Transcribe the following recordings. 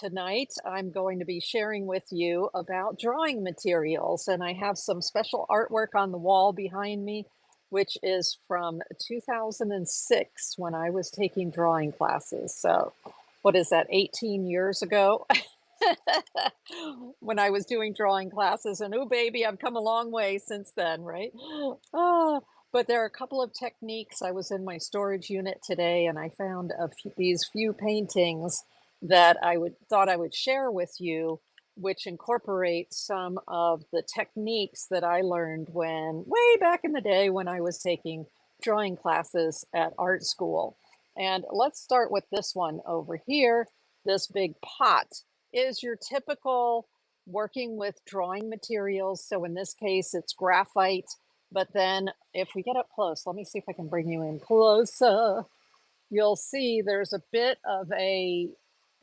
Tonight, I'm going to be sharing with you about drawing materials, and I have some special artwork on the wall behind me, which is from 2006 when I was taking drawing classes. So, what is that, 18 years ago? When I was doing drawing classes, and oh, baby, I've come a long way since then, right? Ah, but there are a couple of techniques. I was in my storage unit today, and I found these few paintings that I would thought I would share with you, which incorporate some of the techniques that I learned when way back in the day when I was taking drawing classes at art school. And let's start with this one over here. This big pot is your typical working with drawing materials. So in this case, it's graphite. But then if we get up close, let me see if I can bring you in closer. You'll see there's a bit of a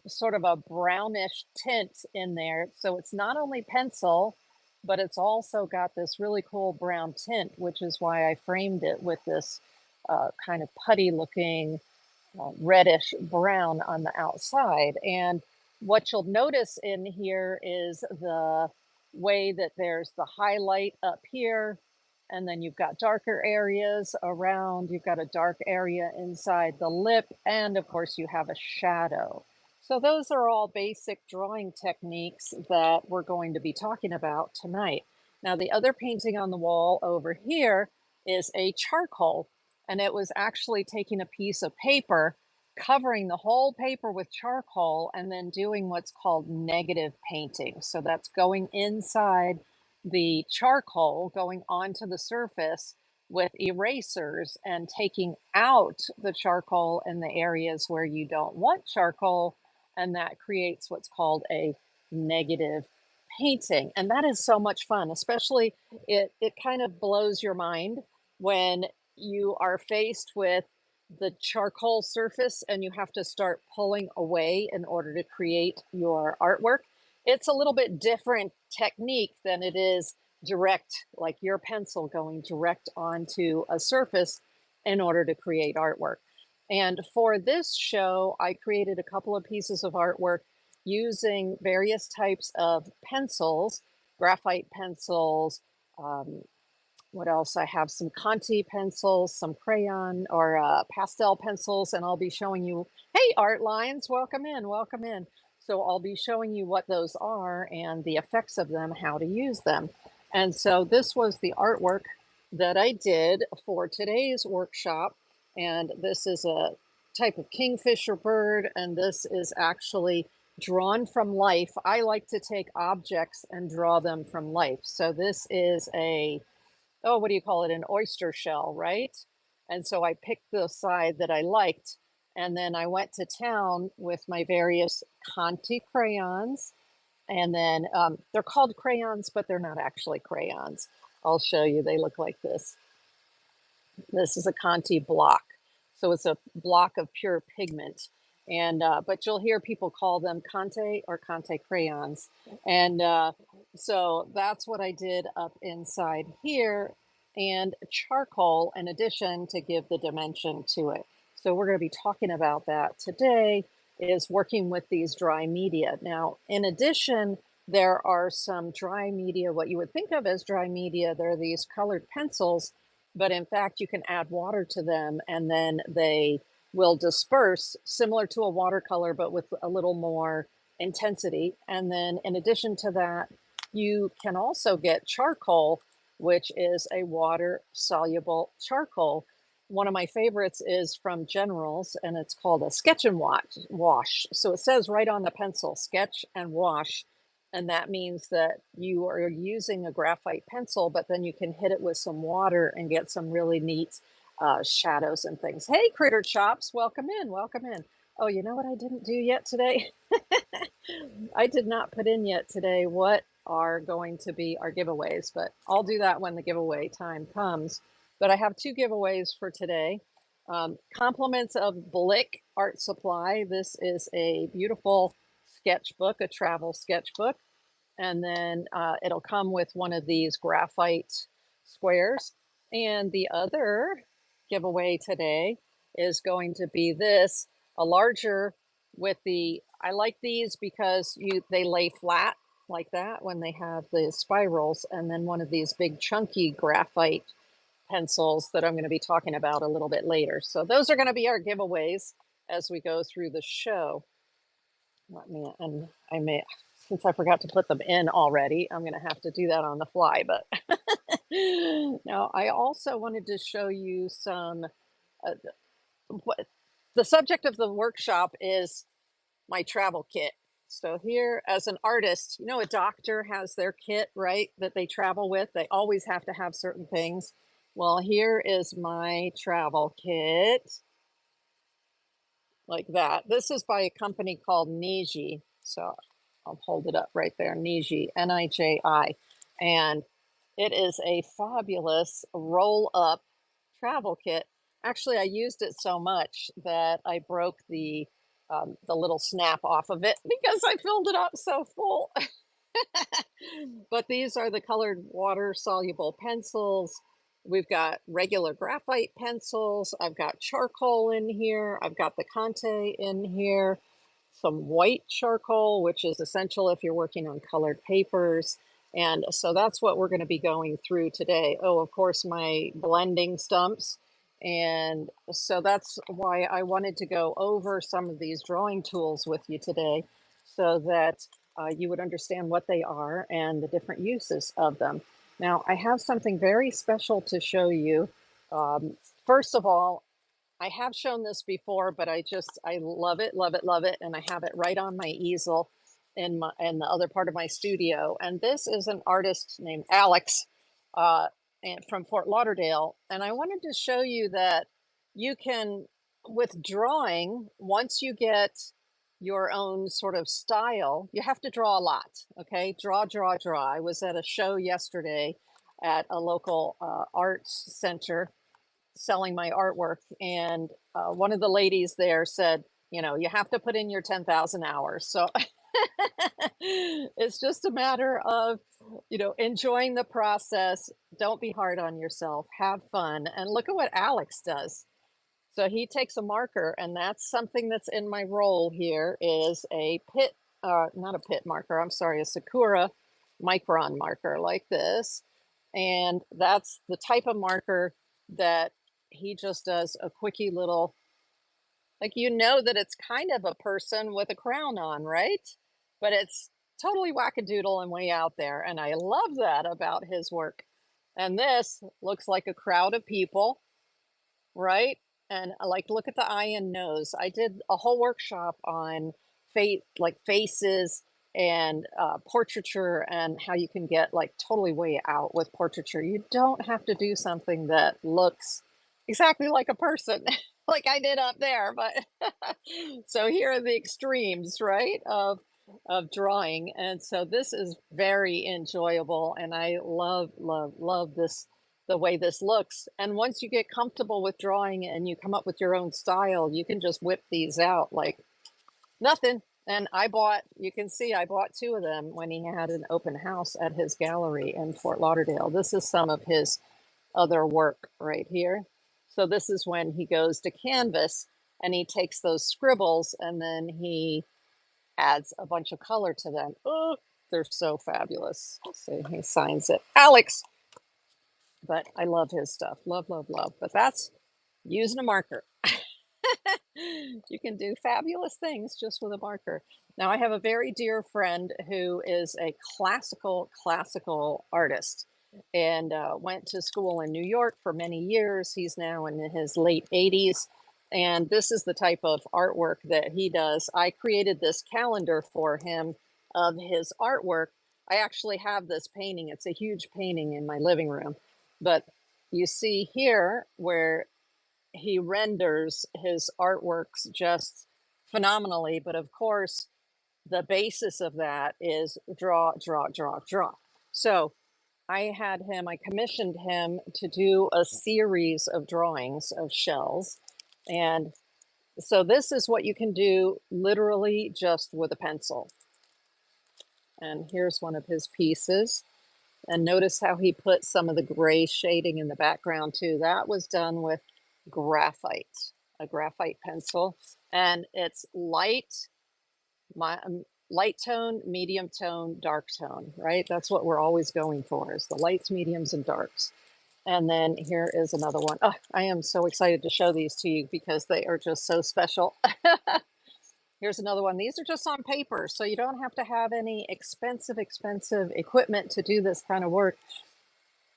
sort of a brownish tint in there. So it's not only pencil, but it's also got this really cool brown tint, which is why I framed it with this kind of putty looking reddish brown on the outside. And what you'll notice in here is the way that there's the highlight up here, and then you've got darker areas around, you've got a dark area inside the lip, and of course you have a shadow. So those are all basic drawing techniques that we're going to be talking about tonight. Now the other painting on the wall over here is a charcoal, and it was actually taking a piece of paper, covering the whole paper with charcoal, and then doing what's called negative painting. So that's going inside the charcoal, going onto the surface with erasers and taking out the charcoal in the areas where you don't want charcoal, and that creates what's called a negative painting. And that is so much fun, especially it kind of blows your mind when you are faced with the charcoal surface and you have to start pulling away in order to create your artwork. It's a little bit different technique than it is direct, like your pencil going direct onto a surface in order to create artwork. And for this show, I created a couple of pieces of artwork using various types of pencils, graphite pencils, um, what else? I have some Conte pencils, some crayon or pastel pencils, and I'll be showing you, hey, art lines, welcome in, welcome in. So I'll be showing you what those are and the effects of them, how to use them. And so this was the artwork that I did for today's workshop. And this is a type of kingfisher bird, and this is actually drawn from life. I like to take objects and draw them from life. So this is a, oh, what do you call it? An oyster shell, right? And so I picked the side that I liked. And then I went to town with my various Conte crayons. And then they're called crayons, but they're not actually crayons. I'll show you. They look like this. This is a Conte block. So it's a block of pure pigment. And but you'll hear people call them Conte or Conte crayons. And so that's what I did up inside here, and charcoal in addition to give the dimension to it. So we're going to be talking about that today, is working with these dry media. Now, in addition, there are some dry media, what you would think of as dry media. There are these colored pencils, but in fact, you can add water to them and then they will disperse similar to a watercolor, but with a little more intensity. And then in addition to that, you can also get charcoal, which is a water soluble charcoal. One of my favorites is from Generals, and it's called a sketch and wash. So it says right on the pencil, sketch and wash. And that means that you are using a graphite pencil, but then you can hit it with some water and get some really neat shadows and things. Hey, Critter Chops, welcome in, welcome in. Oh, you know what I didn't do yet today? I did not put in yet today what are going to be our giveaways, but I'll do that when the giveaway time comes. But I have two giveaways for today. Compliments of Blick Art Supply. This is a beautiful sketchbook, a travel sketchbook. And then it'll come with one of these graphite squares. And the other giveaway today is going to be this, a larger with I like these because they lay flat like that when they have the spirals, and then one of these big chunky graphite pencils that I'm going to be talking about a little bit later. So those are going to be our giveaways as we go through the show. Let me, and I may, since I forgot to put them in already, I'm going to have to do that on the fly. But now I also wanted to show you some, uh, what the subject of the workshop is my travel kit. So here, as an artist, a doctor has their kit, right, that they travel with. They always have to have certain things. Well, here is my travel kit, like that. This is by a company called Niji. So I'll hold it up right there, Niji, Niji. And it is a fabulous roll-up travel kit. Actually, I used it so much that I broke the little snap off of it because I filled it up so full. But these are the colored water soluble pencils. We've got regular graphite pencils. I've got charcoal in here. I've got the Conte in here, some white charcoal, which is essential if you're working on colored papers. And so that's what we're going to be going through today. Oh, of course, my blending stumps. And so that's why I wanted to go over some of these drawing tools with you today so that you would understand what they are and the different uses of them. Now, I have something very special to show you. Um, First of all, I have shown this before, but I love it, love it, love it, and I have it right on my easel in the other part of my studio. And this is an artist named Alex, uh, and from Fort Lauderdale. And I wanted to show you that you can, with drawing, once you get your own sort of style, you have to draw a lot. Okay, draw, draw, draw. I was at a show yesterday at a local arts center selling my artwork, and one of the ladies there said, you have to put in your 10,000 hours. So it's just a matter of, enjoying the process. Don't be hard on yourself. Have fun. And look at what Alex does. So he takes a marker, and that's something that's in my roll here is a not a pit marker, I'm sorry, a Sakura micron marker like this. And that's the type of marker that he just does a quickie little, like, that it's kind of a person with a crown on, right? But it's totally wackadoodle and way out there. And I love that about his work. And this looks like a crowd of people, right? And like, look at the eye and nose. I did a whole workshop on faces and portraiture, and how you can get like totally way out with portraiture. You don't have to do something that looks exactly like a person like I did up there, but so here are the extremes, right, of drawing. And so this is very enjoyable, and I love, love, love this, the way this looks. And once you get comfortable with drawing and you come up with your own style, you can just whip these out like nothing. And you can see I bought two of them when he had an open house at his gallery in Fort Lauderdale. This is some of his other work right here. So this is when he goes to canvas and he takes those scribbles and then he adds a bunch of color to them. Oh, they're so fabulous. So he signs it, Alex. But I love his stuff. Love, love, love. But that's using a marker. You can do fabulous things just with a marker. Now, I have a very dear friend who is a classical artist and went to school in New York for many years. He's now in his late 80s. And this is the type of artwork that he does. I created this calendar for him of his artwork. I actually have this painting. It's a huge painting in my living room. But you see here where he renders his artworks just phenomenally. But of course, the basis of that is draw, draw, draw, draw. So I commissioned him to do a series of drawings of shells. And so this is what you can do literally just with a pencil. And here's one of his pieces. And notice how he put some of the gray shading in the background too. That was done with graphite. a graphite pencil, and it's my light tone, medium tone, dark tone, right? That's what we're always going for, is the lights, mediums, and darks. And then here is another one. Oh, I am so excited to show these to you because they are just so special. Here's another one. These are just on paper, so you don't have to have any expensive equipment to do this kind of work.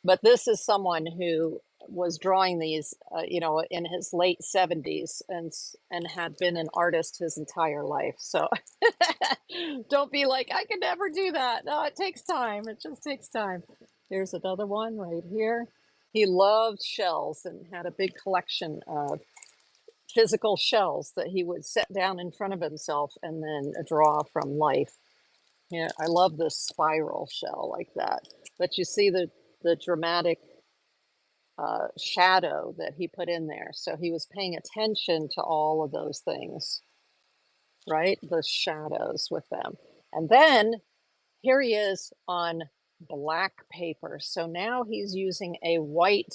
But this is someone who was drawing these, in his late 70s and had been an artist his entire life. So don't be like, I can never do that. No, it takes time. It just takes time. Here's another one right here. He loved shells and had a big collection of physical shells that he would set down in front of himself and then draw from life. Yeah, I love this spiral shell like that. But you see the dramatic shadow that he put in there. So he was paying attention to all of those things, right? The shadows with them. And then here he is on black paper. So now he's using a white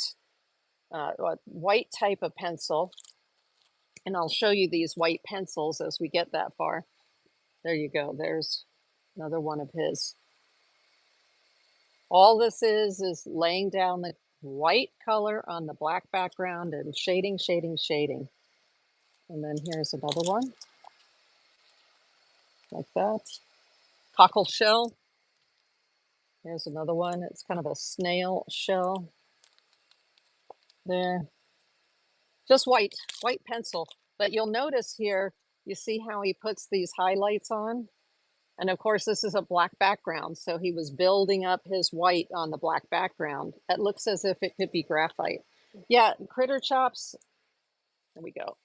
type of pencil. And I'll show you these white pencils as we get that far. There you go. There's another one of his. All this is laying down the white color on the black background and shading. And then here's another one like that. Cockle shell. Here's another one. It's kind of a snail shell there. Just white pencil. But you'll notice here, you see how he puts these highlights on? And of course, this is a black background. So he was building up his white on the black background. It looks as if it could be graphite. Yeah, Critter Chops. There we go.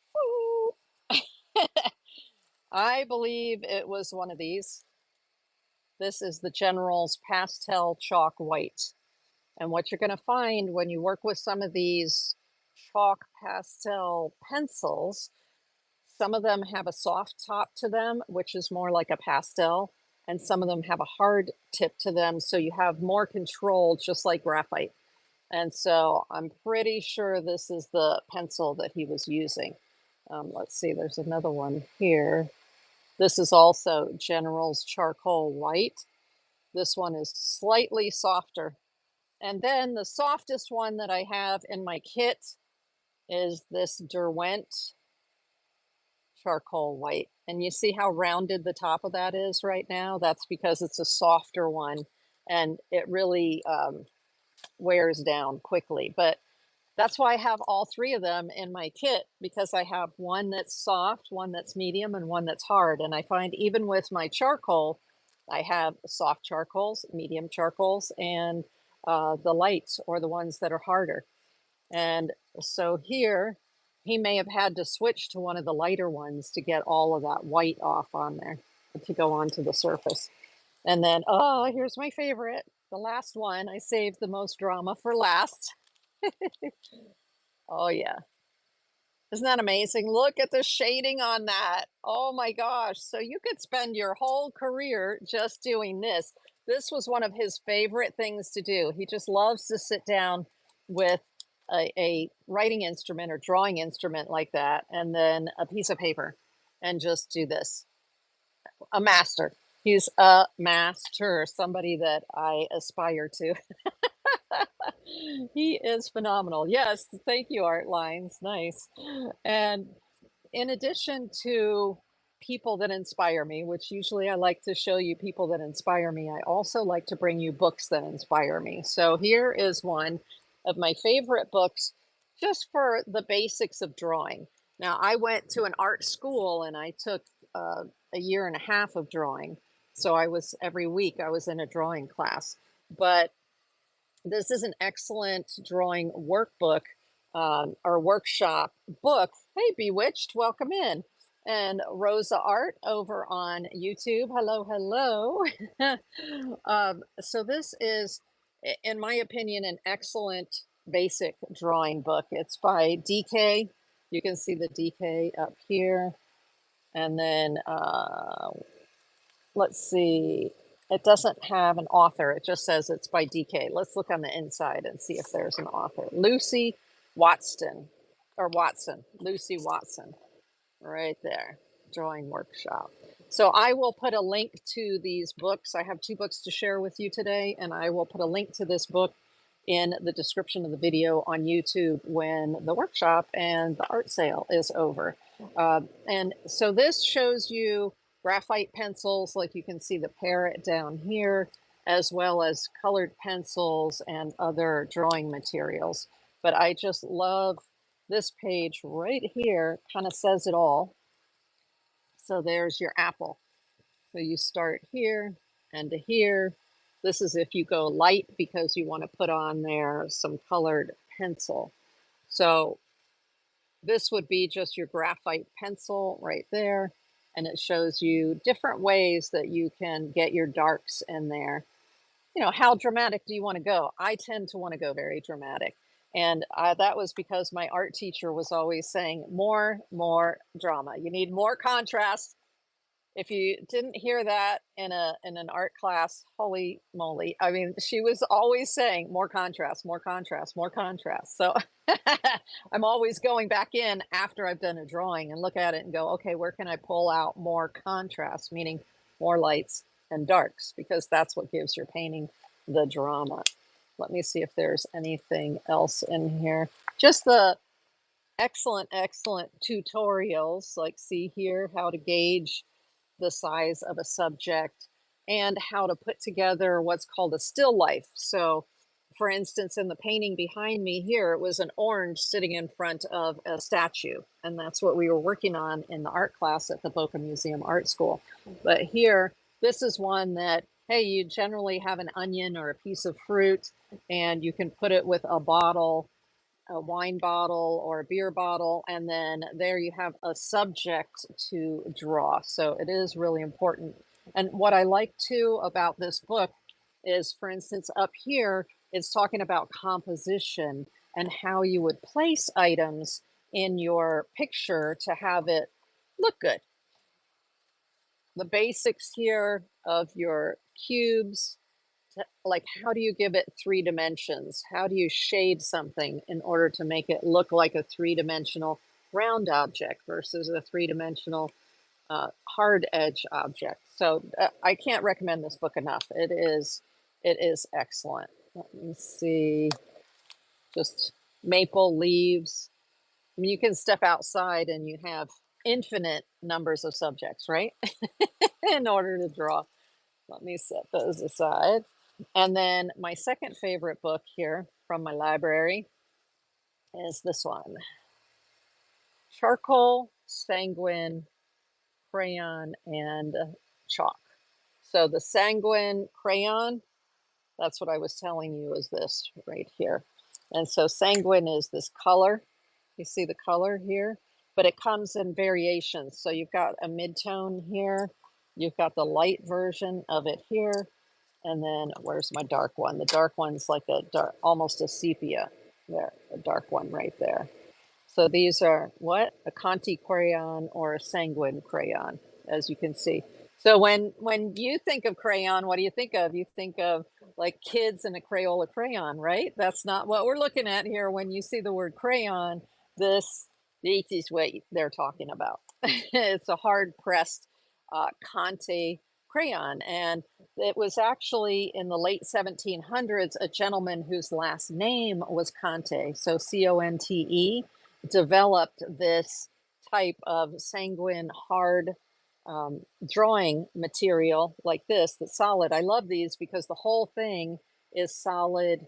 I believe it was one of these. This is the General's Pastel Chalk White. And what you're going to find when you work with some of these chalk pastel pencils, some of them have a soft top to them, which is more like a pastel, and some of them have a hard tip to them, so you have more control, just like graphite. And so I'm pretty sure this is the pencil that he was using. Let's see, there's another one here. This is also General's Charcoal White. This one is slightly softer. And then the softest one that I have in my kit is this Derwent Charcoal White. And you see how rounded the top of that is right now? That's because it's a softer one and it really wears down quickly. But that's why I have all three of them in my kit, because I have one that's soft, one that's medium, and one that's hard. And I find even with my charcoal, I have soft charcoals, medium charcoals, and the lights, or the ones that are harder. And so here, he may have had to switch to one of the lighter ones to get all of that white off on there to go onto the surface. And then, oh, here's my favorite. The last one, I saved the most drama for last. Oh, yeah. Isn't that amazing? Look at the shading on that. Oh my gosh. So you could spend your whole career just doing this. This was one of his favorite things to do. He just loves to sit down with a writing instrument or drawing instrument like that, and then a piece of paper, and just do this. A master. He's a master, somebody that I aspire to. He is phenomenal. Yes, thank you, Art Lines. Nice. And in addition to people that inspire me, which usually I like to show you people that inspire me, I also like to bring you books that inspire me. So here is one of my favorite books just for the basics of drawing. Now, I went to an art school and I took a year and a half of drawing. So every week I was in a drawing class. But this is an excellent drawing workbook or workshop book. Hey, Bewitched, welcome in. And Rosa Art over on YouTube. Hello, hello. So this is, in my opinion, an excellent basic drawing book. It's by DK. You can see the DK up here. And then let's see. It doesn't have an author. It just says it's by DK. Let's look on the inside and see if there's an author. Lucy Watson. or Watson, Lucy Watson, right there, drawing workshop. So I will put a link to these books. I have 2 books to share with you today, and I will put a link to this book in the description of the video on YouTube when the workshop and the art sale is over. And so this shows you graphite pencils, like you can see the parrot down here, as well as colored pencils and other drawing materials. But I just love this page right here, kind of says it all. So there's your apple. So you start here and to here. This is if you go light because you want to put on there some colored pencil. So this would be just your graphite pencil right there. And it shows you different ways that you can get your darks in there. You know, how dramatic do you want to go? I tend to want to go very dramatic. And that was because my art teacher was always saying, more drama. You need more contrast. If you didn't hear that in an art class, holy moly. I mean, she was always saying more contrast, more contrast, more contrast. So I'm always going back in after I've done a drawing and look at it and go, okay, where can I pull out more contrast, meaning more lights and darks, because that's what gives your painting the drama. Let me see if there's anything else in here. Just the excellent tutorials, like see here how to gauge the size of a subject and how to put together what's called a still life. So for instance, in the painting behind me here, it was an orange sitting in front of a statue. And that's what we were working on in the art class at the Boca Museum Art School. But here, this is one that, hey, you generally have an onion or a piece of fruit, and you can put it with a bottle, a wine bottle or a beer bottle, and then there you have a subject to draw. So it is really important. And what I like too about this book is, for instance, up here, it's talking about composition and how you would place items in your picture to have it look good. The basics here of your cubes, like how do you give it 3 dimensions? How do you shade something in order to make it look like a 3-dimensional round object versus a 3-dimensional hard edge object? So I can't recommend this book enough. It is excellent. Let me see, just maple leaves. I mean, you can step outside and you have infinite numbers of subjects, right? In order to draw. Let me set those aside. And then my second favorite book here from my library is this one, Charcoal, Sanguine, Crayon, and Chalk. So the Sanguine crayon, that's what I was telling you, is this right here. And so sanguine is this color. You see the color here, but it comes in variations. So you've got a mid-tone here. You've got the light version of it here. And then where's my dark one? The dark one's like a dark, almost a sepia. There, a dark one right there. So these are what? A Conte crayon or a sanguine crayon, as you can see. So when you think of crayon, what do you think of? You think of like kids and a Crayola crayon, right? That's not what we're looking at here. When you see the word crayon, this is what they're talking about. It's a hard pressed Conte crayon, and it was actually in the late 1700s a gentleman whose last name was Conte, so Conte, developed this type of sanguine hard drawing material like this that's solid. I love these because the whole thing is solid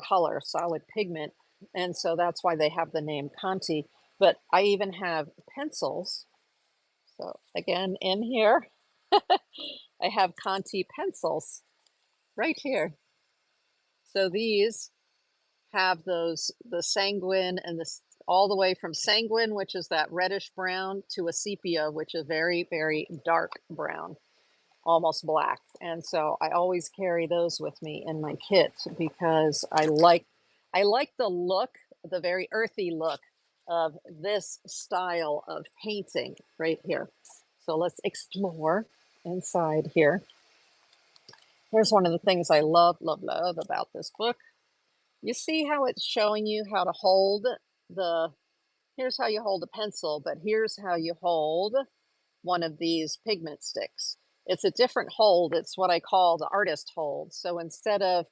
color, solid pigment, and so that's why they have the name Conte. But I even have pencils. So again, in here, I have Conte pencils right here. So these have those, the sanguine and this all the way from sanguine, which is that reddish brown, to a sepia, which is very, very dark brown, almost black. And so I always carry those with me in my kit because I like the look, the very earthy look of this style of painting right here. So let's explore inside here. Here's one of the things I love about this book. You see how it's showing you how to hold the Here's how you hold a pencil, but here's how you hold one of these pigment sticks. It's a different hold. It's what I call the artist hold. So instead of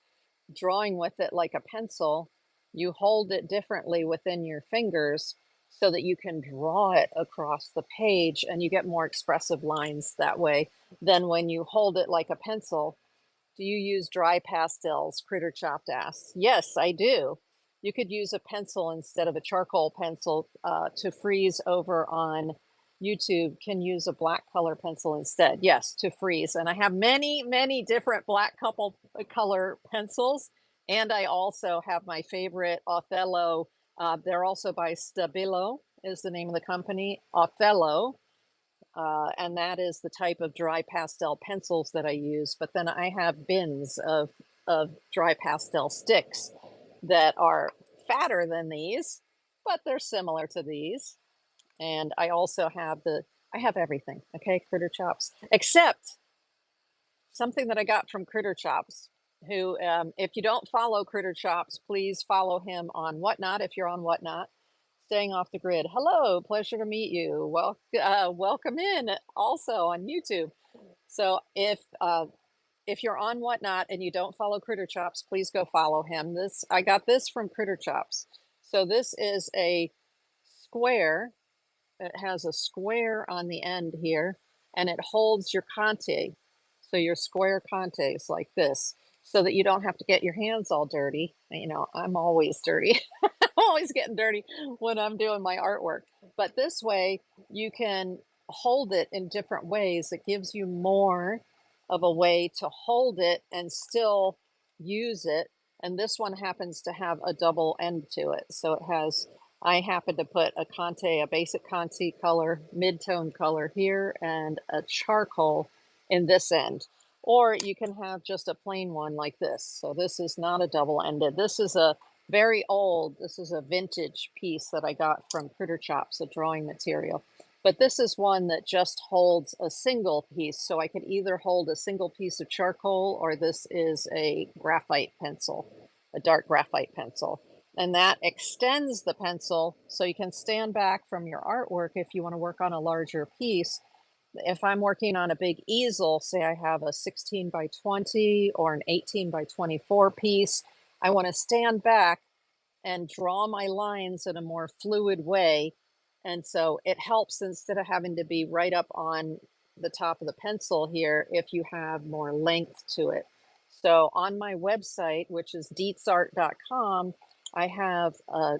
drawing with it like a pencil, you hold it differently within your fingers so that you can draw it across the page and you get more expressive lines that way than when you hold it like a pencil. Do you use dry pastels? Critter Chopped asks. Yes, I do. You could use a pencil instead of a charcoal pencil to freeze over on YouTube. Can use a black color pencil instead. Yes, to freeze. And I have many, many different black color pencils. And I also have my favorite Othello. They're also by Stabilo is the name of the company. Othello, and that is the type of dry pastel pencils that I use. But then I have bins of dry pastel sticks that are fatter than these, but they're similar to these. And I also have I have everything, okay, Critter Chops, except something that I got from Critter Chops, who, if you don't follow Critter Chops, please follow him on Whatnot if you're on Whatnot. Staying off the grid. Hello, pleasure to meet you. Well, welcome in also on YouTube. So if you're on Whatnot and you don't follow Critter Chops, please go follow him. I got this from Critter Chops. So this is a square. It has a square on the end here, and it holds your Conte. So your square Contes like this, so that you don't have to get your hands all dirty. You know, I'm always dirty. Always getting dirty when I'm doing my artwork. But this way, you can hold it in different ways. It gives you more of a way to hold it and still use it. And this one happens to have a double end to it. So it has, I happen to put a Conte, a basic Conte color, mid-tone color here, and a charcoal in this end. Or you can have just a plain one like this. So this is not a double-ended. This is a very old. This is a vintage piece that I got from Critter Chops, a drawing material. But this is one that just holds a single piece. So I could either hold a single piece of charcoal, or this is a graphite pencil, a dark graphite pencil. And that extends the pencil so you can stand back from your artwork if you want to work on a larger piece. If I'm working on a big easel, say I have a 16 by 20 or an 18 by 24 piece, I want to stand back and draw my lines in a more fluid way. And so it helps, instead of having to be right up on the top of the pencil here, if you have more length to it. So on my website, which is deetsart.com, I have a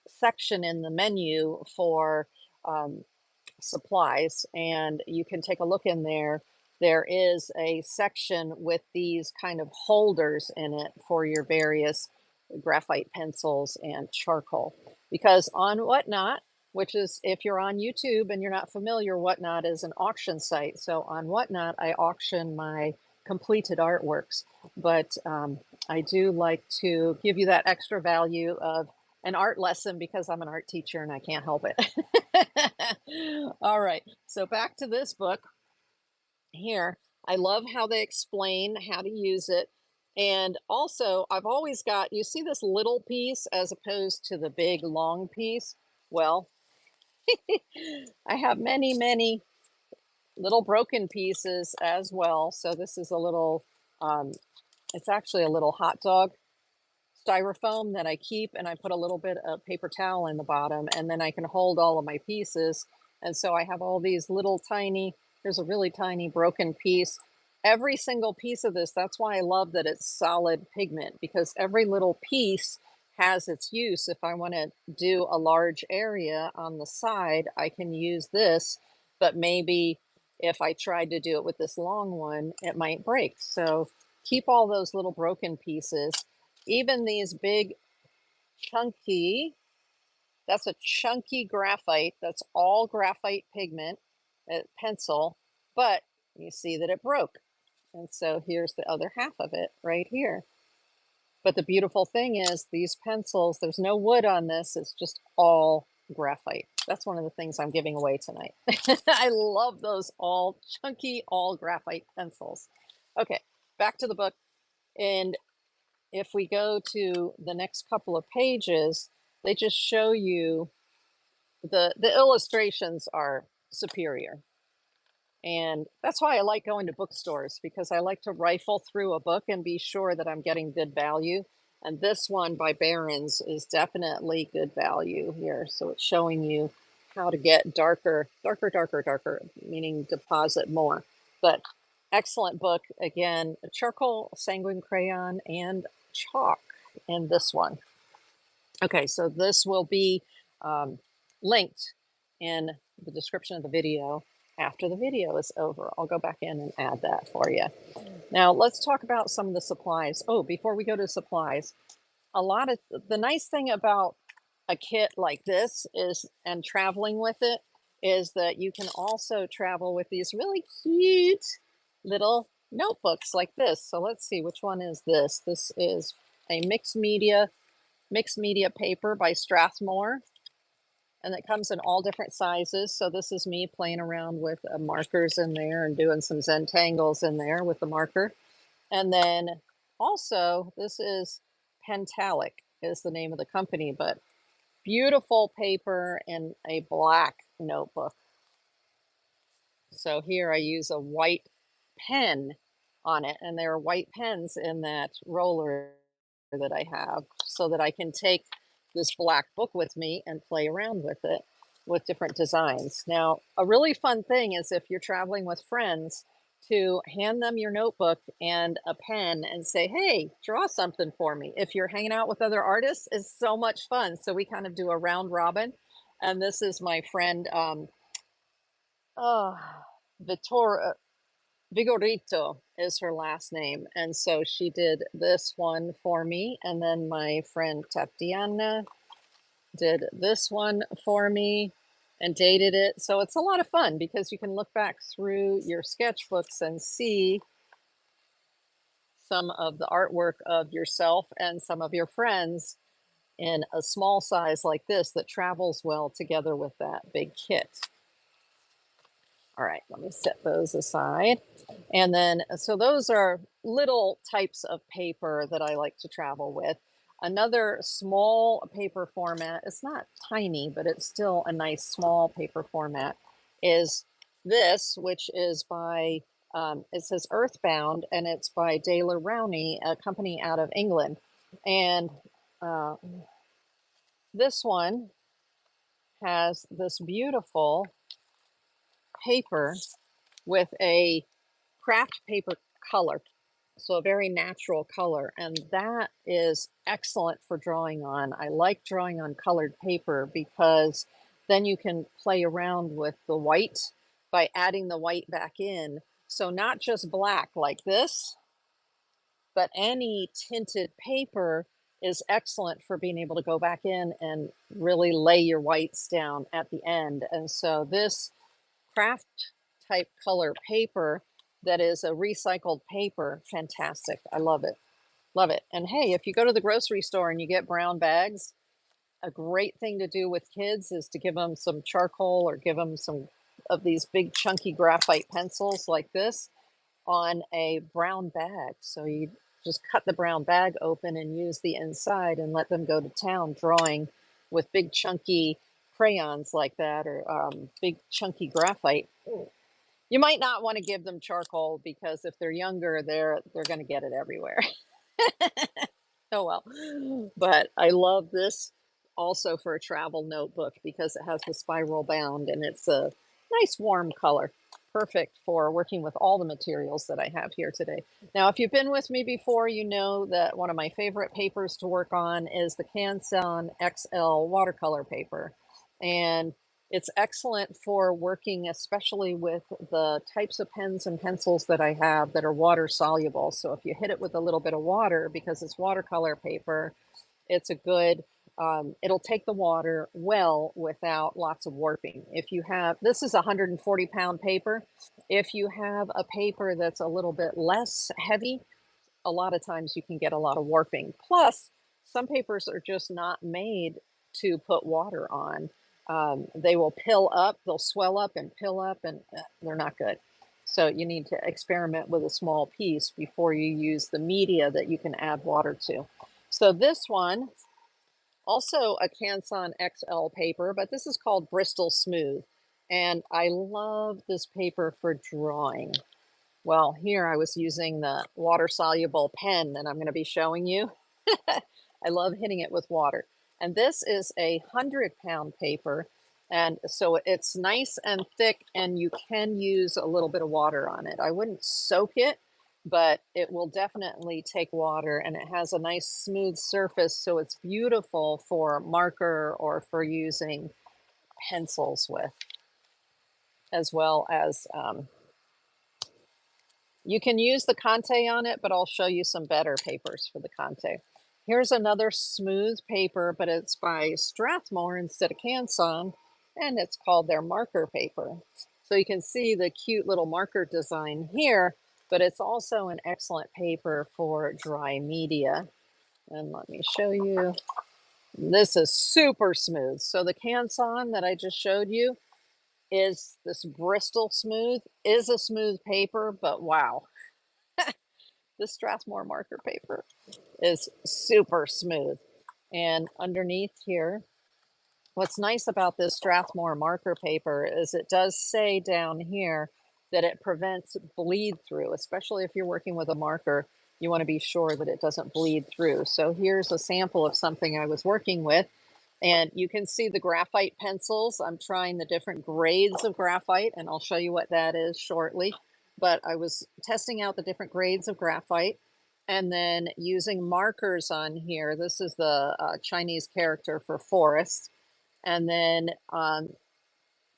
section in the menu for supplies, and you can take a look in there. There is a section with these kind of holders in it for your various graphite pencils and charcoal. Because on Whatnot, which is, if you're on YouTube and you're not familiar, Whatnot is an auction site. So on Whatnot, I auction my completed artworks. But I do like to give you that extra value of an art lesson because I'm an art teacher and I can't help it. All right, so back to this book here. I love how they explain how to use it. And also, I've always got, you see this little piece as opposed to the big long piece? Well, I have many, many little broken pieces as well. So this is a little, it's actually a little hot dog styrofoam that I keep, and I put a little bit of paper towel in the bottom, and then I can hold all of my pieces. And so I have all these little tiny, there's a really tiny broken piece. Every single piece of this, that's why I love that it's solid pigment, because every little piece has its use. If I want to do a large area on the side, I can use this, but maybe if I tried to do it with this long one, it might break. So keep all those little broken pieces. Even these big chunky, that's a chunky graphite. That's all graphite pigment, pencil, but you see that it broke. And so here's the other half of it right here. But the beautiful thing is these pencils, there's no wood on this. It's just all graphite. That's one of the things I'm giving away tonight. I love those all chunky, all graphite pencils. Okay, back to the book. And if we go to the next couple of pages, they just show you the illustrations are superior. And that's why I like going to bookstores because I like to rifle through a book and be sure that I'm getting good value. And this one by Barron's is definitely good value here. So it's showing you how to get darker, darker, darker, darker, meaning deposit more. But excellent book. Again, charcoal, sanguine crayon, and chalk in this one. Okay, so this will be linked in the description of the video after the video is over. I'll go back in and add that for you. Now, let's talk about some of the supplies. Oh, before we go to supplies, a lot of the nice thing about a kit like this is, and traveling with it, is that you can also travel with these really cute little notebooks like this. So let's see, which one is this? This is a mixed media paper by Strathmore, and it comes in all different sizes. So this is me playing around with markers in there and doing some Zentangles in there with the marker. And then also this is Pentalic is the name of the company, but beautiful paper in a black notebook. So here I use a white pen on it, and there are white pens in that roller that I have so that I can take this black book with me and play around with it with different designs. Now, a really fun thing is if you're traveling with friends to hand them your notebook and a pen and say, hey, draw something for me. If you're hanging out with other artists, it's so much fun. So we kind of do a round robin. And this is my friend, oh, Vittor, Vigorito is her last name. And so she did this one for me. And then my friend Tatiana did this one for me and dated it. So it's a lot of fun because you can look back through your sketchbooks and see some of the artwork of yourself and some of your friends in a small size like this that travels well together with that big kit. All right, let me set those aside. And then, so those are little types of paper that I like to travel with. Another small paper format, it's not tiny, but it's still a nice small paper format, is this, which is by, it says Earthbound, and it's by De La Rowney, a company out of England. And uh, this one has this beautiful paper with a craft paper color, so a very natural color, and that is excellent for drawing on. I like drawing on colored paper because then you can play around with the white by adding the white back in. So not just black like this, but any tinted paper is excellent for being able to go back in and really lay your whites down at the end. And so this craft type color paper that is a recycled paper, fantastic. I love it. Love it. And hey, if you go to the grocery store and you get brown bags, a great thing to do with kids is to give them some charcoal or give them some of these big chunky graphite pencils like this on a brown bag. So you just cut the brown bag open and use the inside and let them go to town drawing with big chunky crayons like that, or big chunky graphite. You might not want to give them charcoal because if they're younger, they're going to get it everywhere. Oh well. But I love this also for a travel notebook because it has the spiral bound and it's a nice warm color. Perfect for working with all the materials that I have here today. Now, if you've been with me before, you know that one of my favorite papers to work on is the Canson XL watercolor paper. And it's excellent for working, especially with the types of pens and pencils that I have that are water soluble. So if you hit it with a little bit of water, because it's watercolor paper, it's a good, it'll take the water well without lots of warping. If you have, this is a 140-pound paper. If you have a paper that's a little bit less heavy, a lot of times you can get a lot of warping. Plus, some papers are just not made to put water on. They will pill up, they'll swell up and pill up, and they're not good. So you need to experiment with a small piece before you use the media that you can add water to. So this one Also a Canson XL paper, but this is called Bristol Smooth. And I love this paper for drawing. Well, here I was using the water-soluble pen that I'm going to be showing you. I love hitting it with water. And this is a 100-pound paper. And so it's nice and thick, and you can use a little bit of water on it. I wouldn't soak it, but it will definitely take water, and it has a nice smooth surface. So it's beautiful for marker or for using pencils with, as well as you can use the Conte on it, but I'll show you some better papers for the Conte. Here's another smooth paper, but it's by Strathmore instead of Canson, and it's called their marker paper. So you can see the cute little marker design here, but it's also an excellent paper for dry media. And let me show you. This is super smooth. So the Canson that I just showed you is this Bristol Smooth, is a smooth paper, but wow. This Strathmore marker paper is super smooth. And underneath here, what's nice about this Strathmore marker paper is it does say down here that it prevents bleed through, especially if you're working with a marker. You want to be sure that it doesn't bleed through. So here's a sample of something I was working with. And you can see the graphite pencils. I'm trying the different grades of graphite, and I'll show you what that is shortly. But I was testing out the different grades of graphite and then using markers on here. This is the Chinese character for forest. And then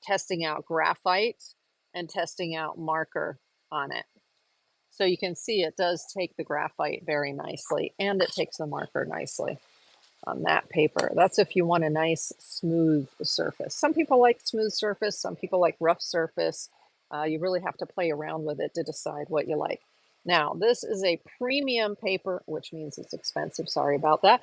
testing out graphite and testing out marker on it. So you can see it does take the graphite very nicely, and it takes the marker nicely on that paper. That's if you want a nice smooth surface. Some people like smooth surface, some people like rough surface. You really have to play around with it to decide what you like. Now, this is a premium paper, which means it's expensive. Sorry about that.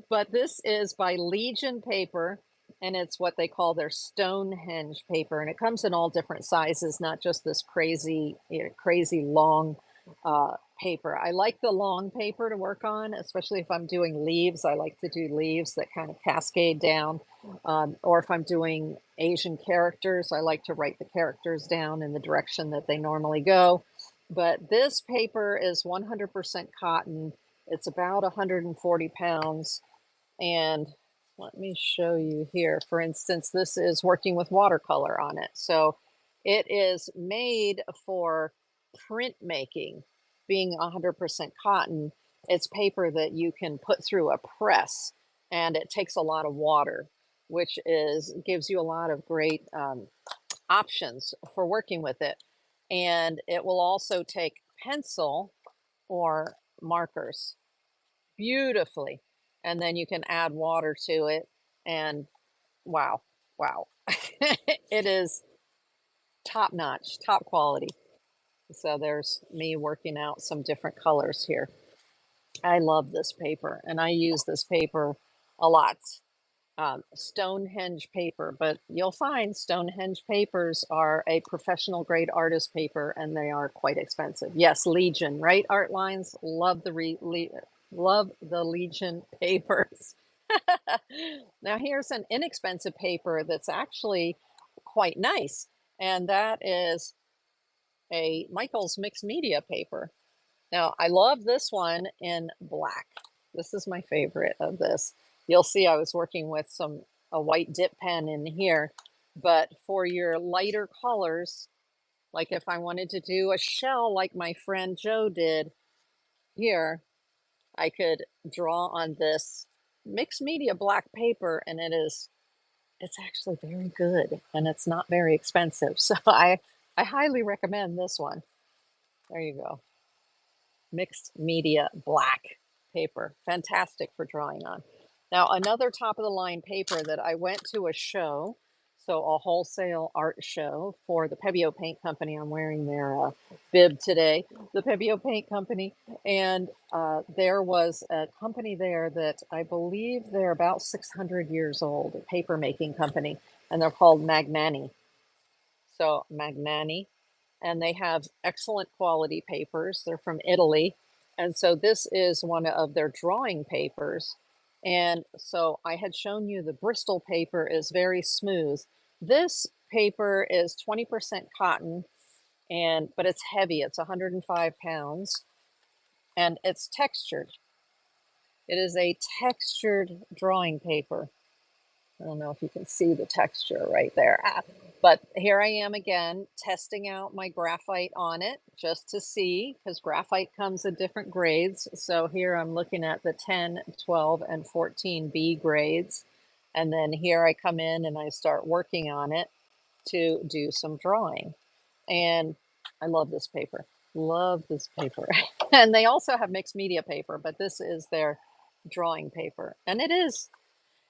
But this is by Legion Paper, and it's what they call their Stonehenge paper. And it comes in all different sizes, not just this crazy, crazy long paper. I like the long paper to work on, especially if I'm doing leaves. I like to do leaves that kind of cascade down. Or if I'm doing Asian characters, I like to write the characters down in the direction that they normally go. But this paper is 100% cotton. It's about 140 pounds. And let me show you here. For instance, this is working with watercolor on it. So it is made for printmaking. Being 100% cotton, it's paper that you can put through a press, and it takes a lot of water, which gives you a lot of great options for working with it. And it will also take pencil or markers beautifully. And then you can add water to it. And wow, wow. It is top notch, top quality. So there's me working out some different colors here. I love this paper, and I use this paper a lot. Stonehenge paper, but you'll find Stonehenge papers are a professional grade artist paper, and they are quite expensive. Yes, Legion, right? Art lines love love the Legion papers. Now here's an inexpensive paper that's actually quite nice, and that is a Michael's mixed media paper. Now, I love this one in black. This is my favorite of this. You'll see I was working with a white dip pen in here, but for your lighter colors, like if I wanted to do a shell like my friend Joe did here, I could draw on this mixed media black paper, and it's actually very good, and it's not very expensive. So I highly recommend this one. There you go. Mixed media black paper. Fantastic for drawing on. Now, another top of the line paper that I went to a show, so a wholesale art show for the Pebeo Paint Company. I'm wearing their bib today, the Pebeo Paint Company. And there was a company there that I believe they're about 600 years old, a paper making company, and they're called Magnani. So Magnani, and they have excellent quality papers. They're from Italy. And so this is one of their drawing papers. And so I had shown you the Bristol paper is very smooth. This paper is 20% cotton, but it's heavy. It's 105 pounds, and it's textured. It is a textured drawing paper. I don't know if you can see the texture right there. But here I am again, testing out my graphite on it just to see, because graphite comes in different grades. So here I'm looking at the 10, 12, and 14B grades. And then here I come in and I start working on it to do some drawing. And I love this paper. Love this paper. And they also have mixed media paper, but this is their drawing paper. And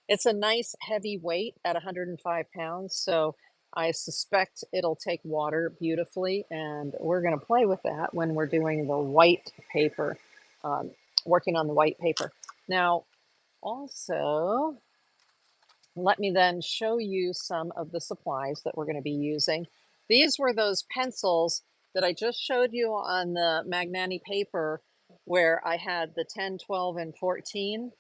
it's a nice heavy weight at 105 pounds, so I suspect it'll take water beautifully, and we're going to play with that when we're doing the white paper, um, working on the white paper. Now, also, let me then show you some of the supplies that we're going to be using. These were those pencils that I just showed you on the Magnani paper where I had the 10, 12, and 14.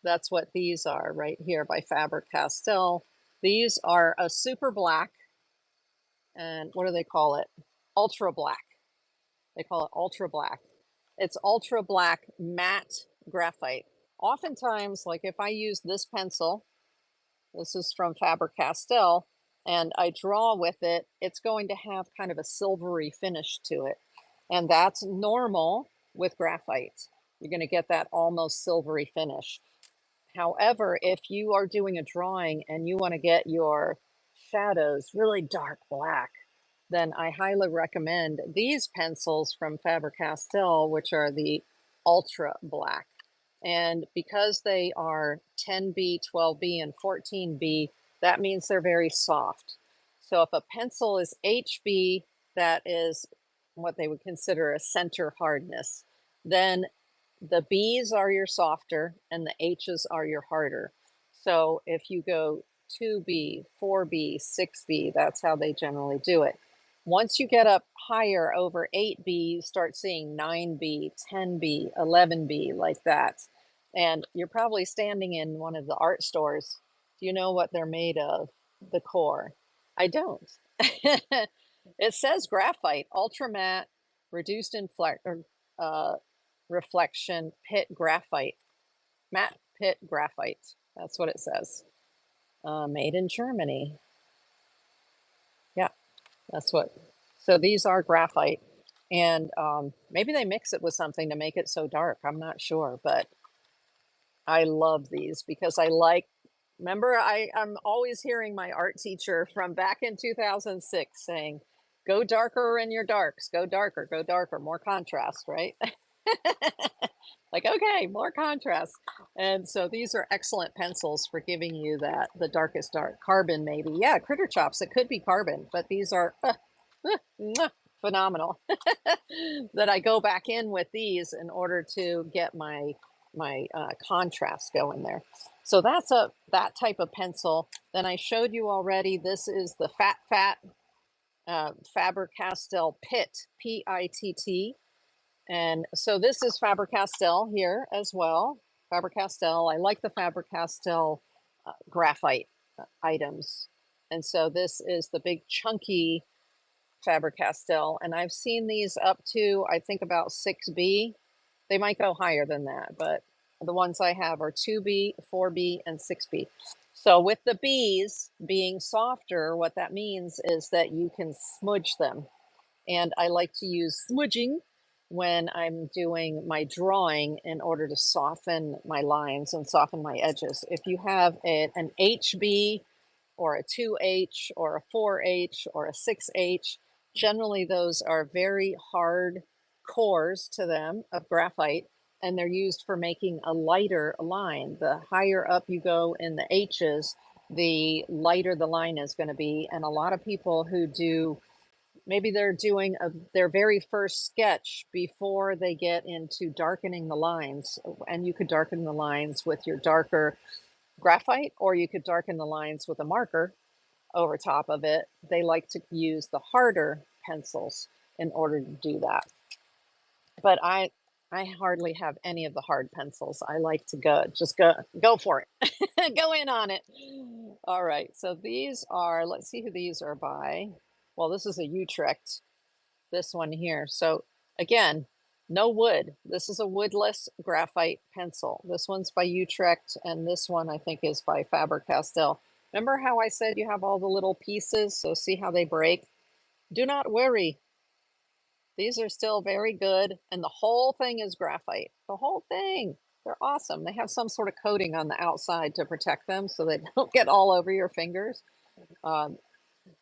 That's what these are right here by Faber-Castell. These are a super black, and what do they call it? Ultra black. They call it ultra black. It's ultra black matte graphite. Oftentimes, like if I use this pencil, this is from Faber-Castell, and I draw with it, it's going to have kind of a silvery finish to it. And that's normal with graphite. You're going to get that almost silvery finish. However, if you are doing a drawing and you want to get your shadows really dark black, then I highly recommend these pencils from Faber-Castell, which are the ultra black. And because they are 10B, 12B, and 14B, that means they're very soft. So if a pencil is HB, that is what they would consider a center hardness. Then the B's are your softer and the H's are your harder. So if you go 2B, 4B, 6B, that's how they generally do it. Once you get up higher over 8B, you start seeing 9B, 10B, 11B, like that. And you're probably standing in one of the art stores. Do you know what they're made of? The core. I don't. It says graphite, ultra matte, reduced reflection, pit graphite, matte pit graphite. That's what it says. Made in Germany. Yeah, that's what. So these are graphite, and maybe they mix it with something to make it so dark. I'm not sure, but I love these because I like. Remember, I'm always hearing my art teacher from back in 2006 saying, "Go darker in your darks. Go darker, more contrast." Right? Like, okay, more contrast. And so these are excellent pencils for giving you that, the darkest dark. Carbon, maybe. Yeah, critter chops. It could be carbon, but these are phenomenal. That I go back in with these in order to get my contrast going there. So that's that type of pencil. Then I showed you already, this is the Fat Faber-Castell Pitt, P-I-T-T. And so this is Faber-Castell here as well. Faber-Castell, I like the Faber-Castell graphite items. And so this is the big chunky Faber-Castell. And I've seen these up to, I think, about 6B. They might go higher than that, but the ones I have are 2B, 4B, and 6B. So with the Bs being softer, what that means is that you can smudge them. And I like to use smudging when I'm doing my drawing in order to soften my lines and soften my edges. If you have an HB or a 2H or a 4H or a 6H, generally those are very hard cores to them of graphite, and they're used for making a lighter line. The higher up you go in the H's, the lighter the line is going to be. And a lot of people who do, maybe they're doing their very first sketch before they get into darkening the lines, and you could darken the lines with your darker graphite, or you could darken the lines with a marker over top of it. They like to use the harder pencils in order to do that. But I I hardly have any of the hard pencils. I like to go for it. Go in on it. All right. So these are, let's see who these are by. Well, this is a Utrecht, this one here. So again, no wood. This is a woodless graphite pencil. This one's by Utrecht, and this one I think is by Faber-Castell. Remember how I said you have all the little pieces? So see how they break? Do not worry. These are still very good, and the whole thing is graphite. The whole thing. They're awesome. They have some sort of coating on the outside to protect them so they don't get all over your fingers. Um,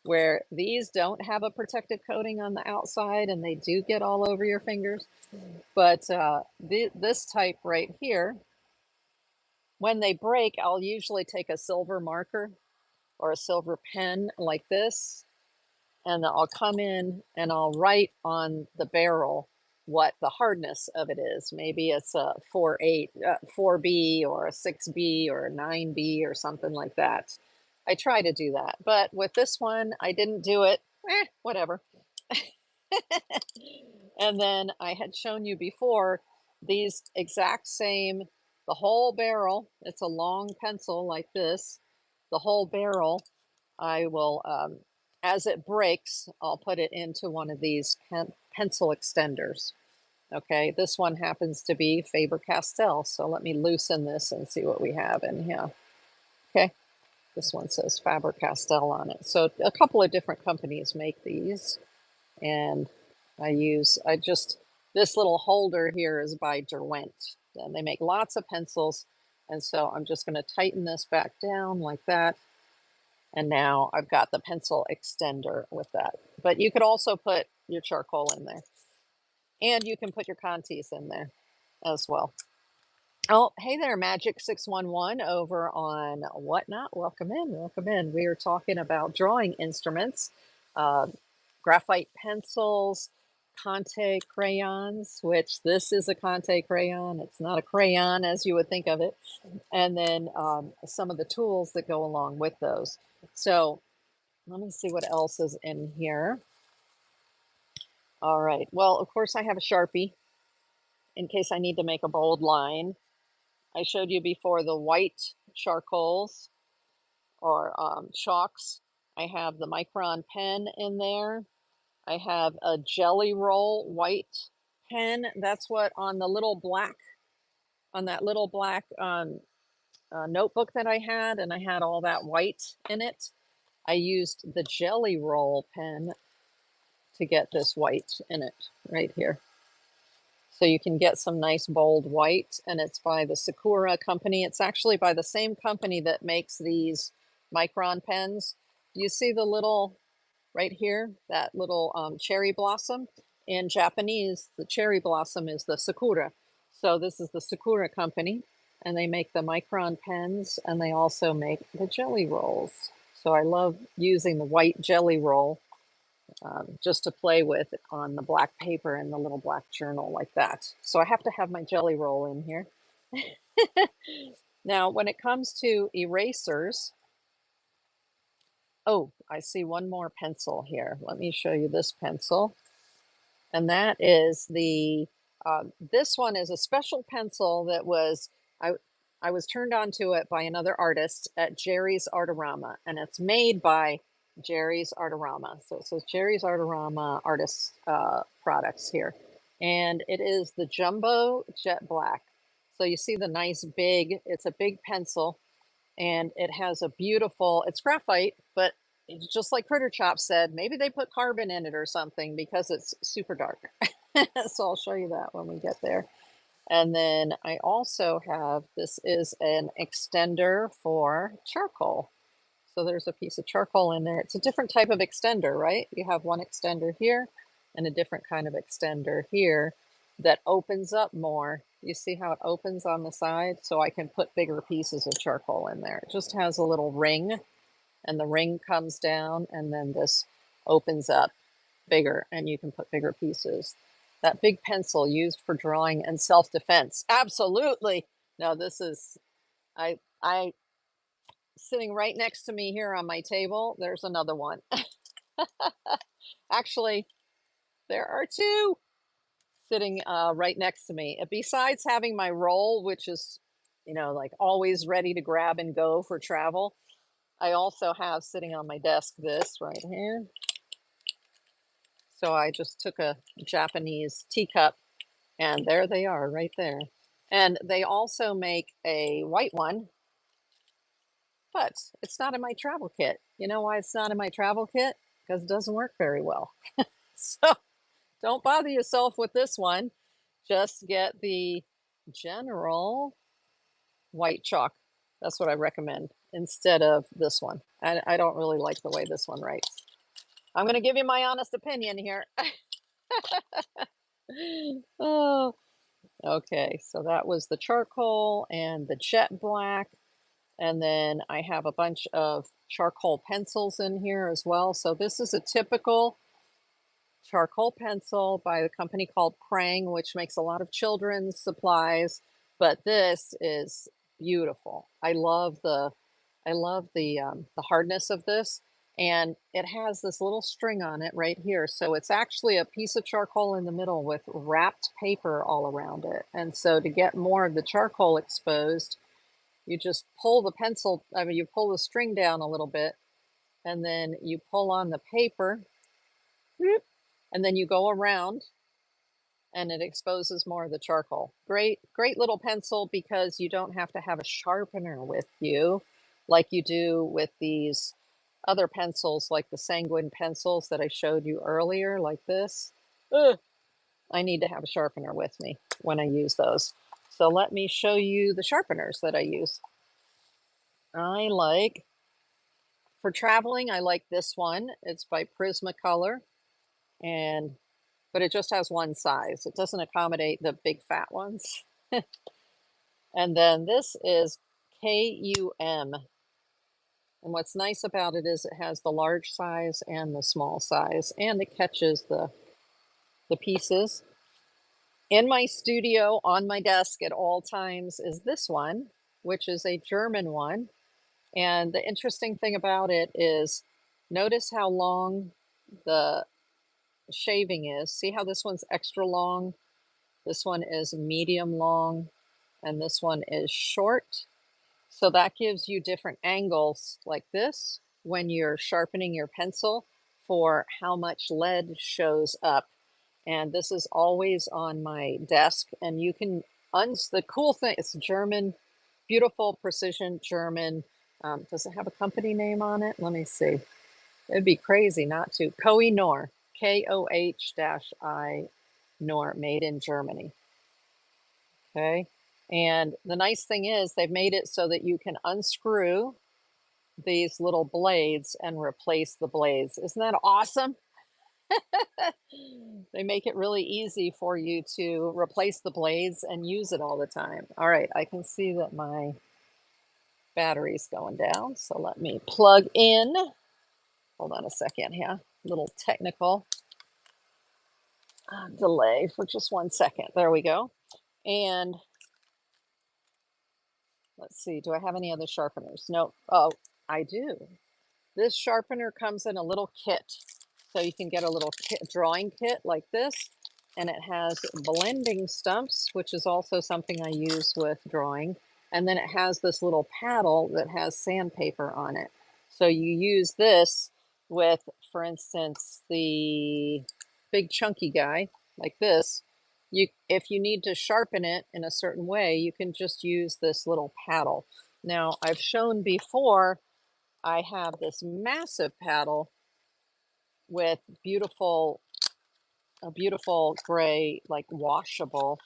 where these don't have a protective coating on the outside and they do get all over your fingers. But this type right here, when they break, I'll usually take a silver marker or a silver pen like this, and I'll come in and I'll write on the barrel what the hardness of it is. Maybe it's a 4B or a 6B or a 9B or something like that. I try to do that, but with this one, I didn't do it. Whatever. And then I had shown you before these exact same, the whole barrel, it's a long pencil like this, the whole barrel, I will, as it breaks, I'll put it into one of these pencil extenders. Okay, this one happens to be Faber-Castell, so let me loosen this and see what we have in here. Okay, this one says Faber-Castell on it. So a couple of different companies make these, and this little holder here is by Derwent, and they make lots of pencils, and so I'm just going to tighten this back down like that. And now I've got the pencil extender with that. But you could also put your charcoal in there. And you can put your Contes in there as well. Oh, hey there, Magic611 over on Whatnot. Welcome in, welcome in. We are talking about drawing instruments, graphite pencils, Conte crayons, which this is a Conte crayon. It's not a crayon as you would think of it. And then some of the tools that go along with those. So let me see what else is in here. All right. Well, of course, I have a Sharpie in case I need to make a bold line. I showed you before the white charcoals or chalks. I have the Micron pen in there. I have a Jelly Roll white pen. That's what on the little black, on that little black notebook that I had, and I had all that white in it. I used the Jelly Roll pen to get this white in it right here. So you can get some nice bold white, and it's by the Sakura company. It's actually by the same company that makes these Micron pens. Do you see the little, right here, that little cherry blossom? In Japanese, the cherry blossom is the Sakura. So this is the Sakura company, and they make the Micron pens, and they also make the jelly rolls. So I love using the white jelly roll just to play with on the black paper and the little black journal like that. So I have to have my jelly roll in here. Now, when it comes to erasers, oh, I see one more pencil here. Let me show you this pencil. And that is this one is a special pencil that I was turned on to it by another artist at Jerry's Artorama, and it's made by Jerry's Artorama. So it says Jerry's Artorama Artists Products here. And it is the Jumbo Jet Black. So you see the nice big, it's a big pencil, and it has a beautiful, it's graphite, but it's just like Critter Chop said, maybe they put carbon in it or something because it's super dark. So I'll show you that when we get there. And then I also have, this is an extender for charcoal. So there's a piece of charcoal in there. It's a different type of extender, right? You have one extender here and a different kind of extender here that opens up more. You see how it opens on the side? So I can put bigger pieces of charcoal in there. It just has a little ring, and the ring comes down, and then this opens up bigger, and you can put bigger pieces. That big pencil used for drawing and self-defense. Absolutely. No, this is, I sitting right next to me here on my table, there's another one. Actually, there are two sitting right next to me. Besides having my roll, which is, like always ready to grab and go for travel, I also have sitting on my desk this right here. So I just took a Japanese teacup and there they are right there. And they also make a white one, but it's not in my travel kit. You know why it's not in my travel kit? Because it doesn't work very well. So don't bother yourself with this one. Just get the general white chalk. That's what I recommend instead of this one. I don't really like the way this one writes. I'm going to give you my honest opinion here. Oh, okay. So that was the charcoal and the jet black. And then I have a bunch of charcoal pencils in here as well. So this is a typical charcoal pencil by a company called Prang, which makes a lot of children's supplies. But this is beautiful. I love the hardness of this, and it has this little string on it right here. So it's actually a piece of charcoal in the middle with wrapped paper all around it. And so to get more of the charcoal exposed, you just pull the pencil, you pull the string down a little bit, and then you pull on the paper, and then you go around and it exposes more of the charcoal. Great little pencil because you don't have to have a sharpener with you like you do with these other pencils, like the Sanguine pencils that I showed you earlier, like this. Ugh, I need to have a sharpener with me when I use those. So let me show you the sharpeners that I use. For traveling, I like this one. It's by Prismacolor, but it just has one size. It doesn't accommodate the big fat ones. And then this is KUM. And what's nice about it is it has the large size and the small size, and it catches the pieces. In my studio on my desk at all times is this one, which is a German one. And the interesting thing about it is notice how long the shaving is. See how this one's extra long? This one is medium long, and this one is short. So that gives you different angles like this when you're sharpening your pencil for how much lead shows up. And this is always on my desk, and you can, the cool thing, it's German, beautiful precision German. Does it have a company name on it? Let me see. It'd be crazy not to. Koh-i-Noor, Koh-I Noor, made in Germany. Okay. And the nice thing is they've made it so that you can unscrew these little blades and replace the blades. Isn't that awesome? They make it really easy for you to replace the blades and use it all the time. All right, I can see that my battery's going down, so let me plug in. Hold on a second here. Little technical delay for just 1 second. There we go. And let's see, do I have any other sharpeners? No. Oh, I do. This sharpener comes in a little kit. So you can get a little drawing kit like this, and it has blending stumps, which is also something I use with drawing. And then it has this little paddle that has sandpaper on it. So you use this with, for instance, the big chunky guy like this. If you need to sharpen it in a certain way, you can just use this little paddle. Now, I've shown before, I have this massive paddle with a beautiful gray, like washable.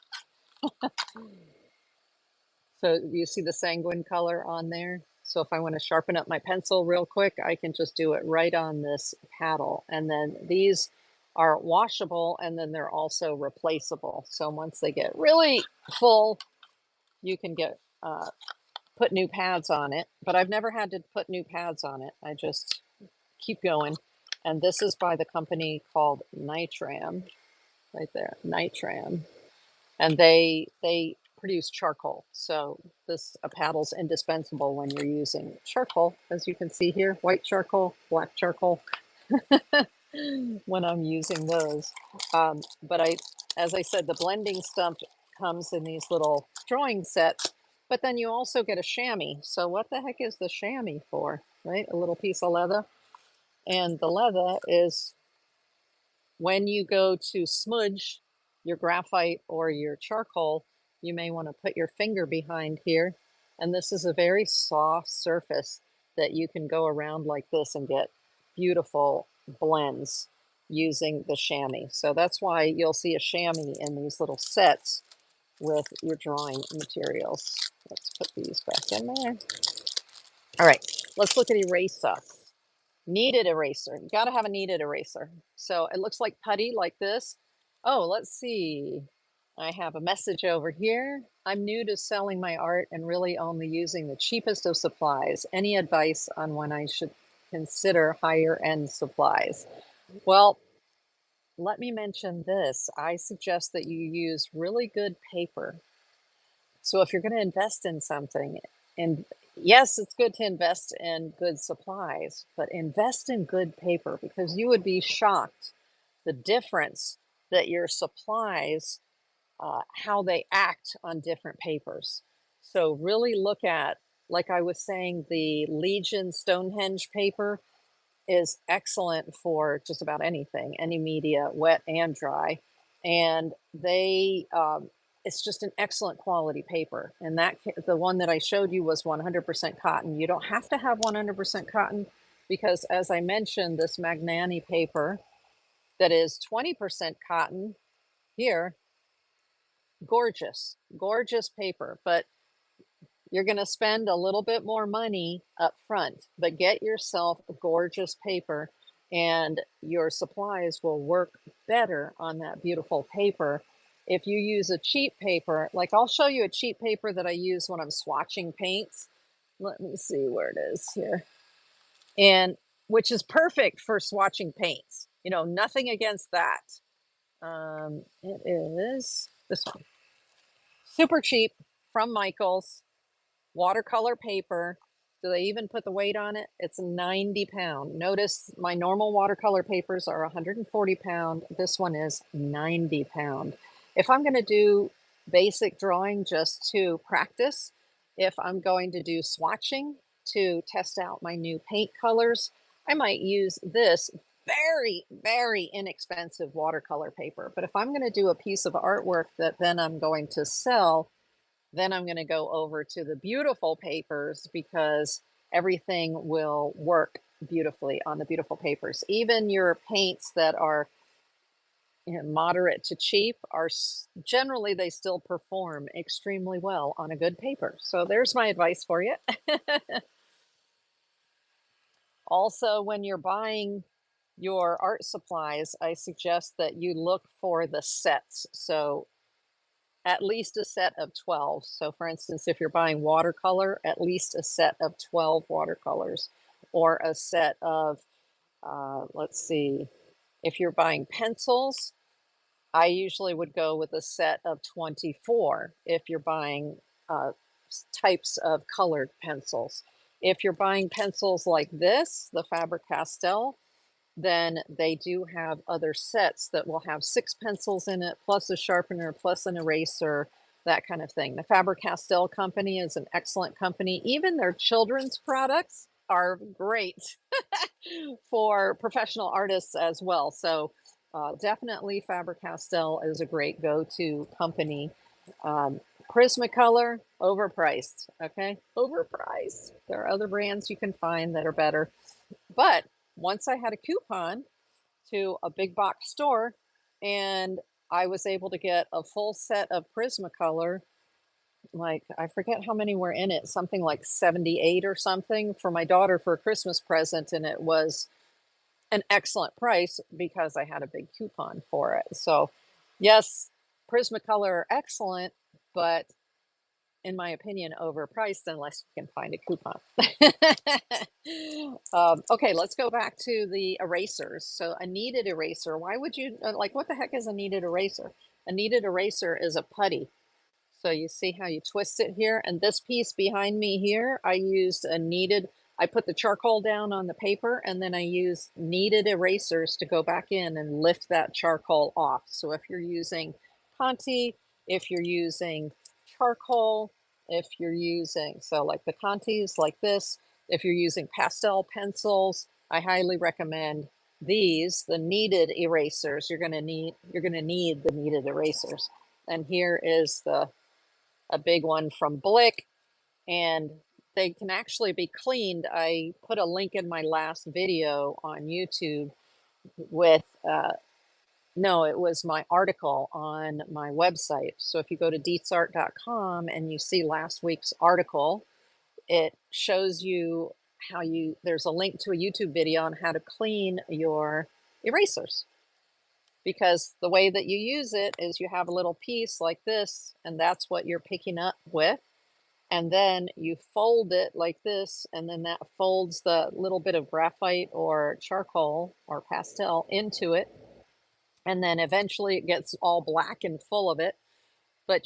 So you see the sanguine color on there? So if I want to sharpen up my pencil real quick, I can just do it right on this paddle. And then these are washable, and then they're also replaceable. So once they get really full, you can put new pads on it. But I've never had to put new pads on it. I just keep going. And this is by the company called Nitram, right there, Nitram. And they produce charcoal. So a paddle's indispensable when you're using charcoal, as you can see here, white charcoal, black charcoal, when I'm using those. But as I said, the blending stump comes in these little drawing sets, but then you also get a chamois. So what the heck is the chamois for, right? A little piece of leather. And the leather is when you go to smudge your graphite or your charcoal, you may want to put your finger behind here. And this is a very soft surface that you can go around like this and get beautiful blends using the chamois. So that's why you'll see a chamois in these little sets with your drawing materials. Let's put these back in there. All right, let's look at eraser. Kneaded eraser. You got to have a kneaded eraser. So it looks like putty like this. Oh, let's see. I have a message over here. I'm new to selling my art and really only using the cheapest of supplies. Any advice on when I should consider higher end supplies? Well, let me mention this. I suggest that you use really good paper. So if you're going to invest in something, and yes, it's good to invest in good supplies, but invest in good paper because you would be shocked the difference that your supplies, how they act on different papers. So really look at, like I was saying, the Legion Stonehenge paper is excellent for just about anything, any media, wet and dry. And it's just an excellent quality paper. And the one that I showed you was 100% cotton. You don't have to have 100% cotton because, as I mentioned, this Magnani paper that is 20% cotton here, gorgeous, gorgeous paper. But you're going to spend a little bit more money up front, but get yourself a gorgeous paper and your supplies will work better on that beautiful paper. If you use a cheap paper, like I'll show you a cheap paper that I use when I'm swatching paints. Let me see where it is here. And which is perfect for swatching paints. You know, nothing against that. It is this one. Super cheap from Michaels. Watercolor paper. Do they even put the weight on it? It's 90 pound. Notice my normal watercolor papers are 140 pound. This one is 90 pound. If I'm going to do basic drawing just to practice, if I'm going to do swatching to test out my new paint colors, I might use this very, very inexpensive watercolor paper. But if I'm going to do a piece of artwork that then I'm going to sell, then I'm going to go over to the beautiful papers because everything will work beautifully on the beautiful papers. Even your paints that are, you know, moderate to cheap are generally, they still perform extremely well on a good paper. So there's my advice for you. Also, when you're buying your art supplies, I suggest that you look for the sets. So at least a set of 12. So for instance, if you're buying watercolor, at least a set of 12 watercolors or a set of, let's see, if you're buying pencils, I usually would go with a set of 24 if you're buying types of colored pencils. If you're buying pencils like this, the Faber-Castell, then they do have other sets that will have 6 pencils in it, plus a sharpener, plus an eraser, that kind of thing. The Faber-Castell company is an excellent company. Even their children's products are great for professional artists as well. So definitely Faber-Castell is a great go-to company. Prismacolor, overpriced, okay? Overpriced. There are other brands you can find that are better. But once I had a coupon to a big box store and I was able to get a full set of Prismacolor, like I forget how many were in it, something like 78 or something for my daughter for a Christmas present. And it was an excellent price because I had a big coupon for it. So yes, Prismacolor are excellent, but in my opinion, overpriced unless you can find a coupon. Okay, let's go back to the erasers. So a kneaded eraser, why would you, like what the heck is a kneaded eraser? A kneaded eraser is a putty. So you see how you twist it here? And this piece behind me here, I used a kneaded, I put the charcoal down on the paper and then I use kneaded erasers to go back in and lift that charcoal off. So if you're using Conte, if you're using charcoal, if you're using, so like the Contes like this, if you're using pastel pencils, I highly recommend these, the kneaded erasers. You're gonna need the kneaded erasers. And here is a big one from Blick, and they can actually be cleaned. I put a link in my last video on YouTube with no, it was my article on my website. So if you go to dietzart.com and you see last week's article, it shows you how there's a link to a YouTube video on how to clean your erasers. Because the way that you use it is you have a little piece like this, and that's what you're picking up with. And then you fold it like this, and then that folds the little bit of graphite or charcoal or pastel into it. And then eventually it gets all black and full of it. But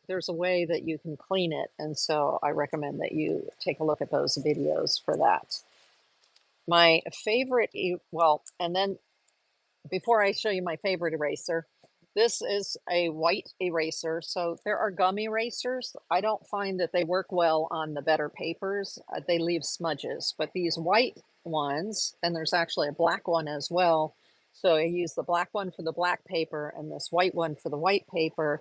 there's a way that you can clean it. And so I recommend that you take a look at those videos for that. My favorite, well, and then before I show you my favorite eraser, this is a white eraser. So there are gum erasers. I don't find that they work well on the better papers. They leave smudges, but these white ones, and there's actually a black one as well. So I use the black one for the black paper and this white one for the white paper.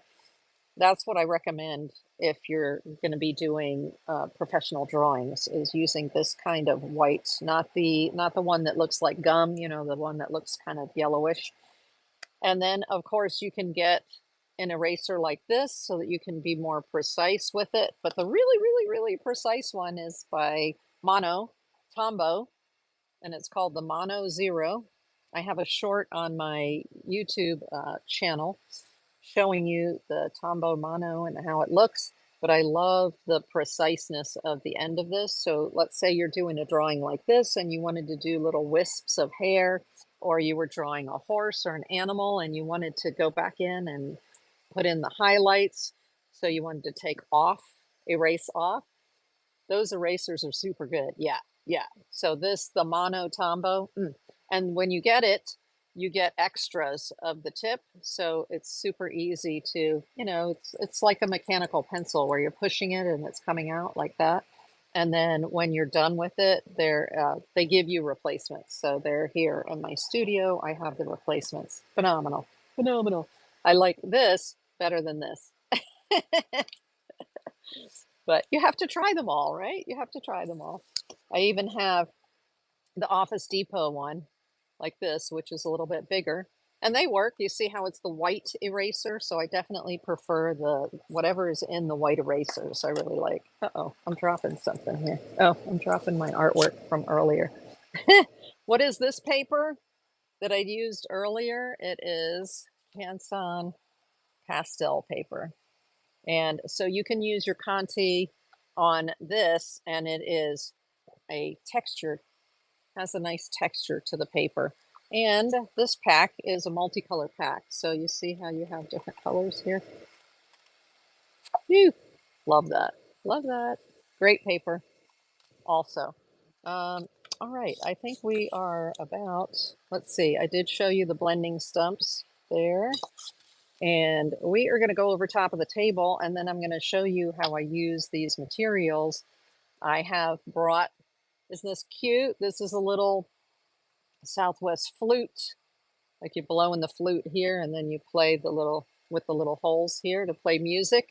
That's what I recommend if you're going to be doing professional drawings, is using this kind of white, not the one that looks like gum, the one that looks kind of yellowish. And then, of course, you can get an eraser like this so that you can be more precise with it. But the really, really, really precise one is by Mono Tombow, and it's called the Mono Zero. I have a short on my YouTube channel showing you the Tombow Mono and how it looks, but I love the preciseness of the end of this. So let's say you're doing a drawing like this and you wanted to do little wisps of hair, or you were drawing a horse or an animal and you wanted to go back in and put in the highlights. So you wanted to erase off. Those erasers are super good. Yeah, yeah. So the Mono Tombow, and when you get it, you get extras of the tip. So it's super easy to, it's like a mechanical pencil where you're pushing it and it's coming out like that. And then when you're done with it, they give you replacements. So they're here in my studio. I have the replacements. Phenomenal, phenomenal. I like this better than this. But you have to try them all, right? You have to try them all. I even have the Office Depot one like this, which is a little bit bigger. And they work. You see how it's the white eraser? So I definitely prefer whatever is in the white erasers. I really like. Uh-oh, I'm dropping something here. Oh, I'm dropping my artwork from earlier. What is this paper that I used earlier? It is Canson pastel paper. And so you can use your Conte on this, and it is has a nice texture to the paper. And this pack is a multicolor pack. So you see how you have different colors here? Whew, love that. Love that. Great paper also. All right, I think we are about, let's see, I did show you the blending stumps there. And we are going to go over top of the table, and then I'm going to show you how I use these materials. I have brought, isn't this cute? This is a little Southwest flute. Like you blow in the flute here, and then you play with the little holes here to play music.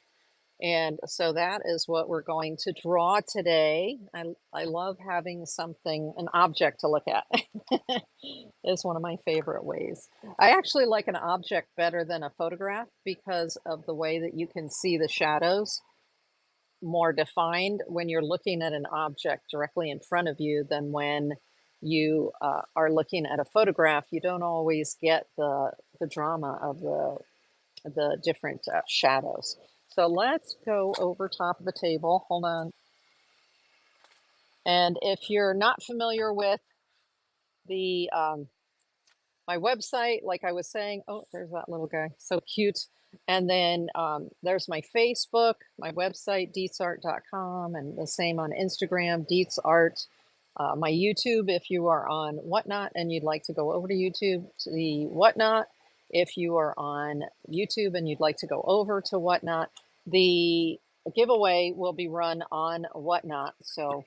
And so that is what we're going to draw today. I love having an object to look at. Is one of my favorite ways. I actually like an object better than a photograph because of the way that you can see the shadows more defined when you're looking at an object directly in front of you than when you are looking at a photograph. You don't always get the drama of the different shadows. So let's go over top of the table. Hold on. And if you're not familiar with the my website, like I was saying, oh, there's that little guy, so cute. And then there's my Facebook, my website, dietzart.com, and the same on Instagram, dietzart. My YouTube, if you are on Whatnot and you'd like to go over to YouTube, to the Whatnot, If you are on YouTube and you'd like to go over to Whatnot, the giveaway will be run on Whatnot. So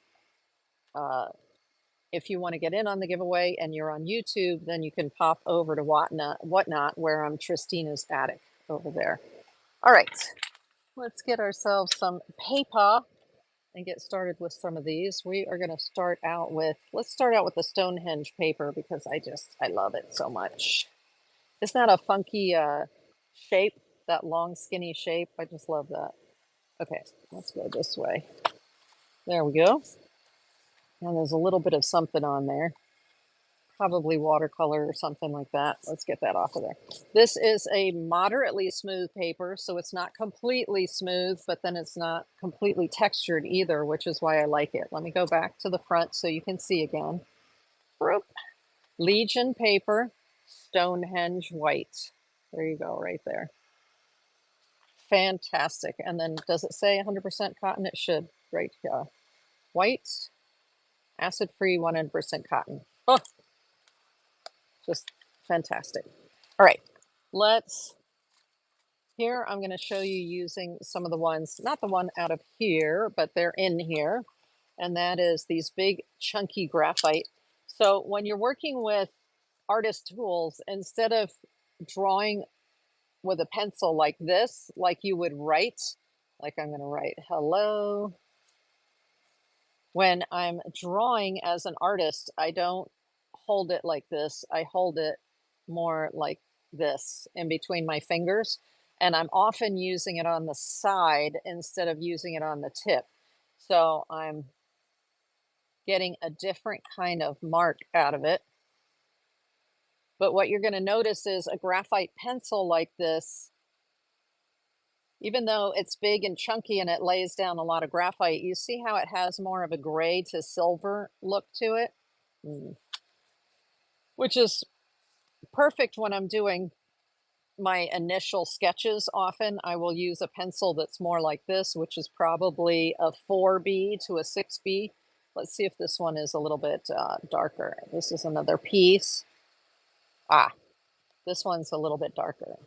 if you want to get in on the giveaway and you're on YouTube, then you can pop over to Whatnot, where I'm Tristina's attic over there. All right, let's get ourselves some paper and get started with some of these. We are going to start out with, let's start out with the Stonehenge paper because I love it so much. Isn't that a funky shape, that long skinny shape? I just love that. Okay, let's go this way. There we go. And there's a little bit of something on there, probably watercolor or something like that. Let's get that off of there. This is a moderately smooth paper, so it's not completely smooth, but then it's not completely textured either, which is why I like it. Let me go back to the front so you can see again. Legion paper, Stonehenge white. There you go, right there. Fantastic. And then does it say 100% cotton? It should, right? White, acid-free, 100% cotton. Oh, just fantastic. All right, here I'm going to show you using some of the ones, not the one out of here, but they're in here. And that is these big chunky graphite. So when you're working with artist tools, instead of drawing with a pencil like this, like you would write, like I'm going to write hello. When I'm drawing as an artist, I don't hold it like this. I hold it more like this in between my fingers. And I'm often using it on the side instead of using it on the tip. So I'm getting a different kind of mark out of it. But what you're going to notice is a graphite pencil like this, even though it's big and chunky and it lays down a lot of graphite, you see how it has more of a gray to silver look to it? Which is perfect when I'm doing my initial sketches. Often I will use a pencil that's more like this, which is probably a 4B to a 6B. Let's see if this one is a little bit darker. This is another piece. This one's a little bit darker.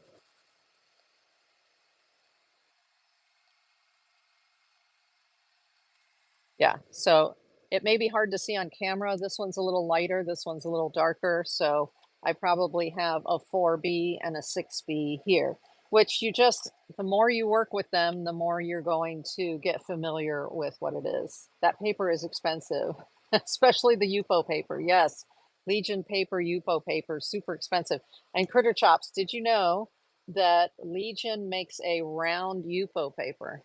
Yeah, so it may be hard to see on camera. This one's a little lighter, this one's a little darker. So I probably have a 4B and a 6B here, which the more you work with them, the more you're going to get familiar with what it is. That paper is expensive, especially the Yupo paper. Yes, Legion paper, Yupo paper, super expensive. And Critter Chops, did you know that Legion makes a round Yupo paper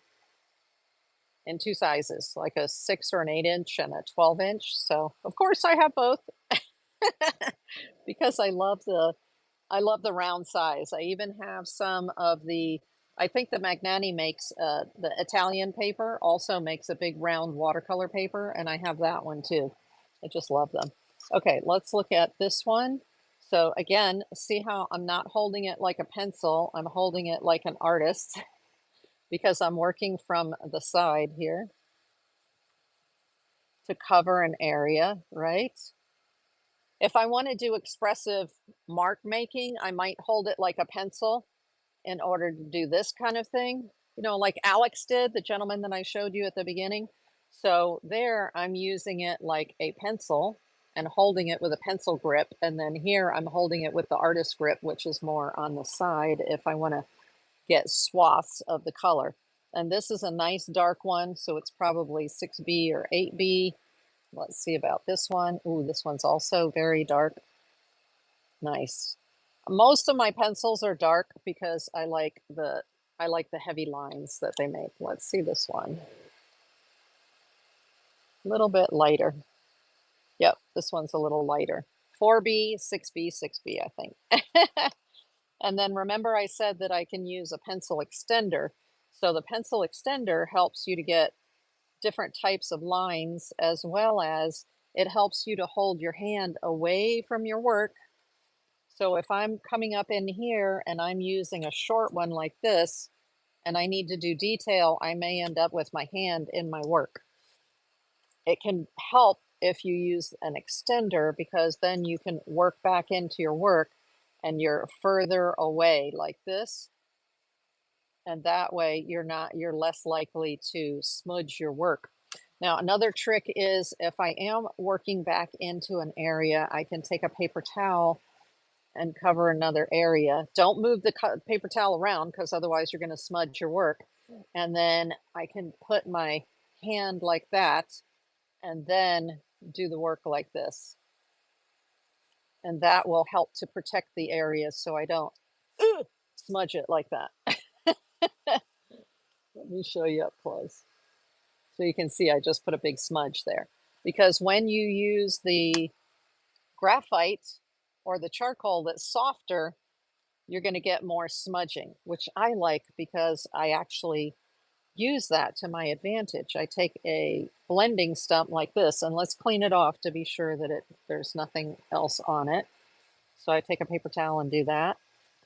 in two sizes, like a 6 or an 8-inch and a 12-inch? So of course I have both because I love the round size. I even have some of I think the Magnani makes, the Italian paper also makes a big round watercolor paper, and I have that one too. I just love them. Okay, let's look at this one. So again, see how I'm not holding it like a pencil, I'm holding it like an artist because I'm working from the side here to cover an area, right? If I want to do expressive mark making, I might hold it like a pencil in order to do this kind of thing, like Alex did, the gentleman that I showed you at the beginning. So there I'm using it like a pencil and holding it with a pencil grip. And then here I'm holding it with the artist grip, which is more on the side if I want to get swaths of the color. And this is a nice dark one, so it's probably 6B or 8B. Let's see about this one. Ooh, this one's also very dark. Nice. Most of my pencils are dark because I like the heavy lines that they make. Let's see this one. A little bit lighter. Yep, this one's a little lighter. 4B, 6B, 6B, I think. And then remember I said that I can use a pencil extender. So the pencil extender helps you to get different types of lines, as well as it helps you to hold your hand away from your work. So if I'm coming up in here and I'm using a short one like this, and I need to do detail, I may end up with my hand in my work. It can help if you use an extender because then you can work back into your work and you're further away like this. And that way you're less likely to smudge your work. Now, another trick is if I am working back into an area, I can take a paper towel and cover another area. Don't move the paper towel around because otherwise you're going to smudge your work. And then I can put my hand like that and then do the work like this. And that will help to protect the area so I don't smudge it like that. Let me show you up close. So you can see I just put a big smudge there. Because when you use the graphite or the charcoal that's softer, you're going to get more smudging, which I like because I actually use that to my advantage. I take a blending stump like this, and let's clean it off to be sure that there's nothing else on it. So I take a paper towel and do that.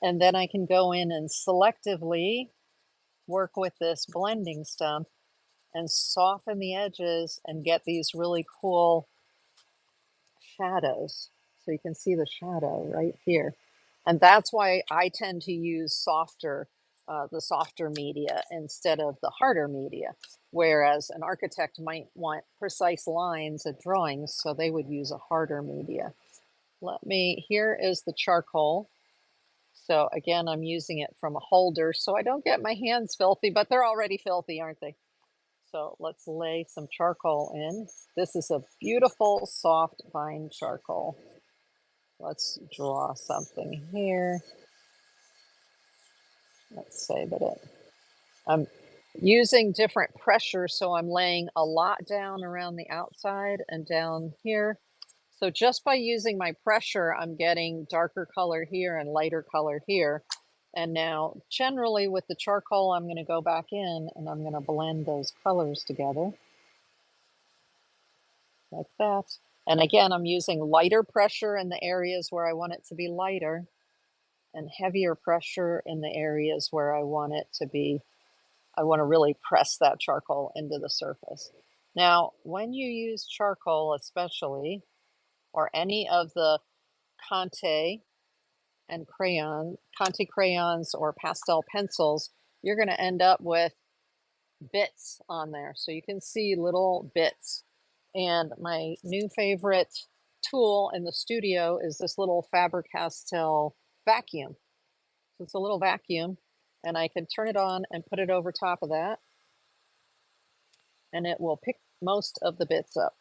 And then I can go in and selectively work with this blending stump and soften the edges and get these really cool shadows. So you can see the shadow right here. And that's why I tend to use the softer media instead of the harder media. Whereas an architect might want precise lines and drawings, so they would use a harder media. Here is the charcoal. So again, I'm using it from a holder so I don't get my hands filthy, but they're already filthy, aren't they? So let's lay some charcoal in. This is a beautiful soft vine charcoal. Let's draw something here. Let's say that I'm using different pressure, so I'm laying a lot down around the outside and down here. So just by using my pressure, I'm getting darker color here and lighter color here. And now generally with the charcoal, I'm going to go back in and I'm going to blend those colors together like that. And again, I'm using lighter pressure in the areas where I want it to be lighter and heavier pressure in the areas where I want it to be. I want to really press that charcoal into the surface. Now, when you use charcoal especially, or any of the Conte Conte crayons or pastel pencils, you're going to end up with bits on there. So you can see little bits. And my new favorite tool in the studio is this little Faber-Castell vacuum. So it's a little vacuum, and I can turn it on and put it over top of that, and it will pick most of the bits up.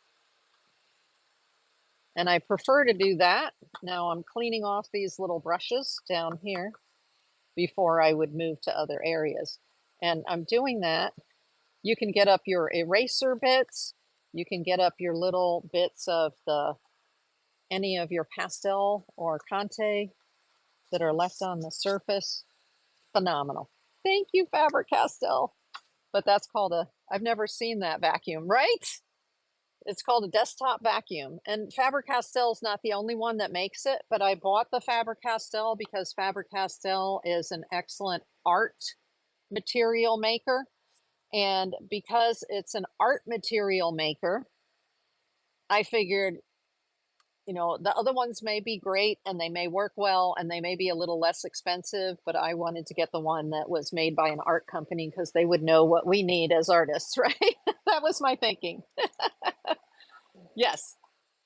And I prefer to do that. Now I'm cleaning off these little brushes down here before I would move to other areas. And I'm doing that. You can get up your eraser bits. You can get up your little bits of any of your pastel or Conte that are left on the surface. Phenomenal. Thank you, Faber-Castell. But that's called I've never seen that vacuum, right? It's called a desktop vacuum. And Faber-Castell is not the only one that makes it, but I bought the Faber-Castell because Faber-Castell is an excellent art material maker. And because it's an art material maker, I figured, the other ones may be great and they may work well and they may be a little less expensive, but I wanted to get the one that was made by an art company because they would know what we need as artists, right? That was my thinking. Yes,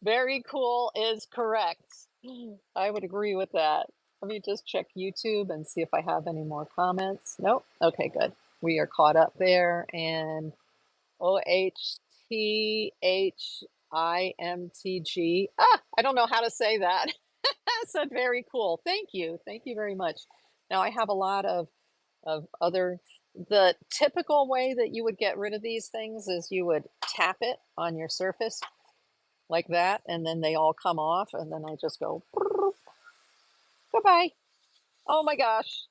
very cool is correct. I would agree with that. Let me just check YouTube and see if I have any more comments. Nope. Okay, good. We are caught up there. And OHTHIMTG. I don't know how to say that. I said very cool. Thank you. Thank you very much. Now I have a lot of the typical way that you would get rid of these things is you would tap it on your surface like that, and then they all come off, and then I just go, goodbye. Oh my gosh.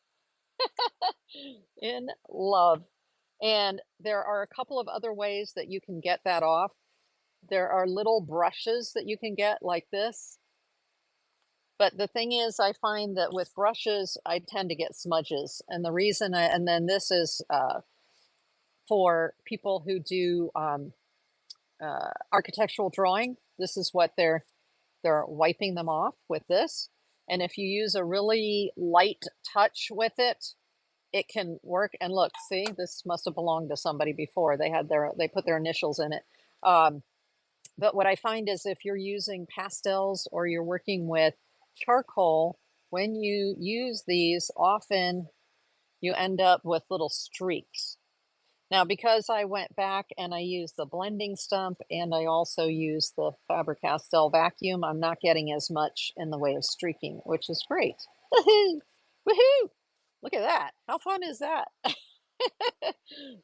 In love. And there are a couple of other ways that you can get that off. There are little brushes that you can get like this. But the thing is, I find that with brushes, I tend to get smudges. And the reason and then this is for people who do architectural drawing. This is what they're wiping them off with this. And if you use a really light touch with it, it can work. And look, see, this must have belonged to somebody before. They put their initials in it. Um, but what I find is if you're using pastels or you're working with charcoal, when you use these, often you end up with little streaks. Now, because I went back and I used the blending stump and I also used the Faber-Castell vacuum, I'm not getting as much in the way of streaking, which is great. Woohoo! Woohoo! Look at that. How fun is that?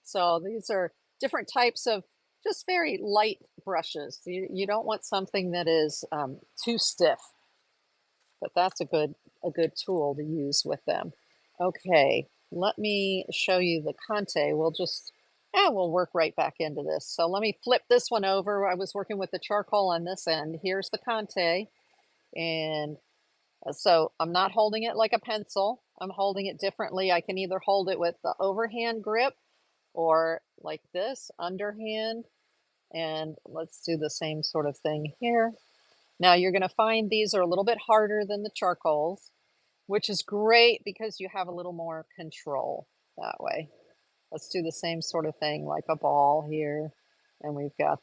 So these are different types of just very light brushes. You don't want something that is too stiff, but that's a good tool to use with them. Okay, let me show you the Conte. We'll work right back into this. So let me flip this one over. I was working with the charcoal on this end. Here's the Conte, and so I'm not holding it like a pencil. I'm holding it differently. I can either hold it with the overhand grip or like this, underhand. And let's do the same sort of thing here. Now you're going to find these are a little bit harder than the charcoals, which is great because you have a little more control that way. Let's do the same sort of thing like a ball here. And we've got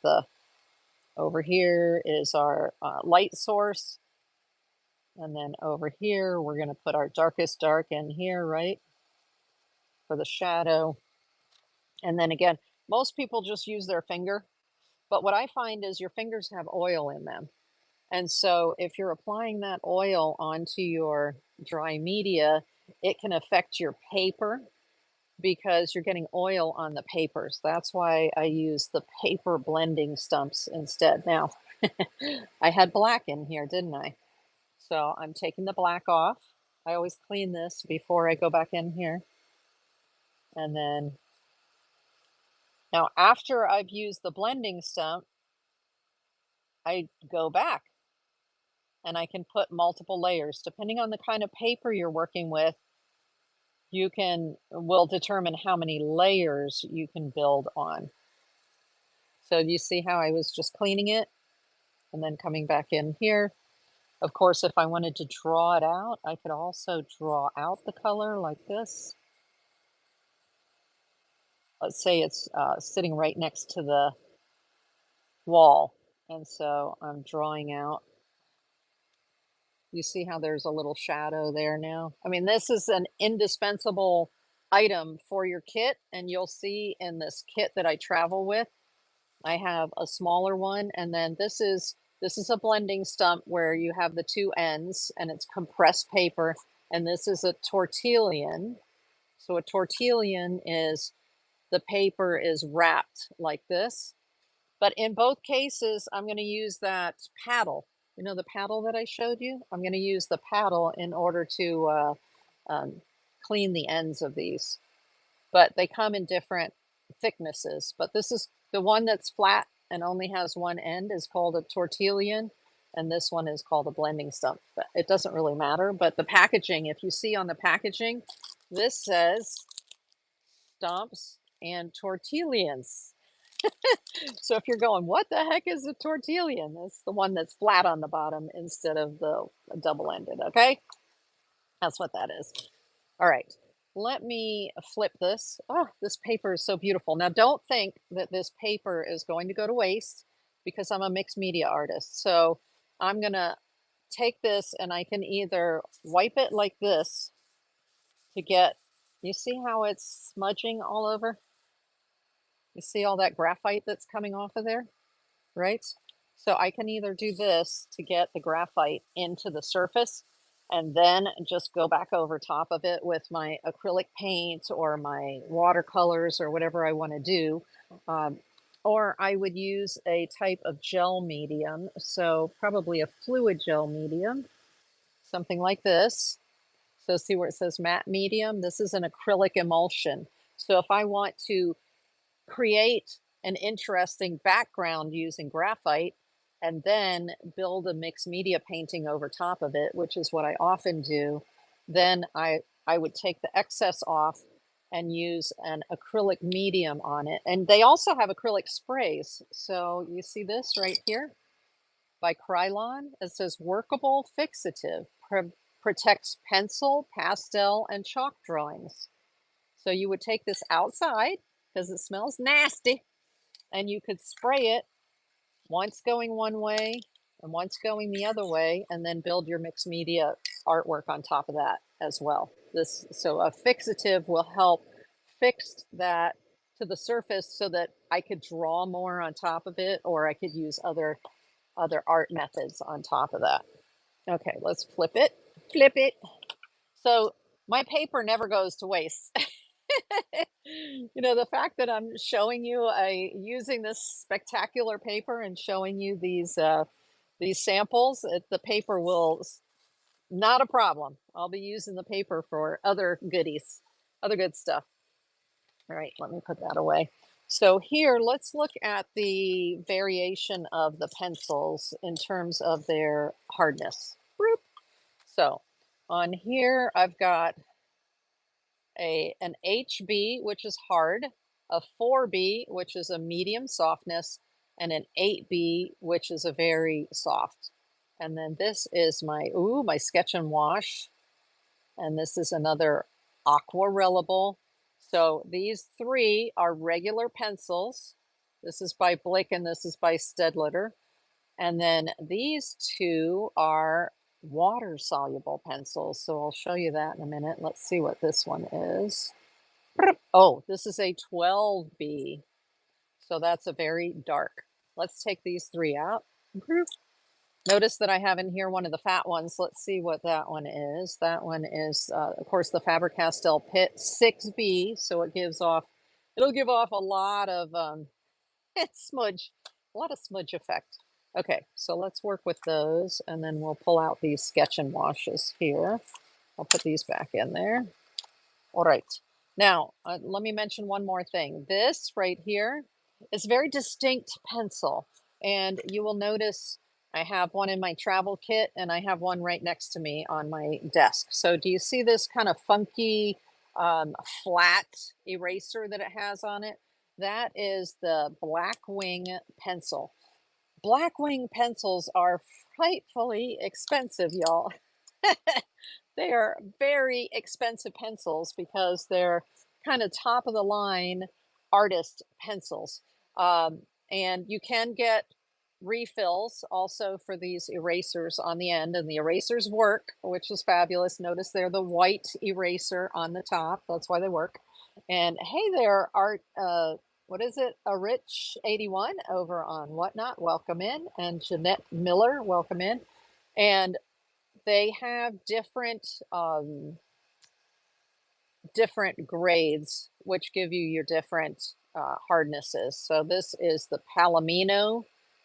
over here is our light source. And then over here, we're going to put our darkest dark in here, right? For the shadow. And then again, most people just use their finger. But what I find is your fingers have oil in them. And so if you're applying that oil onto your dry media, it can affect your paper because you're getting oil on the papers. That's why I use the paper blending stumps instead. Now, I had black in here, didn't I? So I'm taking the black off. I always clean this before I go back in here. And then, now after I've used the blending stump, I go back and I can put multiple layers. Depending on the kind of paper you're working with, will determine how many layers you can build on. So do you see how I was just cleaning it and then coming back in here? Of course, if I wanted to draw it out, I could also draw out the color like this. Let's say it's sitting right next to the wall. And so I'm drawing out. You see how there's a little shadow there now? I mean, this is an indispensable item for your kit. And you'll see in this kit that I travel with, I have a smaller one. And then this is a blending stump where you have the two ends and it's compressed paper. And this is a tortillon. So a tortillon is the paper is wrapped like this. But in both cases, I'm going to use that paddle. You know, the paddle that I showed you? I'm going to use the paddle in order to clean the ends of these. But they come in different thicknesses. But this is the one that's flat and only has one end is called a tortillon. And this one is called a blending stump. But it doesn't really matter. But the packaging, if you see on the packaging, this says stumps and tortillons. So if you're going, what the heck is a tortillon? That's the one that's flat on the bottom instead of the double-ended, okay? That's what that is. All right, let me flip this. Oh, this paper is so beautiful. Now, don't think that this paper is going to go to waste because I'm a mixed media artist. So I'm gonna take this and I can either wipe it like this to get, you see how it's smudging all over? You see all that graphite that's coming off of there? Right? So I can either do this to get the graphite into the surface and then just go back over top of it with my acrylic paint or my watercolors or whatever I want to do. Um, or I would use a type of gel medium, so probably a fluid gel medium, something like this. So see where it says matte medium? This is an acrylic emulsion. So if I want to create an interesting background using graphite and then build a mixed media painting over top of it, which is what I often do, then I would take the excess off and use an acrylic medium on it. And they also have acrylic sprays. So you see this right here by Krylon. It says workable fixative, protects pencil, pastel, and chalk drawings. So you would take this outside because it smells nasty, and you could spray it once going one way and once going the other way, and then build your mixed media artwork on top of that as well. So a fixative will help fix that to the surface so that I could draw more on top of it, or I could use other art methods on top of that. Okay, let's flip it. Flip it. So my paper never goes to waste. The fact that I'm showing you using this spectacular paper and showing you these samples, the paper will not a problem. I'll be using the paper for other goodies, other good stuff. All right, let me put that away. So here, let's look at the variation of the pencils in terms of their hardness. Boop. So on here, I've got an HB, which is hard, a 4B, which is a medium softness, and an 8B, which is a very soft. And then this is my Sketch and Wash, and this is another aquarellable. So these three are regular pencils. This is by Blick and this is by Stedtler. And then these two are water soluble pencils. So I'll show you that in a minute. Let's see what this one is. Oh, this is a 12B. So that's a very dark. Let's take these three out. Notice that I have in here one of the fat ones. Let's see what that one is. That one is, of course, the Faber-Castell Pitt 6B. So it'll give off a lot of smudge, a lot of smudge effect. Okay, so let's work with those, and then we'll pull out these Sketch and Washes here. I'll put these back in there. All right. Now, let me mention one more thing. This right here is a very distinct pencil, and you will notice I have one in my travel kit, and I have one right next to me on my desk. So do you see this kind of funky, flat eraser that it has on it? That is the Blackwing pencil. Blackwing pencils are frightfully expensive, y'all. They are very expensive pencils because they're kind of top of the line artist pencils. And you can get refills also for these erasers on the end, and the erasers work, which is fabulous. Notice they're the white eraser on the top. That's why they work. And hey there, Art, what is it? A Rich 81 over on Whatnot. Welcome in. And Jeanette Miller, welcome in. And they have different grades, which give you your different hardnesses. So this is the Palomino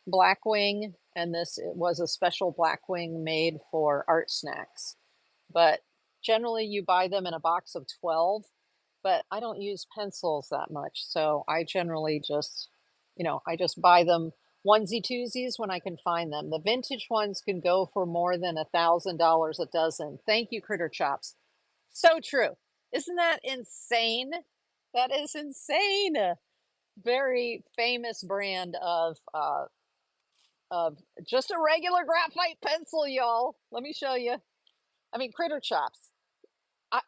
Blackwing, and this was a special Blackwing made for Art Snacks. But generally you buy them in a box of 12, but I don't use pencils that much. So I generally just, I just buy them onesie twosies when I can find them. The vintage ones can go for more than $1,000 a dozen. Thank you, Critter Chops. So true. Isn't that insane? That is insane. Very famous brand of just a regular graphite pencil, y'all. Let me show you. I mean, Critter Chops.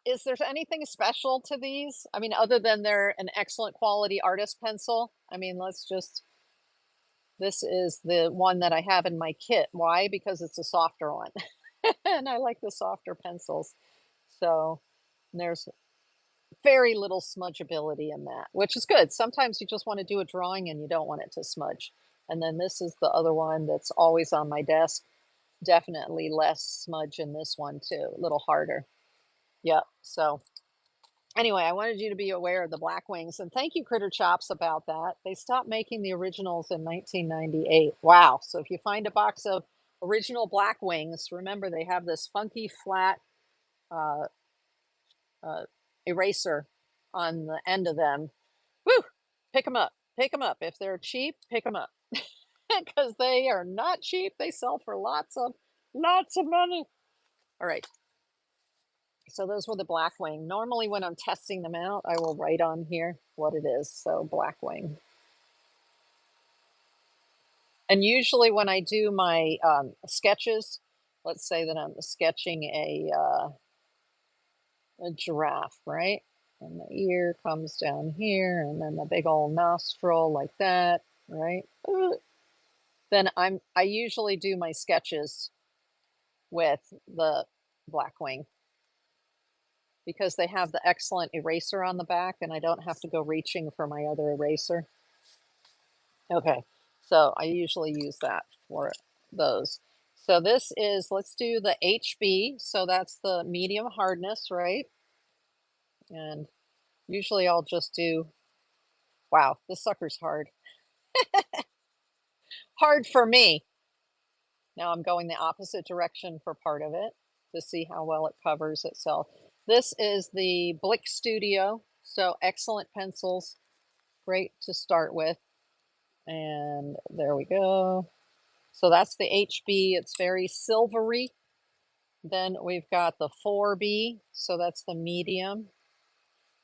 Is there anything special to these? I mean, other than they're an excellent quality artist pencil? I mean, this is the one that I have in my kit. Why? Because it's a softer one. And I like the softer pencils. So there's very little smudgeability in that, which is good. Sometimes you just want to do a drawing and you don't want it to smudge. And then this is the other one that's always on my desk. Definitely less smudge in this one too, a little harder. Yep. So anyway, I wanted you to be aware of the Blackwings, and thank you, Critter Chops, about that. They stopped making the originals in 1998. Wow. So if you find a box of original Blackwings, remember they have this funky flat uh, eraser on the end of them. Woo! Pick them up. Pick them up. If they're cheap, pick them up. Because they are not cheap. They sell for lots of money. All right. So those were the Blackwing. Normally when I'm testing them out, I will write on here what it is. So Blackwing. And usually when I do my sketches, let's say that I'm sketching a giraffe, right? And the ear comes down here, and then the big old nostril like that, right? Then I usually do my sketches with the Blackwing because they have the excellent eraser on the back, and I don't have to go reaching for my other eraser. Okay, so I usually use that for those. So this is, let's do the HB. So that's the medium hardness, right? And usually I'll just do, wow, this sucker's hard. Hard for me. Now I'm going the opposite direction for part of it to see how well it covers itself. This is the Blick Studio. So excellent pencils, great to start with. And there we go. So that's the HB. It's very silvery. Then we've got the 4B. So that's the medium.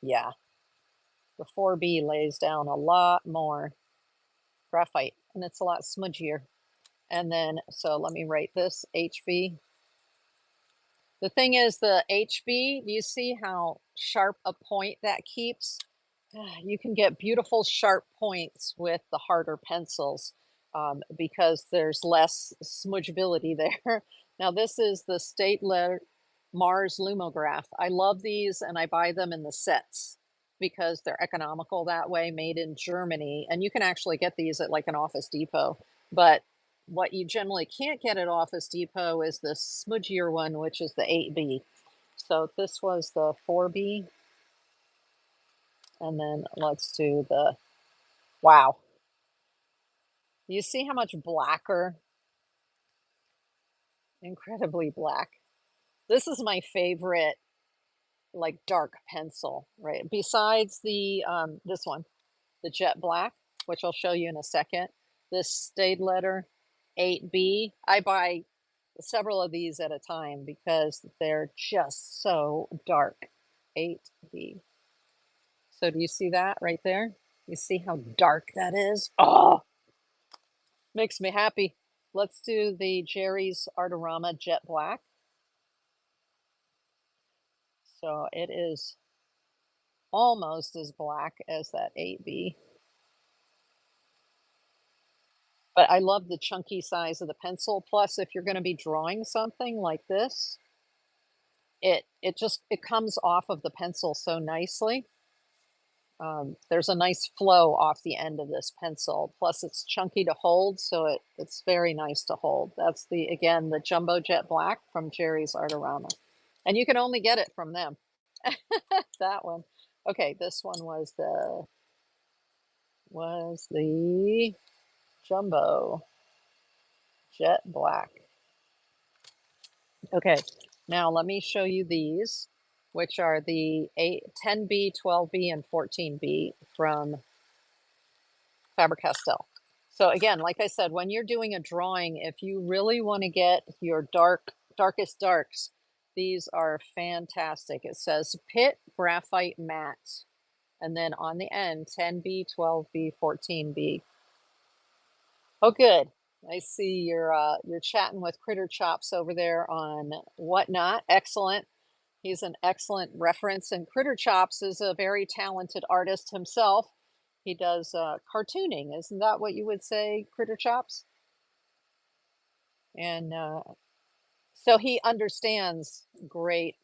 Yeah, the 4B lays down a lot more graphite and it's a lot smudgier. And then, so let me write this HB. The thing is, the HB, do you see how sharp a point that keeps? You can get beautiful sharp points with the harder pencils because there's less smudgeability there. Now this is the Staedtler Mars Lumograph. I love these and I buy them in the sets because they're economical that way, made in Germany. And you can actually get these at like an Office Depot. But what you generally can't get at Office Depot is the smudgier one, which is the 8B. So this was the 4B. And then let's do the, wow. You see how much blacker? Incredibly black. This is my favorite, like dark pencil, right? Besides the, this one, the jet black, which I'll show you in a second. This Staedtler 8B. I buy several of these at a time because they're just so dark. 8B. So do you see that right there? You see how dark that is? Oh, makes me happy. Let's do the Jerry's Artorama Jet Black. So it is almost as black as that 8B. But I love the chunky size of the pencil. Plus, if you're going to be drawing something like this, it comes off of the pencil so nicely. There's a nice flow off the end of this pencil. Plus, it's chunky to hold, so it's very nice to hold. That's again the Jumbo Jet Black from Jerry's Artorama, and you can only get it from them. That one. Okay, this one was the Jumbo Jet Black. Okay, now let me show you these, which are the 10B, 12B, and 14B from Faber-Castell. So again, like I said, when you're doing a drawing, if you really want to get your darkest darks, these are fantastic. It says Pitt Graphite Matte, and then on the end, 10B, 12B, 14B. Oh, good. I see you're chatting with Critter Chops over there on Whatnot. Excellent. He's an excellent reference, and Critter Chops is a very talented artist himself. He does cartooning. Isn't that what you would say, Critter Chops? And so he understands great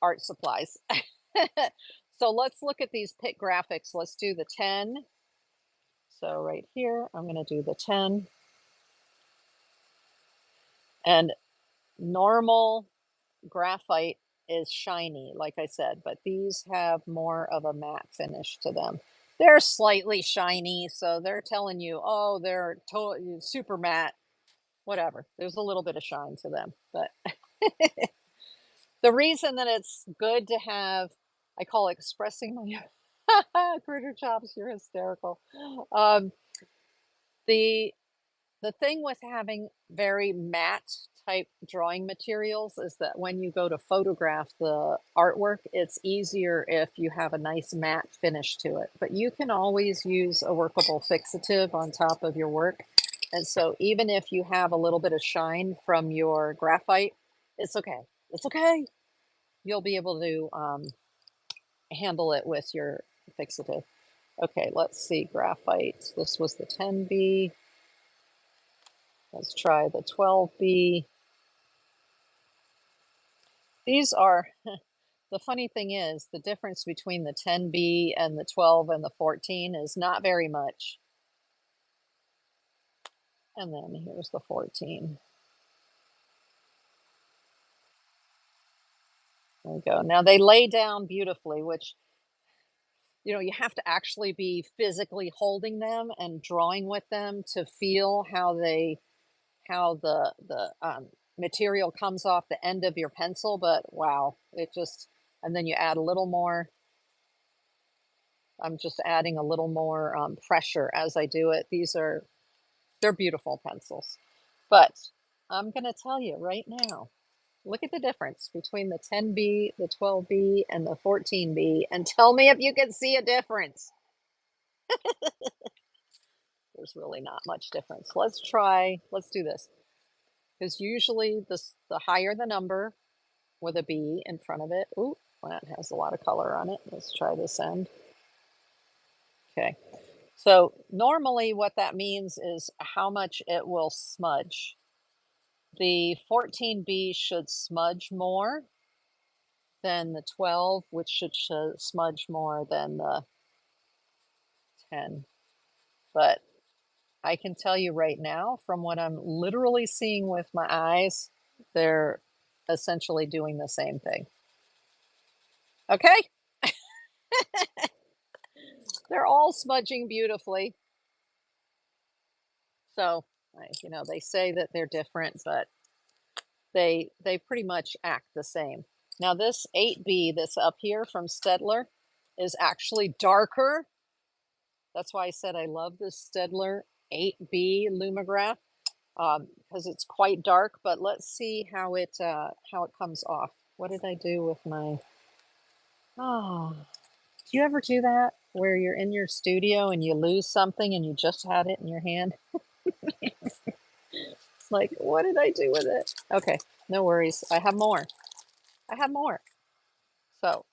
art supplies. So let's look at these Pitt graphics. Let's do the 10. So right here, I'm going to do the 10. And normal graphite is shiny, like I said, but these have more of a matte finish to them. They're slightly shiny, so they're telling you, oh, they're super matte. Whatever. There's a little bit of shine to them, but the reason that it's good to have, I call it expressing my Critter Chops, you're hysterical. The thing with having very matte type drawing materials is that when you go to photograph the artwork, it's easier if you have a nice matte finish to it. But you can always use a workable fixative on top of your work. And so even if you have a little bit of shine from your graphite, it's okay. It's okay. You'll be able to handle it with your fixative. Okay, let's see, graphite. This was the 10B. Let's try the 12B. These are, the funny thing is, the difference between the 10B and the 12 and the 14 is not very much. And then here's the 14. There we go. Now they lay down beautifully, which, you know, you have to actually be physically holding them and drawing with them to feel how the material comes off the end of your pencil. But wow, it just, and then you add a little more. I'm just adding a little more pressure as I do it. They're beautiful pencils. But I'm going to tell you right now, look at the difference between the 10B, the 12B, and the 14B, and tell me if you can see a difference. There's really not much difference. Let's do this. Because usually the higher the number with a B in front of it. Ooh, that has a lot of color on it. Let's try this end. Okay. So normally what that means is how much it will smudge. The 14B should smudge more than the 12, which should smudge more than the 10. But I can tell you right now, from what I'm literally seeing with my eyes, they're essentially doing the same thing. Okay? They're all smudging beautifully. So, you know, they say that they're different, but they pretty much act the same. Now this 8B that's up here from Staedtler is actually darker. That's why I said I love this Staedtler 8B Lumograph, because it's quite dark. But let's see how it comes off. What did I do with my? Oh, do you ever do that where you're in your studio and you lose something and you just had it in your hand? It's like, what did I do with it? Okay, no worries. I have more. I have more. So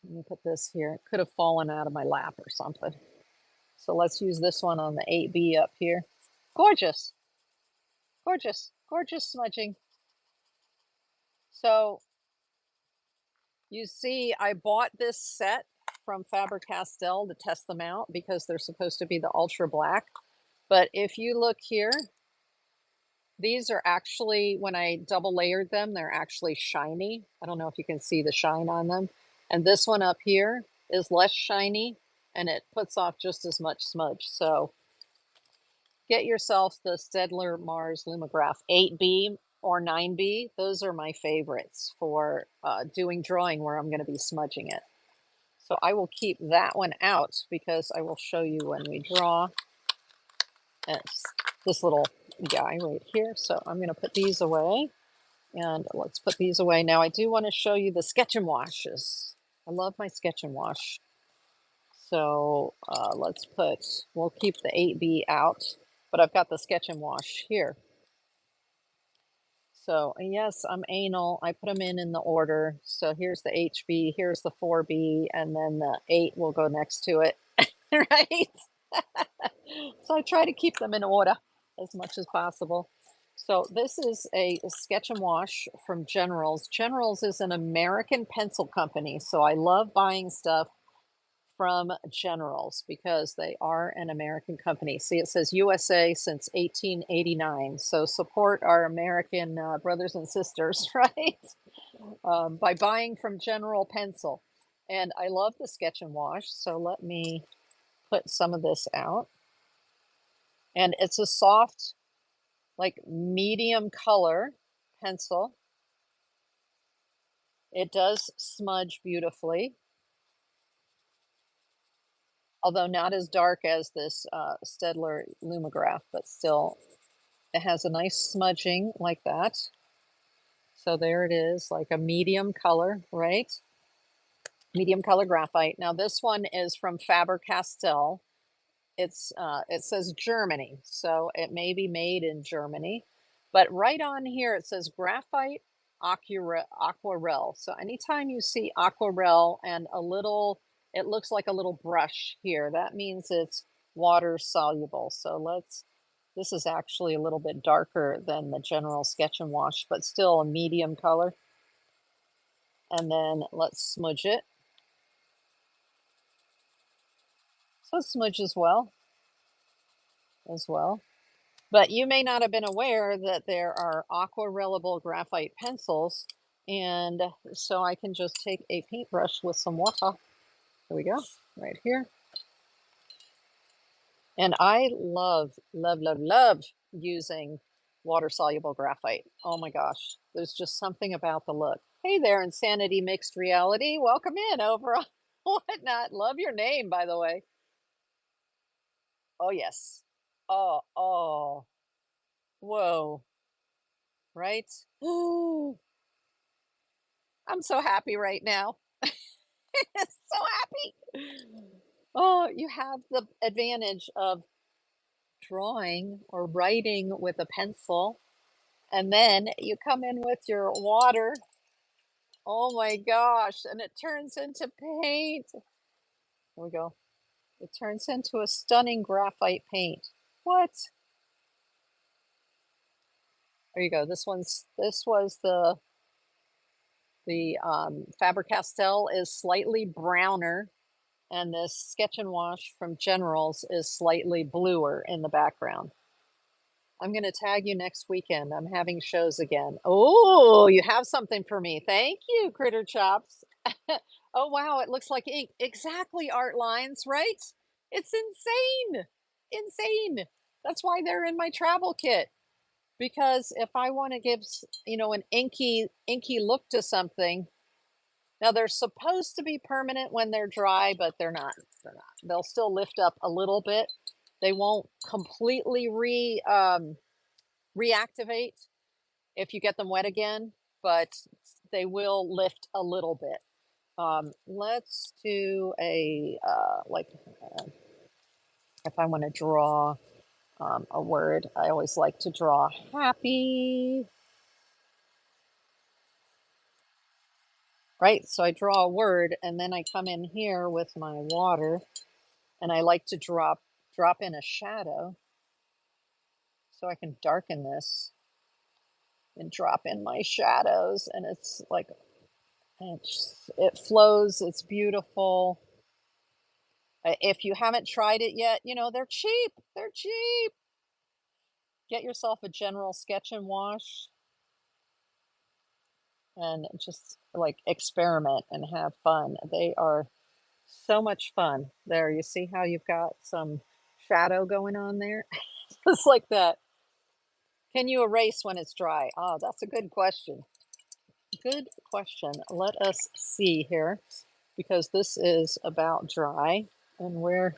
let me put this here. It could have fallen out of my lap or something. So let's use this one on the 8B up here. Gorgeous. Gorgeous. Gorgeous smudging. So you see, I bought this set from Faber-Castell to test them out because they're supposed to be the ultra black. But if you look here, these are actually, when I double layered them, they're actually shiny. I don't know if you can see the shine on them. And this one up here is less shiny and it puts off just as much smudge. So get yourself the Staedtler Mars Lumograph 8B or 9B. Those are my favorites for doing drawing where I'm going to be smudging it. So I will keep that one out because I will show you when we draw. It's this little guy right here. So I'm going to put these away. And let's put these away. Now I do want to show you the Sketch and Washes. I love my Sketch and Wash. So we'll keep the 8B out, but I've got the Sketch and Wash here. So yes, I'm anal. I put them in the order. So here's the HB, here's the 4B, and then the 8 will go next to it, right? So I try to keep them in order as much as possible. So this is a Sketch and Wash from Generals. Generals is an American pencil company, so I love buying stuff from Generals because they are an American company. See, it says USA since 1889. So support our American brothers and sisters, right? By buying from General Pencil. And I love the Sketch and Wash. So let me put some of this out. And it's a soft, like medium color pencil. It does smudge beautifully, although not as dark as this Staedtler Lumograph, but still it has a nice smudging like that. So there it is, like a medium color, right? Medium color graphite. Now this one is from Faber-Castell. it says Germany, so it may be made in Germany. But right on here it says graphite aquarelle. So anytime you see aquarelle and a little, it looks like a little brush here, that means it's water soluble. So this is actually a little bit darker than the general Sketch and Wash, but still a medium color. And then let's smudge it. So smudge as well. But you may not have been aware that there are aquarellable graphite pencils. And so I can just take a paintbrush with some water. Here we go, right here. And I love using water-soluble graphite. Oh my gosh, there's just something about the look. Hey there, Insanity Mixed Reality. Welcome in over on Whatnot. Love your name, by the way. Oh, yes. Oh, whoa, right? I'm so happy right now. So happy. Oh, you have the advantage of drawing or writing with a pencil, and then you come in with your water. Oh my gosh, and it turns into paint. Here we go. It turns into a stunning graphite paint. What? There you go. This was the Faber-Castell is slightly browner, and this Sketch and Wash from Generals is slightly bluer in the background. I'm going to tag you next weekend. I'm having shows again. Oh, you have something for me. Thank you, Critter Chops. Oh, wow. It looks like ink. Exactly, art lines, right? It's insane. Insane. That's why they're in my travel kit. Because if I want to give, an inky look to something, now they're supposed to be permanent when they're dry, but they're not. They're not. They'll still lift up a little bit. They won't completely reactivate if you get them wet again, but they will lift a little bit. Let's do if I want to draw a word, I always like to draw happy, right? So I draw a word and then I come in here with my water and I like to drop in a shadow so I can darken this and drop in my shadows, and it's like it flows, it's beautiful. If you haven't tried it yet, they're cheap. They're cheap. Get yourself a general Sketch and Wash and just like experiment and have fun. They are so much fun. There, you see how you've got some shadow going on there? Just like that. Can you erase when it's dry? Oh, that's a good question. Good question. Let us see here, because this is about dry and we're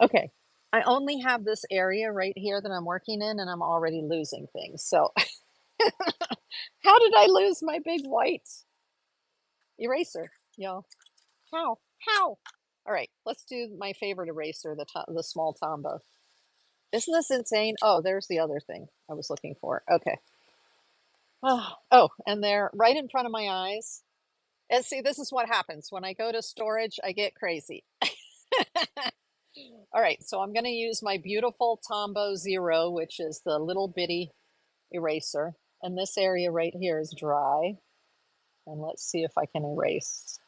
okay. I only have this area right here that I'm working in and I'm already losing things. So how did I lose my big white eraser, y'all? How? How? All right, let's do my favorite eraser, the small Tombow. Isn't this insane? Oh, there's the other thing I was looking for. Okay. Oh, and they're right in front of my eyes. And see, this is what happens when I go to storage, I get crazy. All right, so I'm going to use my beautiful Tombow Zero, which is the little bitty eraser. And this area right here is dry. And let's see if I can erase.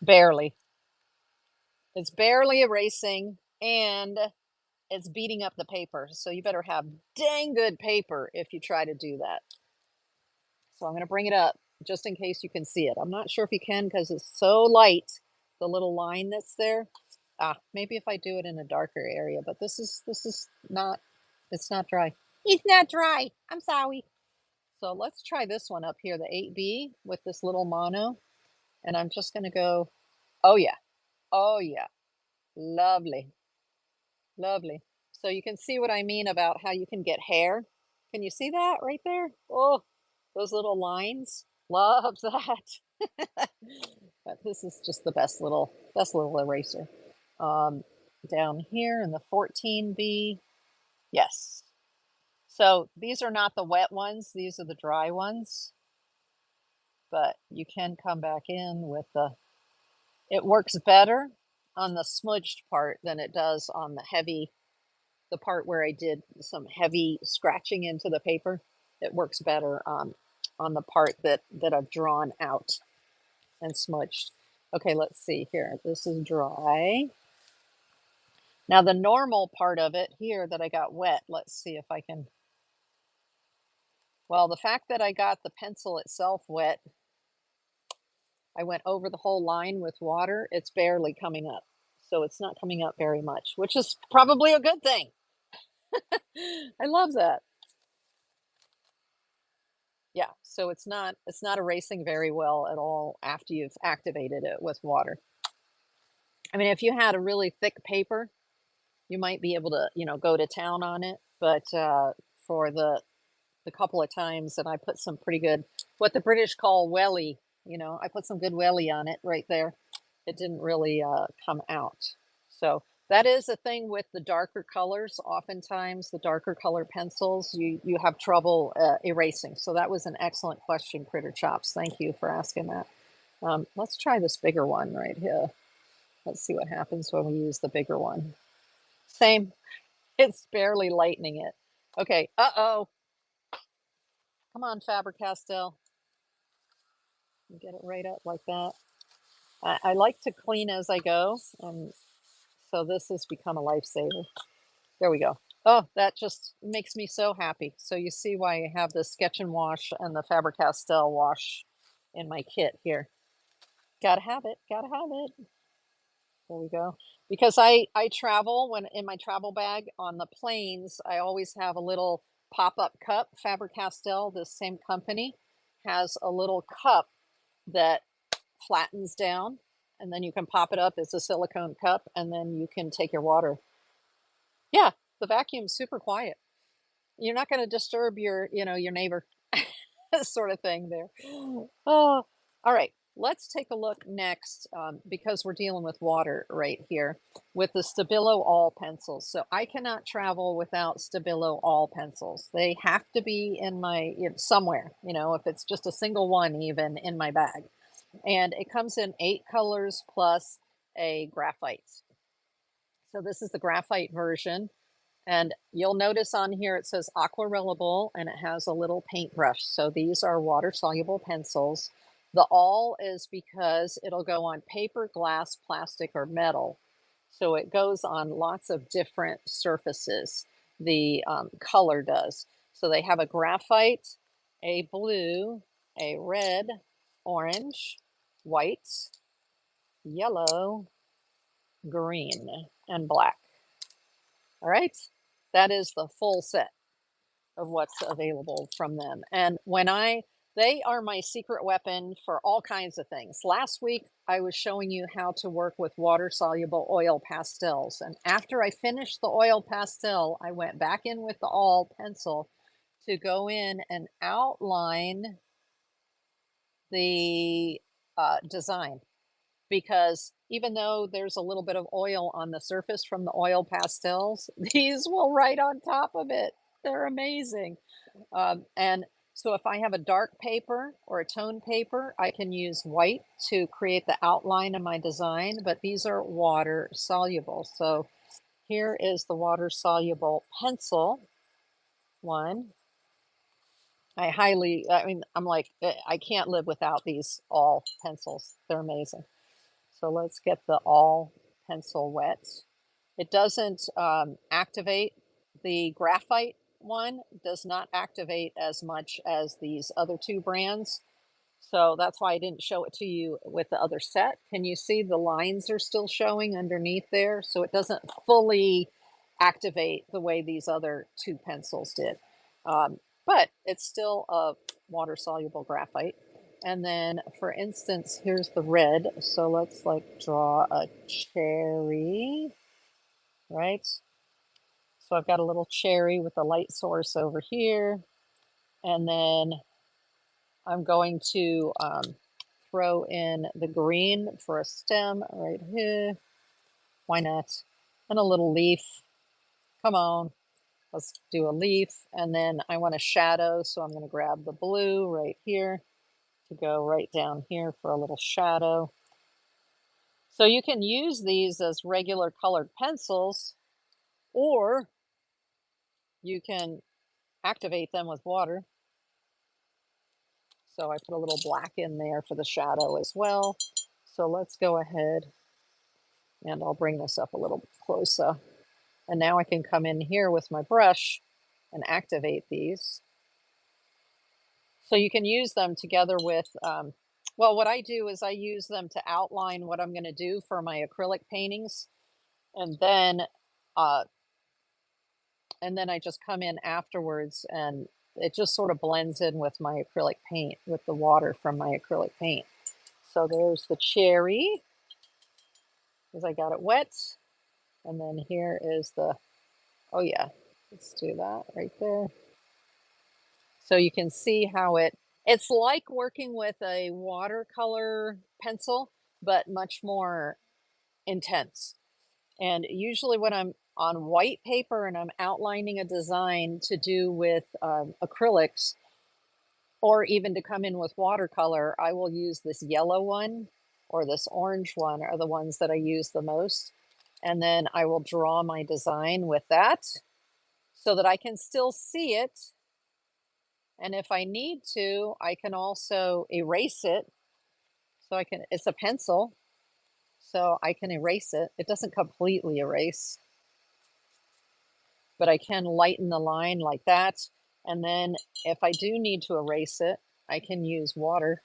Barely. It's barely erasing and it's beating up the paper. So you better have dang good paper if you try to do that. So I'm going to bring it up just in case you can see it. I'm not sure if you can because it's so light, the little line that's there. Maybe if I do it in a darker area, but this is not, it's not dry. It's not dry. I'm sorry. So let's try this one up here, the 8B with this little mono. And I'm just going to go, oh yeah, oh yeah, lovely, lovely. So you can see what I mean about how you can get hair. Can you see that right there? Oh, those little lines. Love that. this is just the best little eraser. Down here in the 14B, yes. So these are not the wet ones, these are the dry ones, but you can come back in with the, it works better on the smudged part than it does on the heavy, the part where I did some heavy scratching into the paper. It works better on the part that I've drawn out and smudged. Okay, let's see here. This is dry. Now the normal part of it here that I got wet, let's see if I can, well, the fact that I got the pencil itself wet, I went over the whole line with water, it's barely coming up. So it's not coming up very much, which is probably a good thing. I love that. Yeah, so it's not erasing very well at all after you've activated it with water. I mean, if you had a really thick paper, you might be able to, you know, go to town on it, but for the couple of times that I put some pretty good, what the British call welly, you know, I put some good welly on it right there. It didn't really come out. So that is a thing with the darker colors. Oftentimes the darker color pencils, you have trouble erasing. So that was an excellent question, Critter Chops. Thank you for asking that. Let's try this bigger one right here. Let's see what happens when we use the bigger one. Same, it's barely lightening it. Okay, uh-oh. Come on, Faber-Castell. Get it right up like that. I like to clean as I go, and so this has become a lifesaver. There we go. Oh, that just makes me so happy. So you see why I have the Sketch and Wash and the Faber-Castell wash in my kit here. Gotta have it, gotta have it. There we go. Because I travel, when in my travel bag on the planes, I always have a little pop-up cup. Faber-Castell, this same company, has a little cup that flattens down, and then you can pop it up. It's a silicone cup, and then you can take your water. Yeah, the vacuum's super quiet. You're not going to disturb your, you know, your neighbor sort of thing there. Oh, all right. Let's take a look next, because we're dealing with water right here, with the Stabilo all pencils. So I cannot travel without Stabilo all pencils. They have to be in my, somewhere, you know, if it's just a single one even in my bag. And it comes in 8 colors plus a graphite. So this is the graphite version. And you'll notice on here it says aquarellable, and it has a little paintbrush. So these are water-soluble pencils. The all is because it'll go on paper, glass, plastic, or metal. So it goes on lots of different surfaces. The color does. So they have a graphite, a blue, a red, orange, white, yellow, green, and black. All right, that is the full set of what's available from them. And they are my secret weapon for all kinds of things. Last week, I was showing you how to work with water-soluble oil pastels. And after I finished the oil pastel, I went back in with the all pencil to go in and outline the design. Because even though there's a little bit of oil on the surface from the oil pastels, these will right on top of it. They're amazing. And so if I have a dark paper or a tone paper, I can use white to create the outline of my design, but these are water soluble. So here is the water soluble pencil one. I mean, I'm like, I can't live without these all pencils. They're amazing. So let's get the all pencil wet. It doesn't activate. The graphite one does not activate as much as these other 2 brands. So that's why I didn't show it to you with the other set. Can you see the lines are still showing underneath there? So it doesn't fully activate the way these other 2 pencils did. But it's still a water-soluble graphite. And then, for instance, here's the red. So let's like draw a cherry, right? So I've got a little cherry with a light source over here. And then I'm going to throw in the green for a stem right here. Why not? And a little leaf. Come on, let's do a leaf. And then I want a shadow, so I'm going to grab the blue right here to go right down here for a little shadow. So you can use these as regular colored pencils, or you can activate them with water. So I put a little black in there for the shadow as well. So let's go ahead and I'll bring this up a little closer. And now I can come in here with my brush and activate these. So you can use them together with, well, what I do is I use them to outline what I'm going to do for my acrylic paintings. And then uh, I just come in afterwards and it just sort of blends in with my acrylic paint, with the water from my acrylic paint. So there's the cherry, because I got it wet. And then here is the, oh yeah, let's do that right there. So you can see how it's like working with a watercolor pencil, but much more intense. And usually when I'm on white paper and I'm outlining a design to do with acrylics, or even to come in with watercolor, I will use this yellow one or this orange one are the ones that I use the most. And then I will draw my design with that so that I can still see it. And if I need to, I can also erase it. So it's a pencil, so I can erase it. It doesn't completely erase, but I can lighten the line like that. And then if I do need to erase it, I can use water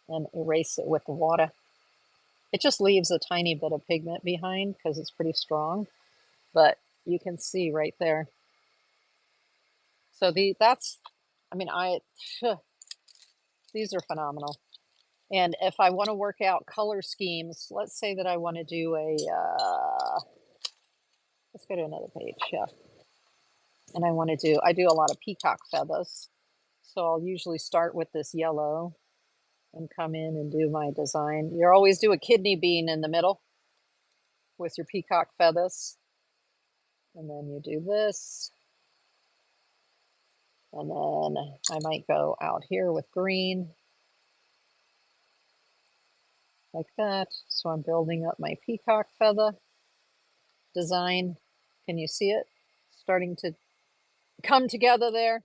and erase it with the water. It just leaves a tiny bit of pigment behind because it's pretty strong, but you can see right there. So I mean, these are phenomenal. And if I want to work out color schemes, let's say that I want to do let's go to another page, yeah. And I do a lot of peacock feathers. So I'll usually start with this yellow and come in and do my design. You always do a kidney bean in the middle with your peacock feathers. And then you do this. And then I might go out here with green. Like that. So I'm building up my peacock feather design. Can you see it? Starting to come together there.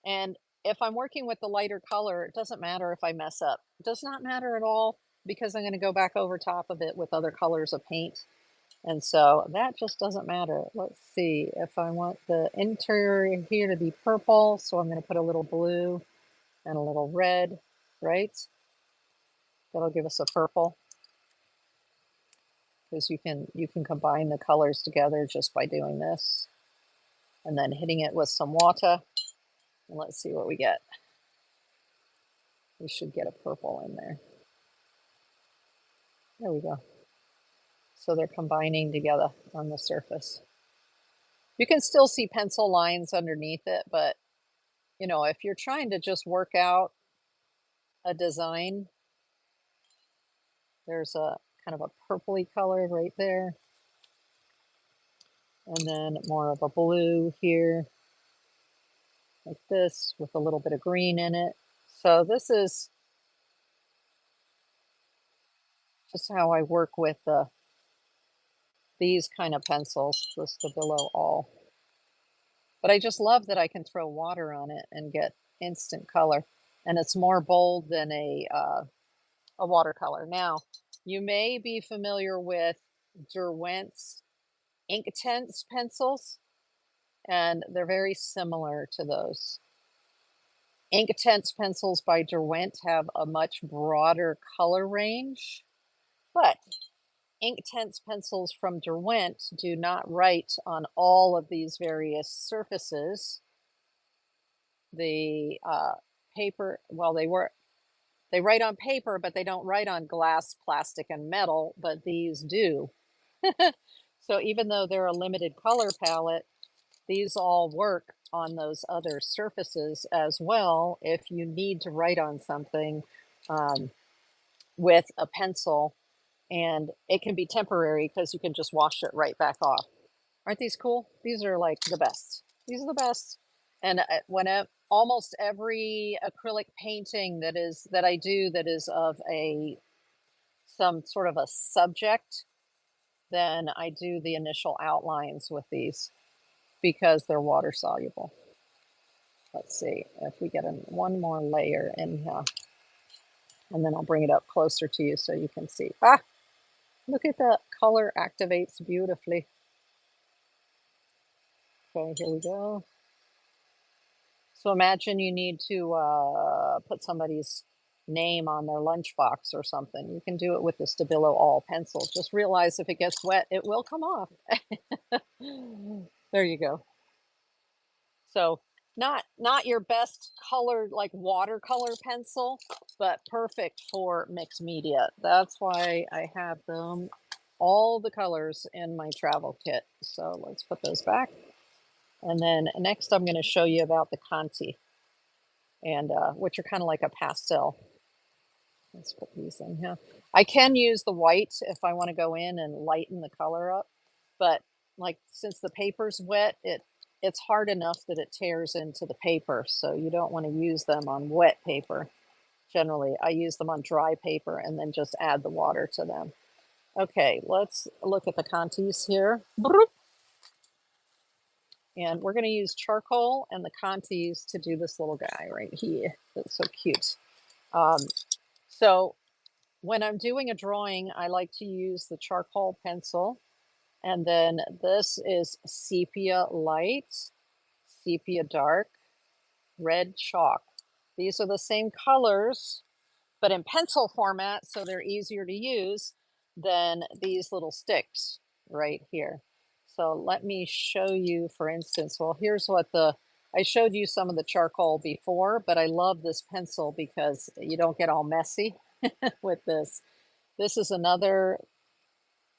And if I'm working with the lighter color, it doesn't matter if I mess up. It does not matter at all because I'm going to go back over top of it with other colors of paint. And so that just doesn't matter. Let's see if I want the interior here to be purple. So I'm going to put a little blue and a little red, right? That'll give us a purple. Because you can combine the colors together just by doing this. And then hitting it with some water. And let's see what we get. We should get a purple in there. There we go. So they're combining together on the surface. You can still see pencil lines underneath it, but you know, if you're trying to just work out a design, there's a kind of a purpley color right there. And then more of a blue here, like this, with a little bit of green in it. So this is just how I work with these kind of pencils, the Stabilo All. But I just love that I can throw water on it and get instant color. And it's more bold than a watercolor. Now, you may be familiar with Derwent's Inktense pencils, and they're very similar to those. Inktense pencils by Derwent have a much broader color range, but Inktense pencils from Derwent do not write on all of these various surfaces. The paper, well, they write on paper, but they don't write on glass, plastic, and metal, but these do. So even though they're a limited color palette, these all work on those other surfaces as well if you need to write on something um, with a pencil, and it can be temporary because you can just wash it right back off. Aren't these cool? These are like the best. These are the best. And almost every acrylic painting that I do that is of a some sort of a subject, then I do the initial outlines with these because they're water soluble. Let's see if we get one more layer in here, and then I'll bring it up closer to you so you can see. Ah, look at that color activates beautifully. Okay, here we go. So imagine you need to put somebody's name on their lunchbox or something. You can do it with the Stabilo All pencil. Just realize if it gets wet, it will come off. There you go. So not your best colored like watercolor pencil, but perfect for mixed media. That's why I have them all the colors in my travel kit. So let's put those back. And then next I'm going to show you about the Conte, and which are kind of like a pastel. Let's put these in here. I can use the white if I want to go in and lighten the color up, but like since the paper's wet, it's hard enough that it tears into the paper, so you don't want to use them on wet paper. Generally, I use them on dry paper and then just add the water to them. Okay, let's look at the Contes here. And we're going to use charcoal and the Contes to do this little guy right here. That's so cute. Um, so when I'm doing a drawing, I like to use the charcoal pencil. And then this is sepia light, sepia dark, red chalk. These are the same colors, but in pencil format, so they're easier to use than these little sticks right here. So let me show you, for instance, well, here's what I showed you some of the charcoal before, but I love this pencil because you don't get all messy with this. This is another,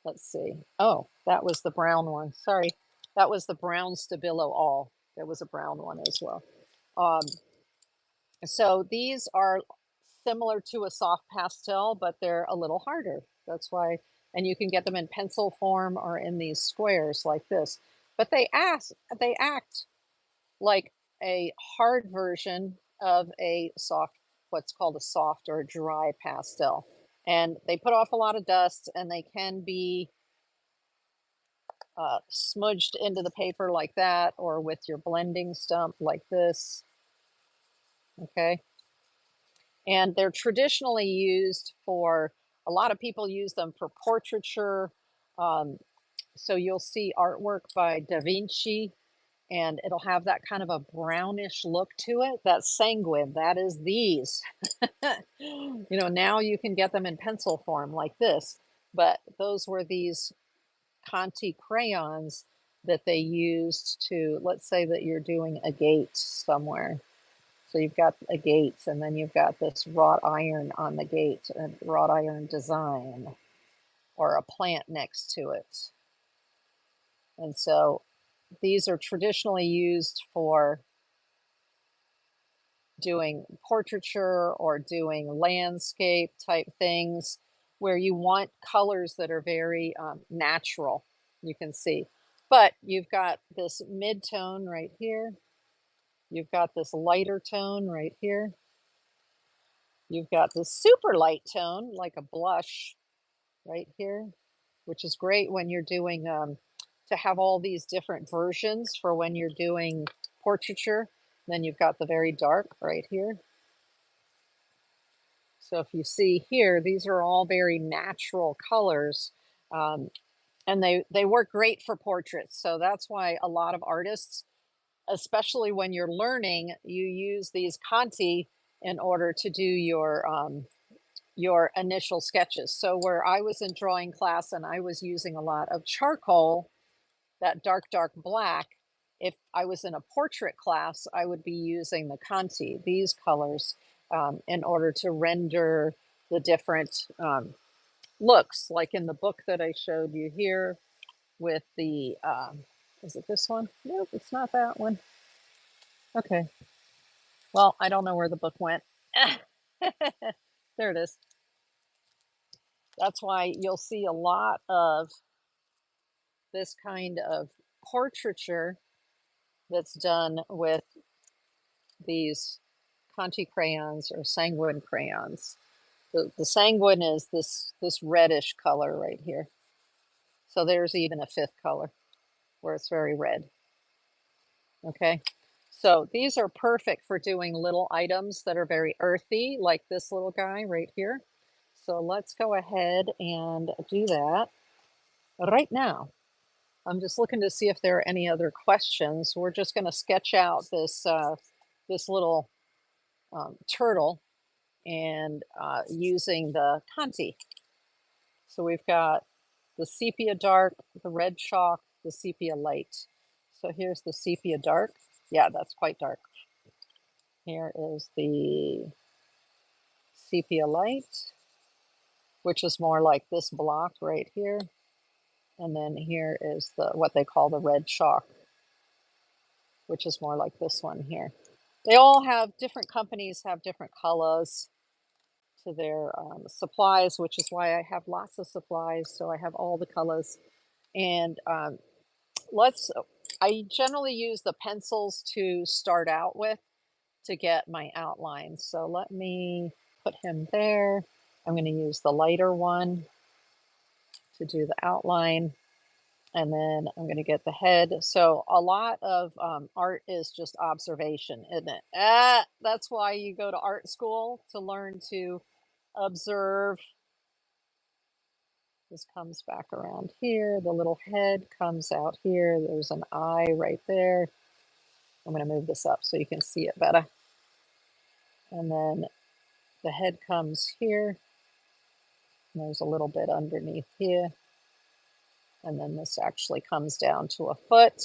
let's see. Oh, that was the brown one. Sorry. That was the brown Stabilo All. There was a brown one as well. Um, so these are similar to a soft pastel, but they're a little harder. That's why, and you can get them in pencil form or in these squares like this. But they act like a hard version of a soft, what's called a soft or a dry pastel. And they put off a lot of dust, and they can be smudged into the paper like that, or with your blending stump like this. Okay. And they're traditionally used for, a lot of people use them for portraiture. Um, so you'll see artwork by Da Vinci, and it'll have that kind of a brownish look to it. That's sanguine. That is these. Now you can get them in pencil form like this, but those were these Conte crayons that they used to, let's say that you're doing a gate somewhere. So you've got a gate, and then you've got this wrought iron on the gate, a wrought iron design, or a plant next to it. And so these are traditionally used for doing portraiture or doing landscape type things where you want colors that are very natural, you can see. But you've got this mid-tone right here. You've got this lighter tone right here. You've got this super light tone, like a blush right here, which is great when you're doing, to have all these different versions for when you're doing portraiture. Then you've got the very dark right here. So if you see here, these are all very natural colors, and they work great for portraits. So that's why a lot of artists, especially when you're learning, you use these Conte in order to do your initial sketches. So where I was in drawing class and I was using a lot of charcoal, that dark, dark black, if I was in a portrait class, I would be using the Conte, these colors, in order to render the different looks, like in the book that I showed you here with the, is it this one? Nope, it's not that one. Okay. Well, I don't know where the book went. There it is. That's why you'll see a lot of this kind of portraiture that's done with these Conte crayons or sanguine crayons. The sanguine is this reddish color right here. So there's even a fifth color where it's very red. Okay. So these are perfect for doing little items that are very earthy, like this little guy right here. So let's go ahead and do that right now. I'm just looking to see if there are any other questions. We're just going to sketch out this little turtle and using the Conte. So we've got the sepia dark, the red chalk, the sepia light. So here's the sepia dark. Yeah, that's quite dark. Here is the sepia light, which is more like this block right here. And then here is the what they call the red chalk, which is more like this one here. They all have different companies have different colors to their supplies, which is why I have lots of supplies. So I have all the colors. And I generally use the pencils to start out with to get my outlines. So let me put him there. I'm going to use the lighter one to do the outline. And then I'm going to get the head. So a lot of art is just observation, isn't it? That's why you go to art school, to learn to observe. This comes back around here. The little head comes out here. There's an eye right there. I'm going to move this up so you can see it better. And then the head comes here. And there's a little bit underneath here. And then this actually comes down to a foot.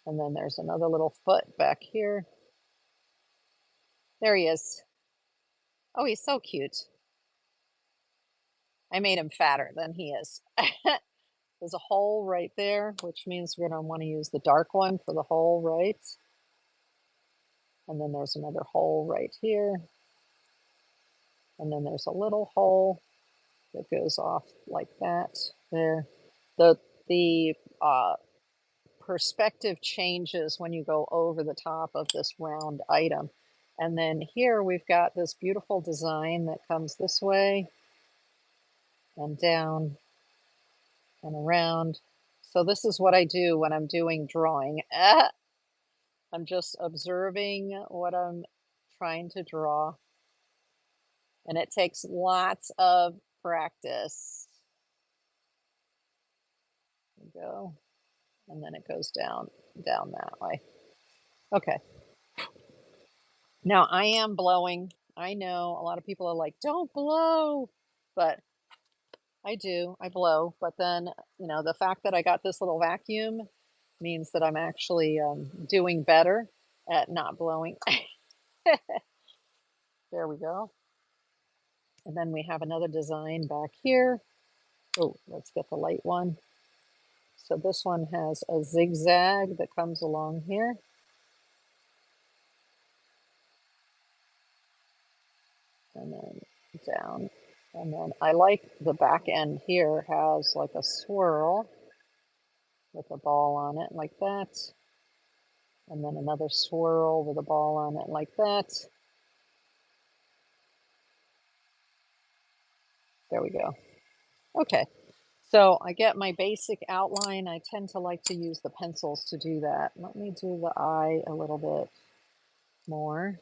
And then there's another little foot back here. There he is. Oh, he's so cute. I made him fatter than he is. There's a hole right there, which means we're going to want to use the dark one for the hole, right? And then there's another hole right here. And then there's a little hole that goes off like that there. The perspective changes when you go over the top of this round item. And then here we've got this beautiful design that comes this way and down and around. So this is what I do when I'm doing drawing. I'm just observing what I'm trying to draw. And it takes lots of practice. There we go. And then it goes down that way. Okay. Now I am blowing. I know a lot of people are like, don't blow, but I do. I blow. But then, you know, the fact that I got this little vacuum means that I'm actually doing better at not blowing. There we go. And then we have another design back here. Oh, let's get the light one. So this one has a zigzag that comes along here. And then down. And then I like the back end here has like a swirl with a ball on it like that. And then another swirl with a ball on it like that. There we go. Okay, so I get my basic outline. I tend to like to use the pencils to do that. Let me do the eye a little bit more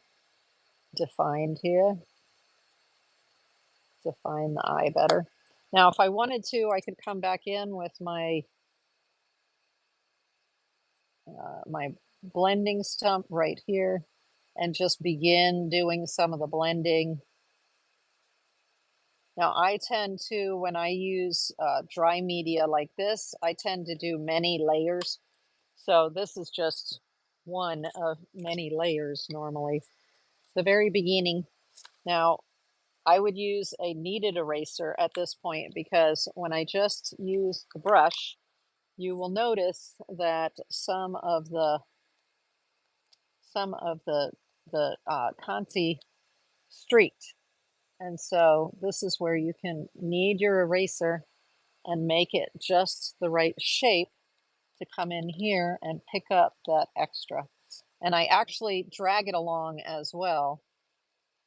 defined here. Define the eye better. Now, if I wanted to, I could come back in with my my blending stump right here and just begin doing some of the blending. Now, I tend to, when I use dry media like this, I tend to do many layers. So this is just one of many layers normally. The very beginning. Now, I would use a kneaded eraser at this point because when I just use the brush, you will notice that some of the some of the Conte streaked. And so this is where you can knead your eraser and make it just the right shape to come in here and pick up that extra. And I actually drag it along as well,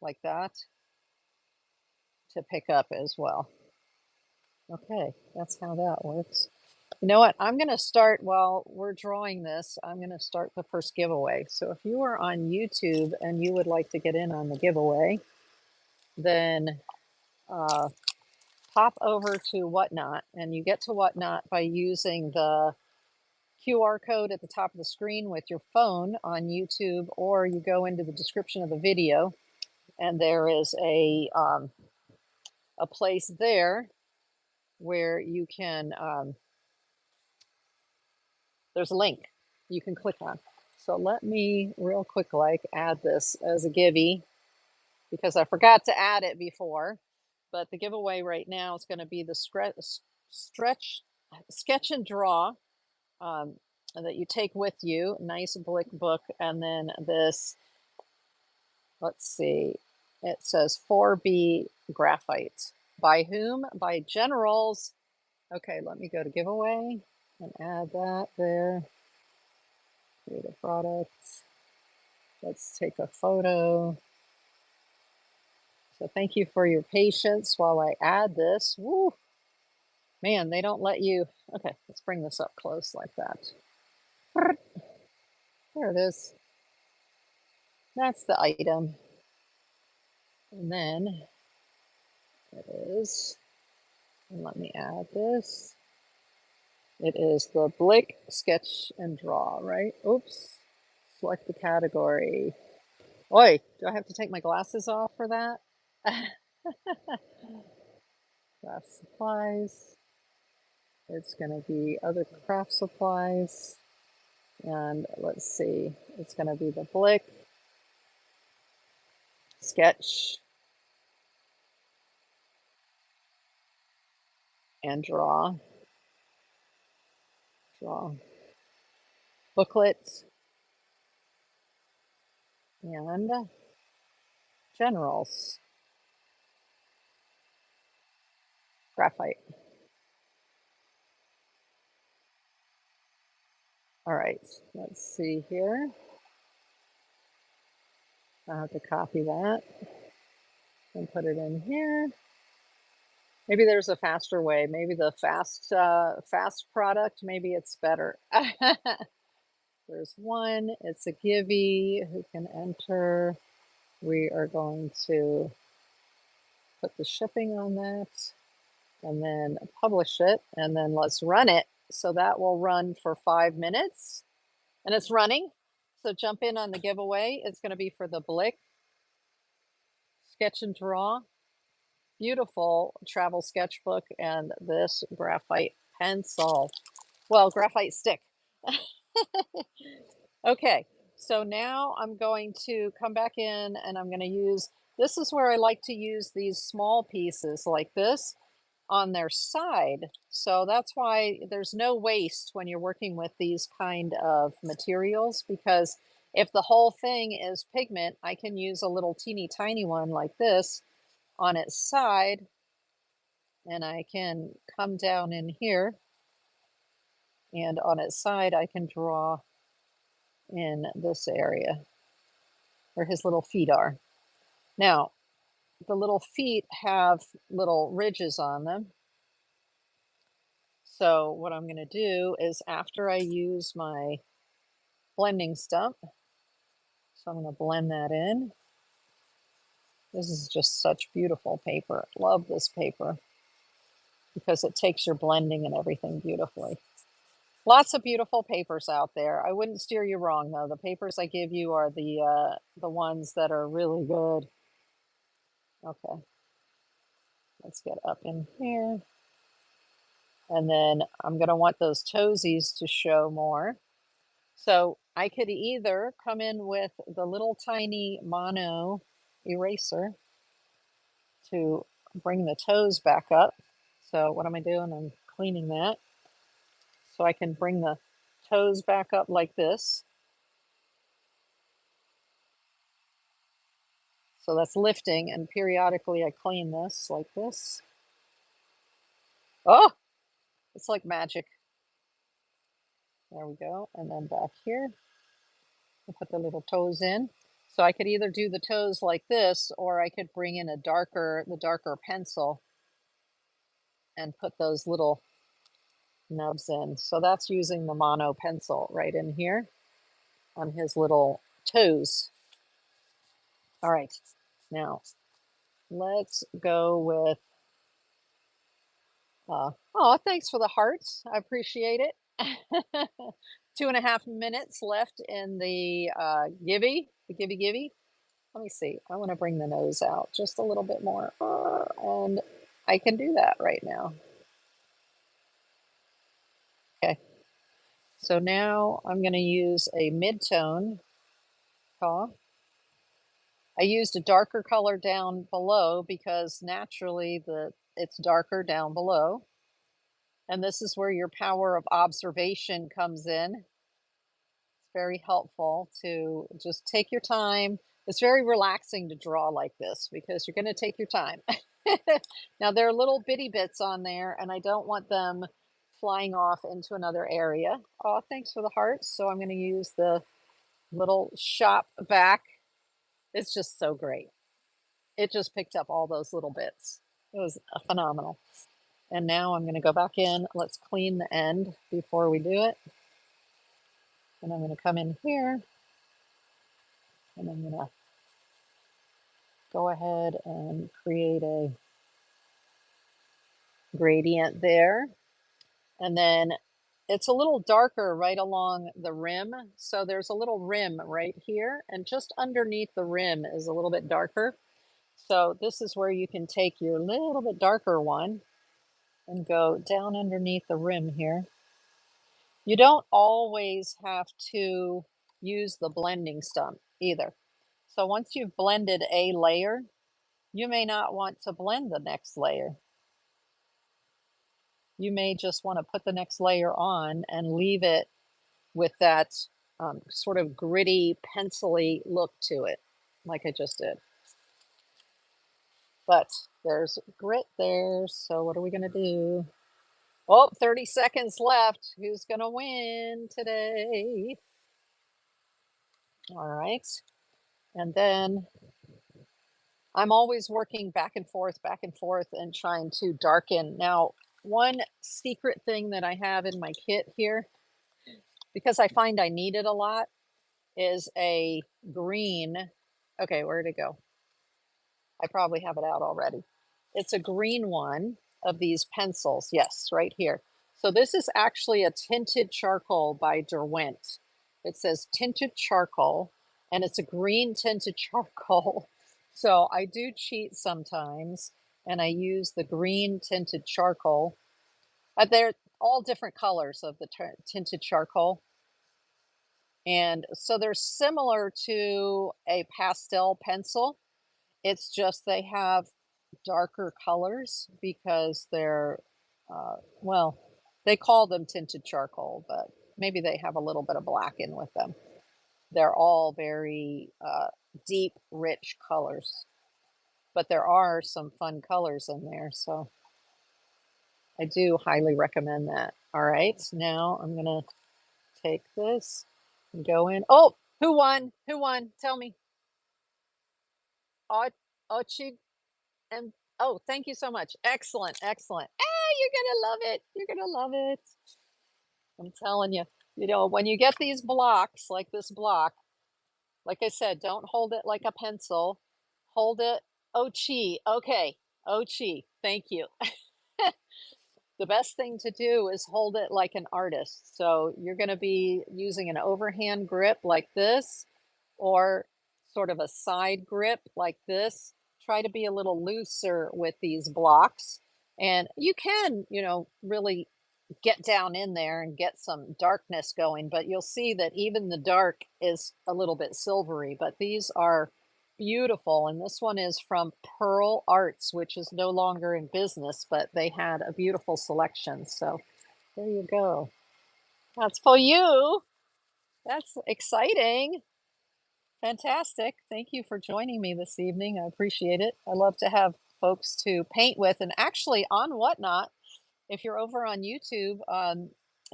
like that, to pick up as well. Okay, that's how that works. You know what? I'm going to start while we're drawing this. I'm going to start the first giveaway. So if you are on YouTube and you would like to get in on the giveaway, then pop over to Whatnot, and you get to Whatnot by using the QR code at the top of the screen with your phone on YouTube, or you go into the description of the video, and there is a place there where you can, there's a link you can click on. So let me real quick add this as a givey, because I forgot to add it before. But the giveaway right now is going to be the sketch and draw that you take with you. Nice blick book. And then this, let's see, it says 4B graphite. By whom? By Generals. Okay, let me go to giveaway and add that there. Create a product. Let's take a photo. So thank you for your patience while I add this. Woo! Man, they don't let you. Okay, let's bring this up close like that. There it is. That's the item. And then it is, and let me add this. It is the Blick Sketch and Draw, right? Oops. Select the category. Oi, do I have to take my glasses off for that? Craft supplies. It's going to be other craft supplies. And let's see, it's going to be the Blick Sketch and Draw. Booklet and Generals. Graphite. All right, let's see here. I'll have to copy that and put it in here. Maybe there's a faster way. Maybe the fast product, maybe it's better. There's one, it's a givey. Who can enter? We are going to put the shipping on that and then publish it, and then let's run it. So that will run for 5 minutes, and it's running. So jump in on the giveaway. It's going to be for the Blick Sketch and Draw. Beautiful travel sketchbook and this graphite pencil. Well, graphite stick. Okay, so now I'm going to come back in and I'm going to use, this is where I like to use these small pieces like this on their side. So that's why there's no waste when you're working with these kind of materials, because if the whole thing is pigment, I can use a little teeny tiny one like this on its side, and I can come down in here, and on its side I can draw in this area where his little feet are. Now, the little feet have little ridges on them. So what I'm going to do is, after I use my blending stump, so I'm going to blend that in. This is just such beautiful paper. Love this paper because it takes your blending and everything beautifully. Lots of beautiful papers out there. I wouldn't steer you wrong, though. The papers I give you are the ones that are really good. Okay, let's get up in here. And then I'm going to want those toesies to show more. So I could either come in with the little tiny mono eraser to bring the toes back up. So what am I doing? I'm cleaning that. So I can bring the toes back up like this. So that's lifting, and periodically I clean this like this. Oh, it's like magic. There we go. And then back here, I put the little toes in. So I could either do the toes like this, or I could bring in the darker pencil and put those little nubs in. So that's using the mono pencil right in here on his little toes. All right, now let's go with, oh, thanks for the hearts. I appreciate it. 2.5 minutes left in the gibby. Let me see. I want to bring the nose out just a little bit more. And I can do that right now. Okay. So now I'm going to use a mid-tone. I used a darker color down below because naturally it's darker down below. And this is where your power of observation comes in. It's very helpful to just take your time. It's very relaxing to draw like this because you're going to take your time. Now there are little bitty bits on there and I don't want them flying off into another area. Oh, thanks for the hearts. So I'm going to use the little shop vac. It's just so great. It just picked up all those little bits. It was phenomenal. And now I'm going to go back in. Let's clean the end before we do it. And I'm going to come in here and I'm going to go ahead and create a gradient there. And then it's a little darker right along the rim. So there's a little rim right here. And just underneath the rim is a little bit darker. So this is where you can take your little bit darker one and go down underneath the rim here. You don't always have to use the blending stump either. So once you've blended a layer, you may not want to blend the next layer. You may just want to put the next layer on and leave it with that sort of gritty, pencil-y look to it, like I just did. But there's grit there, so what are we going to do? Oh, 30 seconds left. Who's going to win today? All right. And then I'm always working back and forth, and trying to darken. Now, one secret thing that I have in my kit here, because I find I need it a lot, is a green. Okay, where'd it go? I probably have it out already. It's a green one of these pencils. Yes, right here. So this is actually a tinted charcoal by Derwent. It says tinted charcoal, and it's a green tinted charcoal. So I do cheat sometimes, and I use the green tinted charcoal. They're all different colors of the tinted charcoal. And so they're similar to a pastel pencil. It's just they have darker colors because they're, well, they call them tinted charcoal, but maybe they have a little bit of black in with them. They're all very deep, rich colors, but there are some fun colors in there, so I do highly recommend that. All right, now I'm going to take this and go in. Oh, who won? Who won? Tell me. Ochi and oh, thank you so much. Excellent, excellent. You're gonna love it. You're gonna love it. I'm telling you. You know, when you get these blocks, like this block, like I said, don't hold it like a pencil. Hold it. Ochi. Okay. Ochi. Thank you. The best thing to do is hold it like an artist. So you're going to be using an overhand grip like this, or sort of a side grip like this. Try to be a little looser with these blocks. And you can, you know, really get down in there and get some darkness going, but you'll see that even the dark is a little bit silvery, but these are beautiful. And this one is from Pearl Arts, which is no longer in business, but they had a beautiful selection. So there you go. That's for you. That's exciting. Fantastic. Thank you for joining me this evening. I appreciate it. I love to have folks to paint with. And actually, on Whatnot, if you're over on YouTube,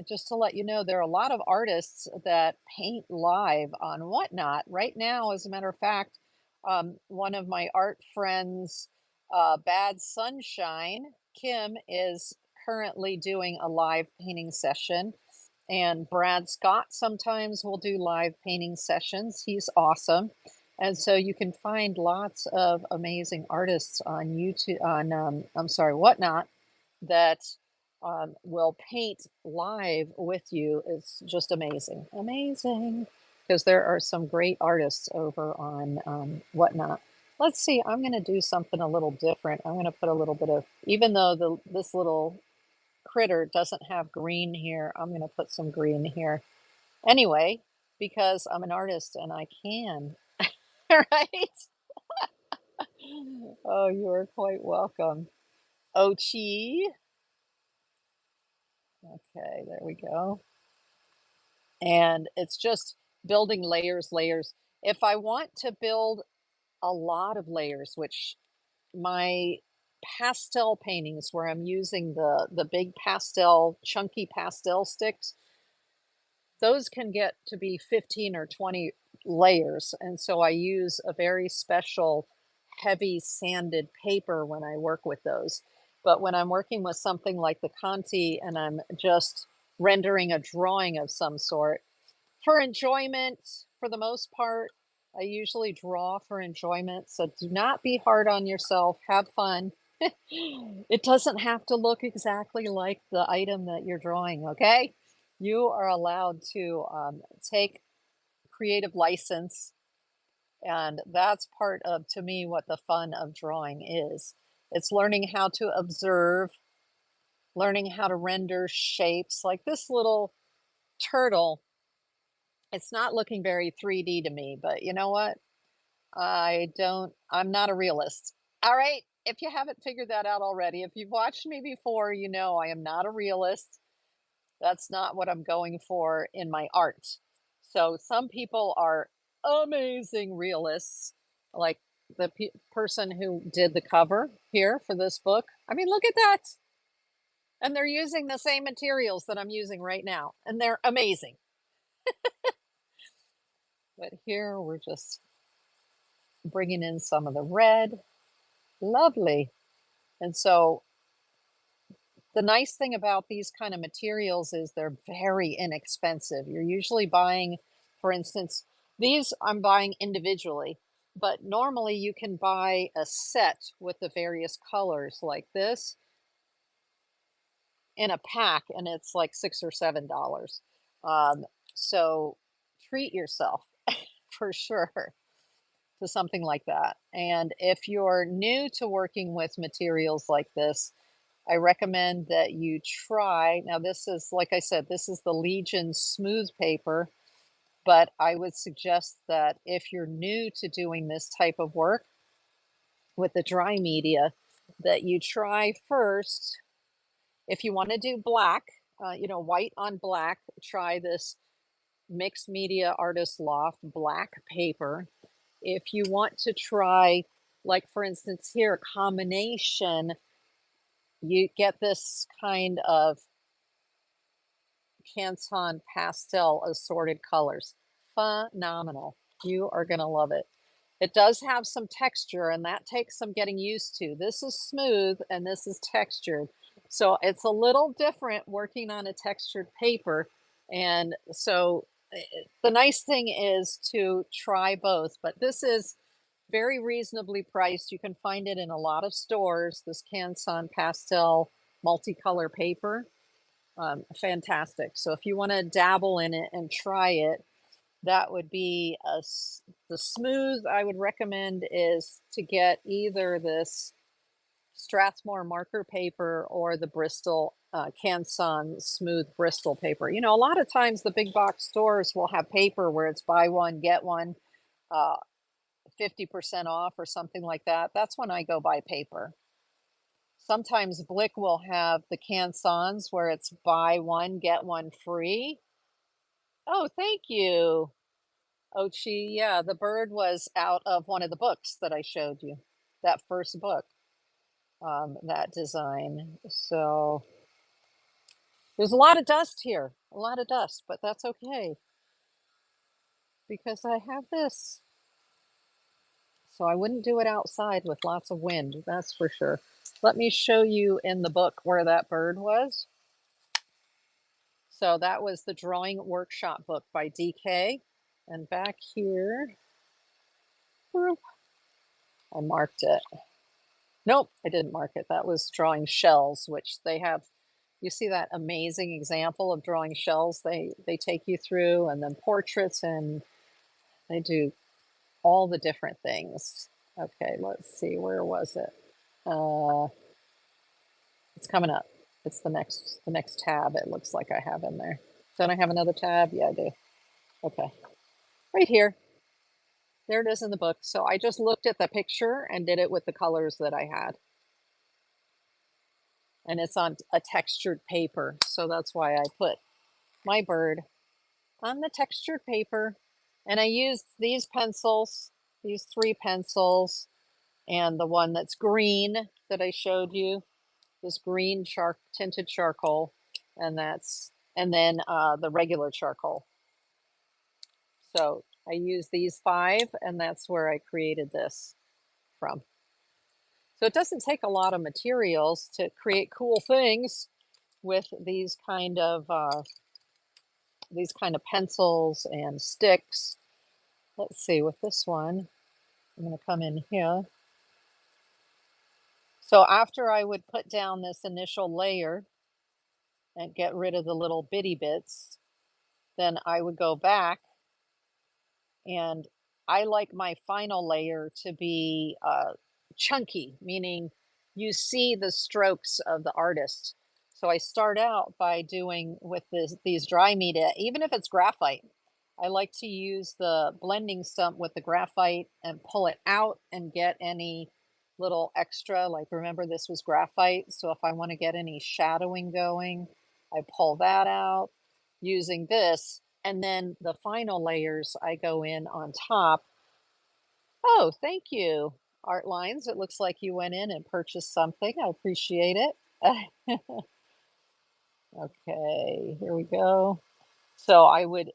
just to let you know, there are a lot of artists that paint live on Whatnot. Right now, as a matter of fact, one of my art friends, Bad Sunshine, Kim, is currently doing a live painting session. And Brad Scott sometimes will do live painting sessions. He's awesome. And so you can find lots of amazing artists on YouTube, I'm sorry, Whatnot, that will paint live with you. It's just amazing. Amazing. Because there are some great artists over on Whatnot. Let's see, I'm going to do something a little different. I'm going to put a little bit of, even though this little critter doesn't have green here, I'm going to put some green here. Anyway, because I'm an artist and I can, right? Oh, you are quite welcome. Ochi. Okay, there we go. And it's just building layers, layers. If I want to build a lot of layers, which my pastel paintings where I'm using the big pastel, chunky pastel sticks, those can get to be 15 or 20 layers. And so I use a very special heavy sanded paper when I work with those. But when I'm working with something like the Conte and I'm just rendering a drawing of some sort, for enjoyment, for the most part, I usually draw for enjoyment. So do not be hard on yourself. Have fun. It doesn't have to look exactly like the item that you're drawing, okay? You are allowed to take creative license, and that's part of, to me, what the fun of drawing is. It's learning how to observe, learning how to render shapes. Like this little turtle, it's not looking very 3D to me, but you know what? I'm not a realist. All right. If you haven't figured that out already, if you've watched me before, you know I am not a realist. That's not what I'm going for in my art. So some people are amazing realists, like the person who did the cover here for this book. I mean, look at that. And they're using the same materials that I'm using right now, and they're amazing. But here we're just bringing in some of the red. Lovely. And so the nice thing about these kind of materials is they're very inexpensive. You're usually buying, for instance, these I'm buying individually, but normally you can buy a set with the various colors like this in a pack, and it's like $6 or $7. Um, so treat yourself for sure to something like that. And if you're new to working with materials like this, I recommend that you try. Now, this is, like I said, this is the Legion smooth paper, but I would suggest that if you're new to doing this type of work with the dry media, that you try first. If you want to do black, white on black, try this mixed media artist loft black paper. If you want to try, like for instance, here, a combination, you get this kind of Canton pastel assorted colors. Phenomenal. You are going to love it. It does have some texture, and that takes some getting used to. This is smooth and this is textured. So it's a little different working on a textured paper. And so the nice thing is to try both, but this is very reasonably priced. You can find it in a lot of stores, this Canson pastel multicolor paper. Fantastic. So if you want to dabble in it and try it, that would be the smooth I would recommend is to get either this Strathmore marker paper or the Bristol Canson smooth Bristol paper. You know, a lot of times the big box stores will have paper where it's buy one, get one, uh, 50% off or something like that. That's when I go buy paper. Sometimes Blick will have the Cansons where it's buy one, get one free. Oh, thank you. Ochi, yeah, the bird was out of one of the books that I showed you. That first book, that design. So there's a lot of dust here, a lot of dust, but that's okay because I have this. So I wouldn't do it outside with lots of wind, that's for sure. Let me show you in the book where that bird was. So that was the drawing workshop book by DK. And back here, I marked it. Nope, I didn't mark it. That was drawing shells, which they have. You see that amazing example of drawing shells they take you through, and then portraits, and they do all the different things. Okay, let's see, where was it? It's coming up. It's the next tab. It looks like I have in there. Don't I have another tab? Yeah, I do. Okay, right here. There it is in the book. So I just looked at the picture and did it with the colors that I had. And it's on a textured paper. So that's why I put my bird on the textured paper. And I used these pencils, these 3 pencils, and the one that's green that I showed you, this green tinted charcoal, and then the regular charcoal. So I used these 5, and that's where I created this from. So it doesn't take a lot of materials to create cool things with these kind of pencils and sticks. Let's see, with this one, I'm going to come in here. So after I would put down this initial layer and get rid of the little bitty bits, then I would go back, and I like my final layer to be chunky, meaning you see the strokes of the artist. So I start out by doing with these dry media, even if it's graphite. I like to use the blending stump with the graphite and pull it out and get any little extra, like remember this was graphite, so if I want to get any shadowing going, I pull that out using this, and then the final layers I go in on top. Oh, thank you, Art Lines. It looks like you went in and purchased something. I appreciate it. Okay, here we go. So I would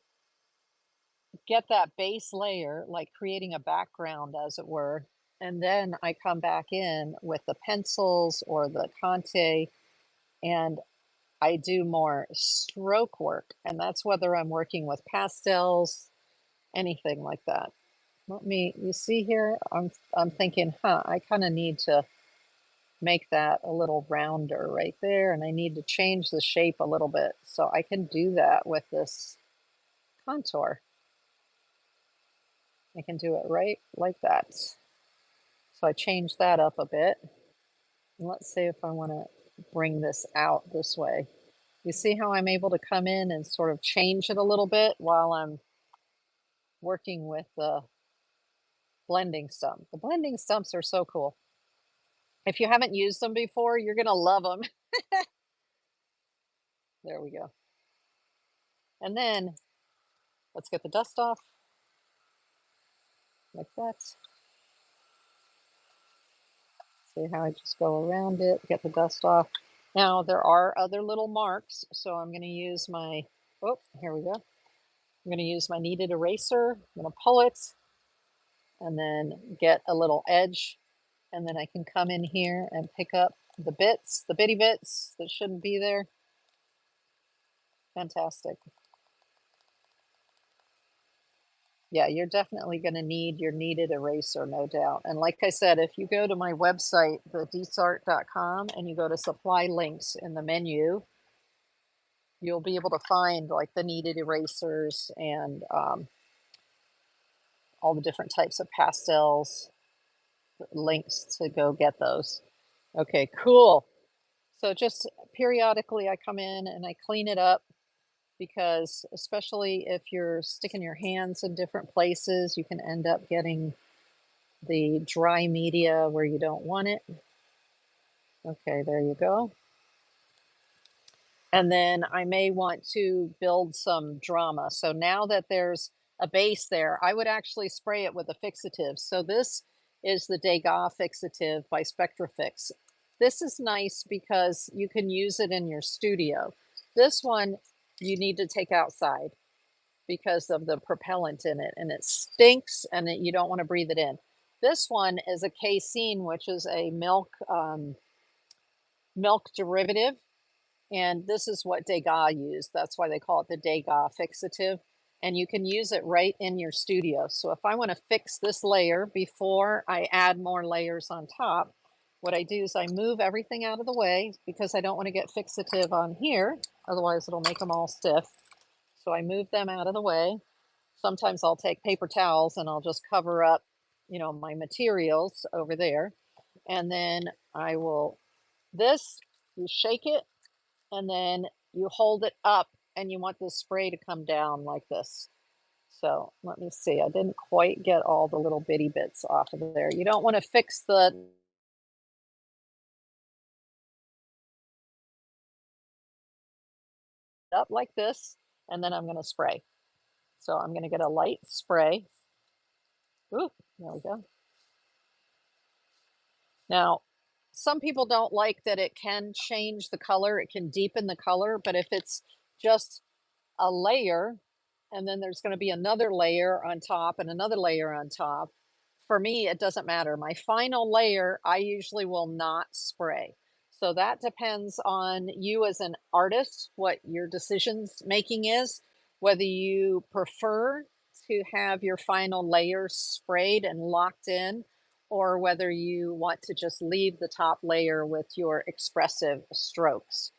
get that base layer, like creating a background, as it were. And then I come back in with the pencils or the Conte, and I do more stroke work. And that's whether I'm working with pastels, anything like that. You see here, I'm thinking, I kind of need to make that a little rounder right there, and I need to change the shape a little bit. So I can do that with this contour. I can do it right like that. So I change that up a bit. And let's see if I want to bring this out this way. You see how I'm able to come in and sort of change it a little bit while I'm working with the blending stump. The blending stumps are so cool. If you haven't used them before, you're going to love them. There we go. And then let's get the dust off like that. See how I just go around it, get the dust off. Now there are other little marks, so I'm going to use my, oh, here we go. I'm going to use my kneaded eraser. I'm going to pull it and then get a little edge, and then I can come in here and pick up the bits, the bitty bits that shouldn't be there. Fantastic. Yeah, you're definitely going to need your kneaded eraser, no doubt. And like I said, if you go to my website, thedietsart.com, and you go to supply links in the menu, you'll be able to find like the kneaded erasers and all the different types of pastels, links to go get those. Okay, cool. So just periodically I come in and I clean it up, because especially if you're sticking your hands in different places, you can end up getting the dry media where you don't want it. Okay, there you go. And then I may want to build some drama. So now that there's a base there, I would actually spray it with a fixative. So this is the Degas fixative by Spectrafix. This is nice because you can use it in your studio. This one you need to take outside because of the propellant in it, and it stinks, and you don't want to breathe it in. This one is a casein, which is a milk derivative, and this is what Degas used. That's why they call it the Degas fixative. And you can use it right in your studio. So if I want to fix this layer before I add more layers on top, what I do is I move everything out of the way because I don't want to get fixative on here. Otherwise it'll make them all stiff. So I move them out of the way. Sometimes I'll take paper towels and I'll just cover up, my materials over there. And then I will, this, you shake it, and then you hold it up, and you want the spray to come down like this. So let me see. I didn't quite get all the little bitty bits off of there. You don't want to fix the up like this, and then I'm going to spray. So I'm going to get a light spray. Ooh, there we go. Now, some people don't like that it can change the color. It can deepen the color, but if it's just a layer, and then there's going to be another layer on top and another layer on top. For me, it doesn't matter. My final layer, I usually will not spray. So that depends on you as an artist, what your decisions making is, whether you prefer to have your final layer sprayed and locked in, or whether you want to just leave the top layer with your expressive strokes.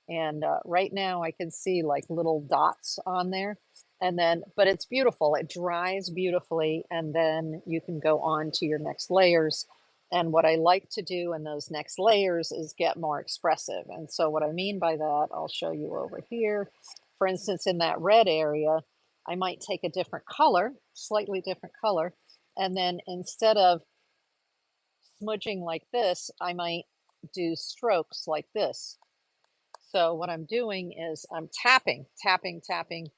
And right now I can see like little dots on there. And then, but it's beautiful. It dries beautifully. And then you can go on to your next layers. And what I like to do in those next layers is get more expressive. And so what I mean by that, I'll show you over here. For instance, in that red area, I might take a different color, slightly different color. And then instead of smudging like this, I might do strokes like this. So what I'm doing is I'm tapping, tapping, tapping,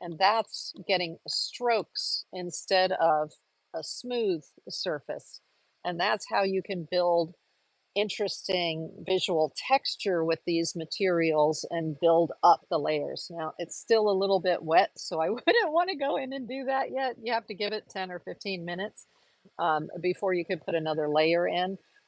and that's getting strokes instead of a smooth surface. And that's how you can build interesting visual texture with these materials and build up the layers. Now, it's still a little bit wet, so I wouldn't want to go in and do that yet. You have to give it 10 or 15 minutes before you can put another layer in.